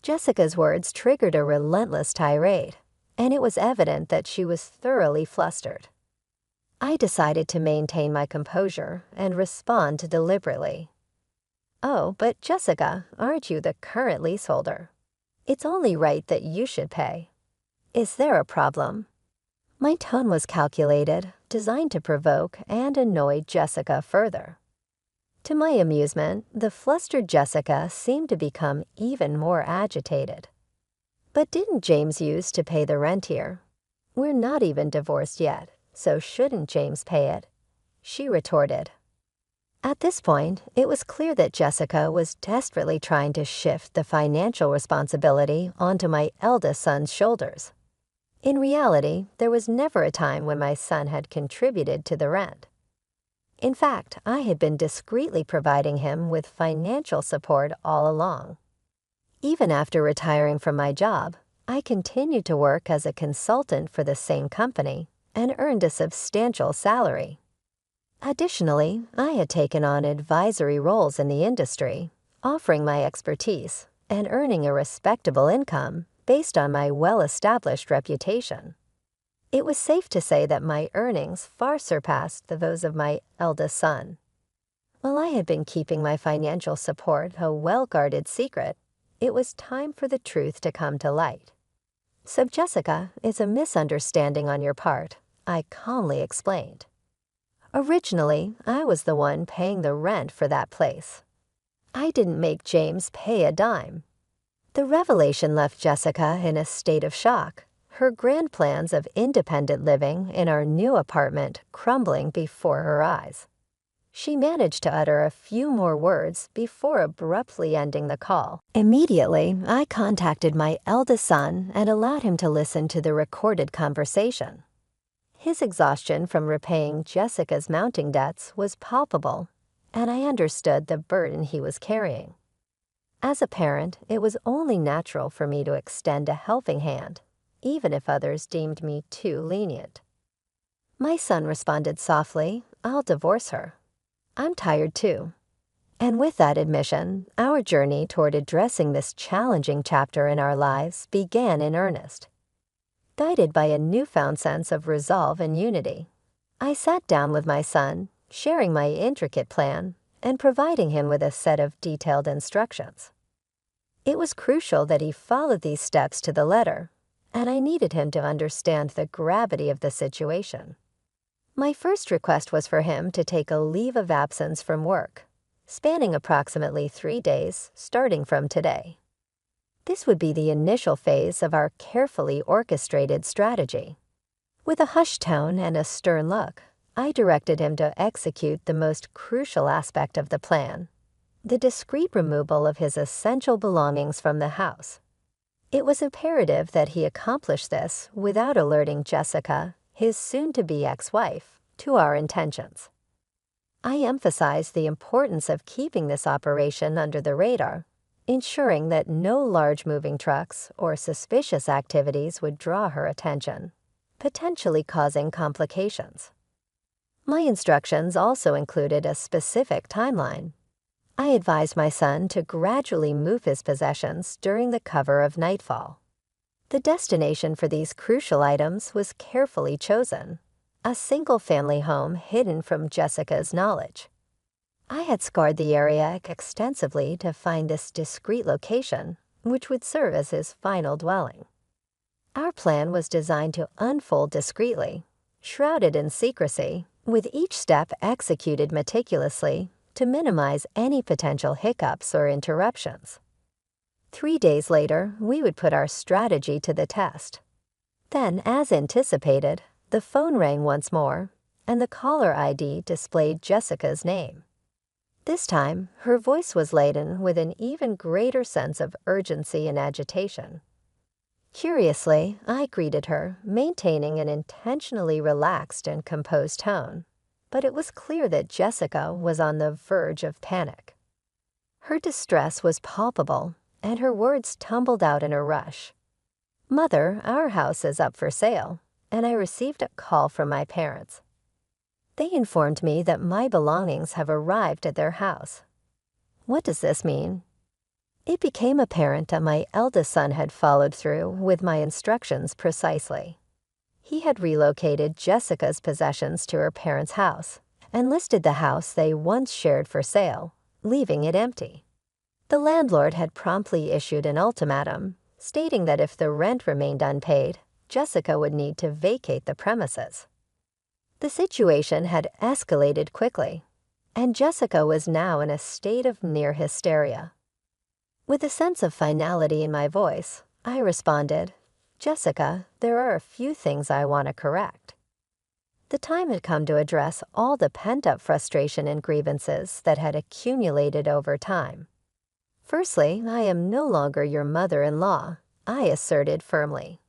[SPEAKER 2] Jessica's words triggered a relentless tirade, and it was evident that she was thoroughly flustered. I decided to maintain my composure and respond deliberately. "Oh, but Jessica, aren't you the current leaseholder? It's only right that you should pay. Is there a problem?" My tone was calculated, designed to provoke and annoy Jessica further. To my amusement, the flustered Jessica seemed to become even more agitated. "But didn't James used to pay the rent here? We're not even divorced yet, so shouldn't James pay it?" she retorted. At this point, it was clear that Jessica was desperately trying to shift the financial responsibility onto my eldest son's shoulders. In reality, there was never a time when my son had contributed to the rent. In fact, I had been discreetly providing him with financial support all along. Even after retiring from my job, I continued to work as a consultant for the same company and earned a substantial salary. Additionally, I had taken on advisory roles in the industry, offering my expertise and earning a respectable income based on my well-established reputation. It was safe to say that my earnings far surpassed those of my eldest son. While I had been keeping my financial support a well-guarded secret, it was time for the truth to come to light. "So, Jessica, it's a misunderstanding on your part," I calmly explained. "Originally, I was the one paying the rent for that place. I didn't make James pay a dime." The revelation left Jessica in a state of shock, her grand plans of independent living in our new apartment crumbling before her eyes. She managed to utter a few more words before abruptly ending the call. Immediately, I contacted my eldest son and allowed him to listen to the recorded conversation. His exhaustion from repaying Jessica's mounting debts was palpable, and I understood the burden he was carrying. As a parent, it was only natural for me to extend a helping hand, even if others deemed me too lenient. My son responded softly, "I'll divorce her. I'm tired too." And with that admission, our journey toward addressing this challenging chapter in our lives began in earnest. Guided by a newfound sense of resolve and unity, I sat down with my son, sharing my intricate plan and providing him with a set of detailed instructions. It was crucial that he followed these steps to the letter, and I needed him to understand the gravity of the situation. My first request was for him to take a leave of absence from work, spanning approximately 3 days, starting from today. This would be the initial phase of our carefully orchestrated strategy. With a hushed tone and a stern look, I directed him to execute the most crucial aspect of the plan, the discreet removal of his essential belongings from the house. It was imperative that he accomplish this without alerting Jessica, his soon-to-be ex-wife, to our intentions. I emphasized the importance of keeping this operation under the radar, ensuring that no large moving trucks or suspicious activities would draw her attention, potentially causing complications. My instructions also included a specific timeline. I advised my son to gradually move his possessions during the cover of nightfall. The destination for these crucial items was carefully chosen, a single-family home hidden from Jessica's knowledge. I had scoured the area extensively to find this discreet location, which would serve as his final dwelling. Our plan was designed to unfold discreetly, shrouded in secrecy, with each step executed meticulously to minimize any potential hiccups or interruptions. 3 days later, we would put our strategy to the test. Then, as anticipated, the phone rang once more, and the caller ID displayed Jessica's name. This time, her voice was laden with an even greater sense of urgency and agitation. Curiously, I greeted her, maintaining an intentionally relaxed and composed tone, but it was clear that Jessica was on the verge of panic. Her distress was palpable, and her words tumbled out in a rush. "Mother, our house is up for sale, and I received a call from my parents. They informed me that my belongings have arrived at their house." What does this mean? It became apparent that my eldest son had followed through with my instructions precisely. He had relocated Jessica's possessions to her parents' house and listed the house they once shared for sale, leaving it empty. The landlord had promptly issued an ultimatum, stating that if the rent remained unpaid, Jessica would need to vacate the premises. The situation had escalated quickly, and Jessica was now in a state of near hysteria. With a sense of finality in my voice, I responded, "Jessica, there are a few things I want to correct." The time had come to address all the pent-up frustration and grievances that had accumulated over time. "Firstly, I am no longer your mother-in-law," I asserted firmly.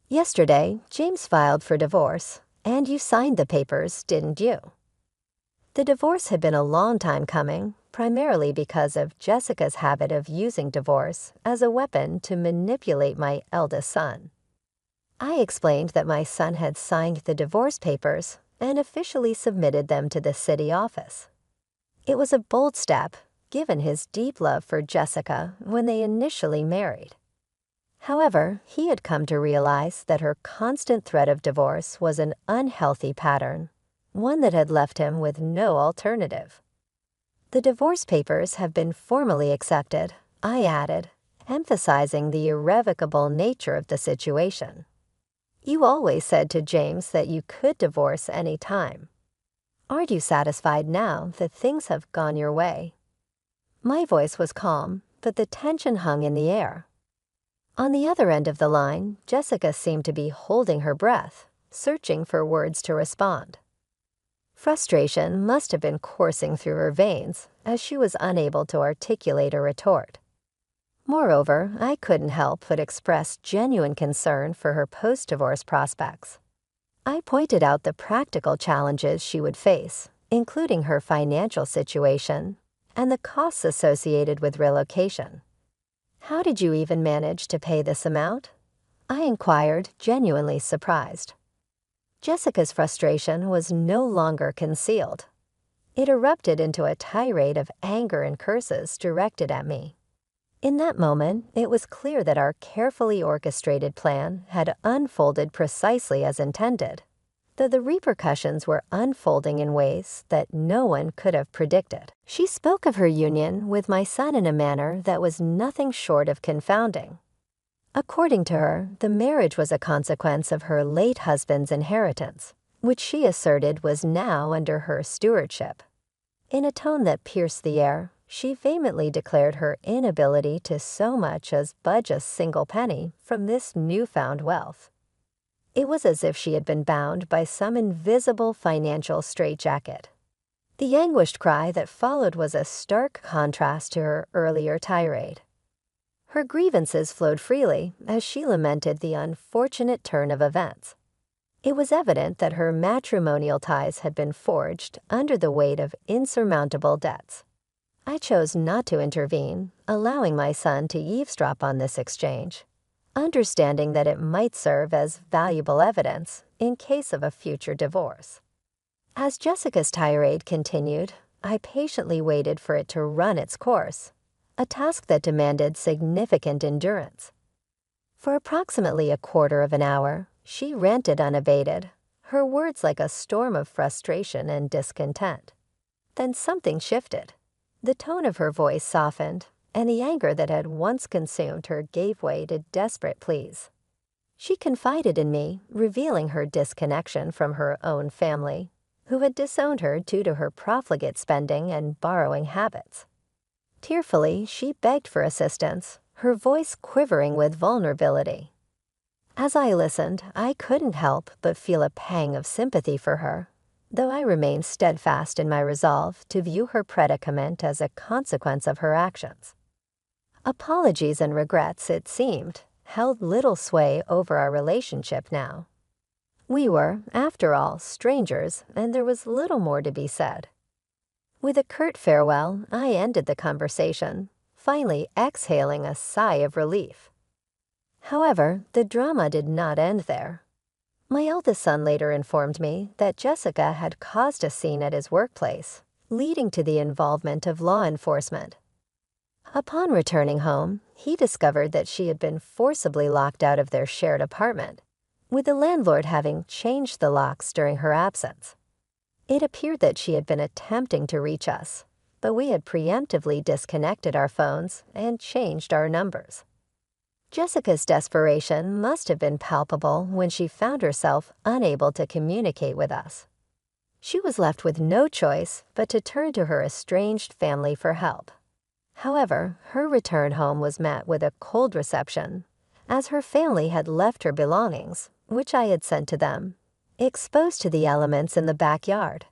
[SPEAKER 2] "Yesterday, James filed for divorce, and you signed the papers, didn't you?" The divorce had been a long time coming, primarily because of Jessica's habit of using divorce as a weapon to manipulate my eldest son. I explained that my son had signed the divorce papers and officially submitted them to the city office. It was a bold step, given his deep love for Jessica when they initially married. However, he had come to realize that her constant threat of divorce was an unhealthy pattern, one that had left him with no alternative. "The divorce papers have been formally accepted," I added, emphasizing the irrevocable nature of the situation. "You always said to James that you could divorce any time. Aren't you satisfied now that things have gone your way?" My voice was calm, but the tension hung in the air. On the other end of the line, Jessica seemed to be holding her breath, searching for words to respond. Frustration must have been coursing through her veins, as she was unable to articulate a retort. Moreover, I couldn't help but express genuine concern for her post-divorce prospects. I pointed out the practical challenges she would face, including her financial situation and the costs associated with relocation. "How did you even manage to pay this amount?" I inquired, genuinely surprised. Jessica's frustration was no longer concealed. It erupted into a tirade of anger and curses directed at me. In that moment, it was clear that our carefully orchestrated plan had unfolded precisely as intended, though the repercussions were unfolding in ways that no one could have predicted. She spoke of her union with my son in a manner that was nothing short of confounding. According to her, the marriage was a consequence of her late husband's inheritance, which she asserted was now under her stewardship. In a tone that pierced the air, she vehemently declared her inability to so much as budge a single penny from this newfound wealth. It was as if she had been bound by some invisible financial straitjacket. The anguished cry that followed was a stark contrast to her earlier tirade. Her grievances flowed freely as she lamented the unfortunate turn of events. It was evident that her matrimonial ties had been forged under the weight of insurmountable debts. I chose not to intervene, allowing my son to eavesdrop on this exchange, understanding that it might serve as valuable evidence in case of a future divorce. As Jessica's tirade continued, I patiently waited for it to run its course, a task that demanded significant endurance. For approximately a quarter of an hour, she ranted unabated, her words like a storm of frustration and discontent. Then something shifted. The tone of her voice softened, and the anger that had once consumed her gave way to desperate pleas. She confided in me, revealing her disconnection from her own family, who had disowned her due to her profligate spending and borrowing habits. Tearfully, she begged for assistance, her voice quivering with vulnerability. As I listened, I couldn't help but feel a pang of sympathy for her, though I remained steadfast in my resolve to view her predicament as a consequence of her actions. Apologies and regrets, it seemed, held little sway over our relationship now. We were, after all, strangers, and there was little more to be said. With a curt farewell, I ended the conversation, finally exhaling a sigh of relief. However, the drama did not end there. My eldest son later informed me that Jessica had caused a scene at his workplace, leading to the involvement of law enforcement. Upon returning home, he discovered that she had been forcibly locked out of their shared apartment, with the landlord having changed the locks during her absence. It appeared that she had been attempting to reach us, but we had preemptively disconnected our phones and changed our numbers. Jessica's desperation must have been palpable when she found herself unable to communicate with us. She was left with no choice but to turn to her estranged family for help. However, her return home was met with a cold reception, as her family had left her belongings, which I had sent to them, exposed to the elements in the backyard.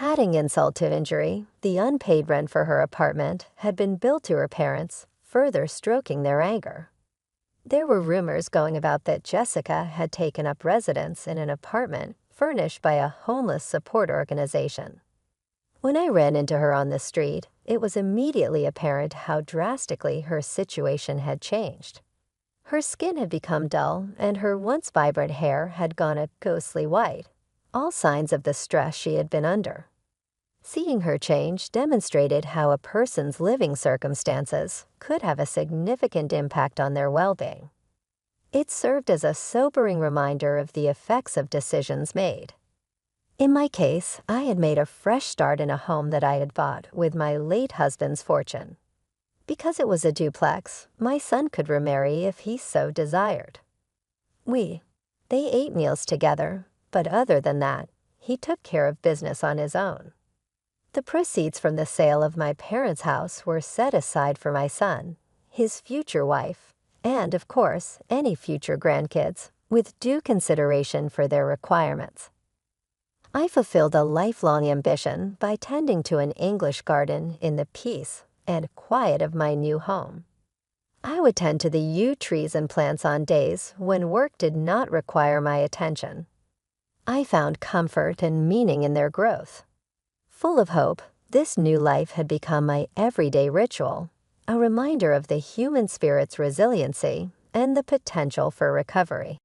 [SPEAKER 2] Adding insult to injury, the unpaid rent for her apartment had been billed to her parents, further stoking their anger. There were rumors going about that Jessica had taken up residence in an apartment furnished by a homeless support organization. When I ran into her on the street, it was immediately apparent how drastically her situation had changed. Her skin had become dull, and her once vibrant hair had gone a ghostly white, all signs of the stress she had been under. Seeing her change demonstrated how a person's living circumstances could have a significant impact on their well-being. It served as a sobering reminder of the effects of decisions made. In my case, I had made a fresh start in a home that I had bought with my late husband's fortune. Because it was a duplex, my son could remarry if he so desired. They ate meals together, but other than that, he took care of business on his own. The proceeds from the sale of my parents' house were set aside for my son, his future wife, and, of course, any future grandkids, with due consideration for their requirements. I fulfilled a lifelong ambition by tending to an English garden in the peace and quiet of my new home. I would tend to the yew trees and plants on days when work did not require my attention. I found comfort and meaning in their growth. Full of hope, this new life had become my everyday ritual, a reminder of the human spirit's resiliency and the potential for recovery.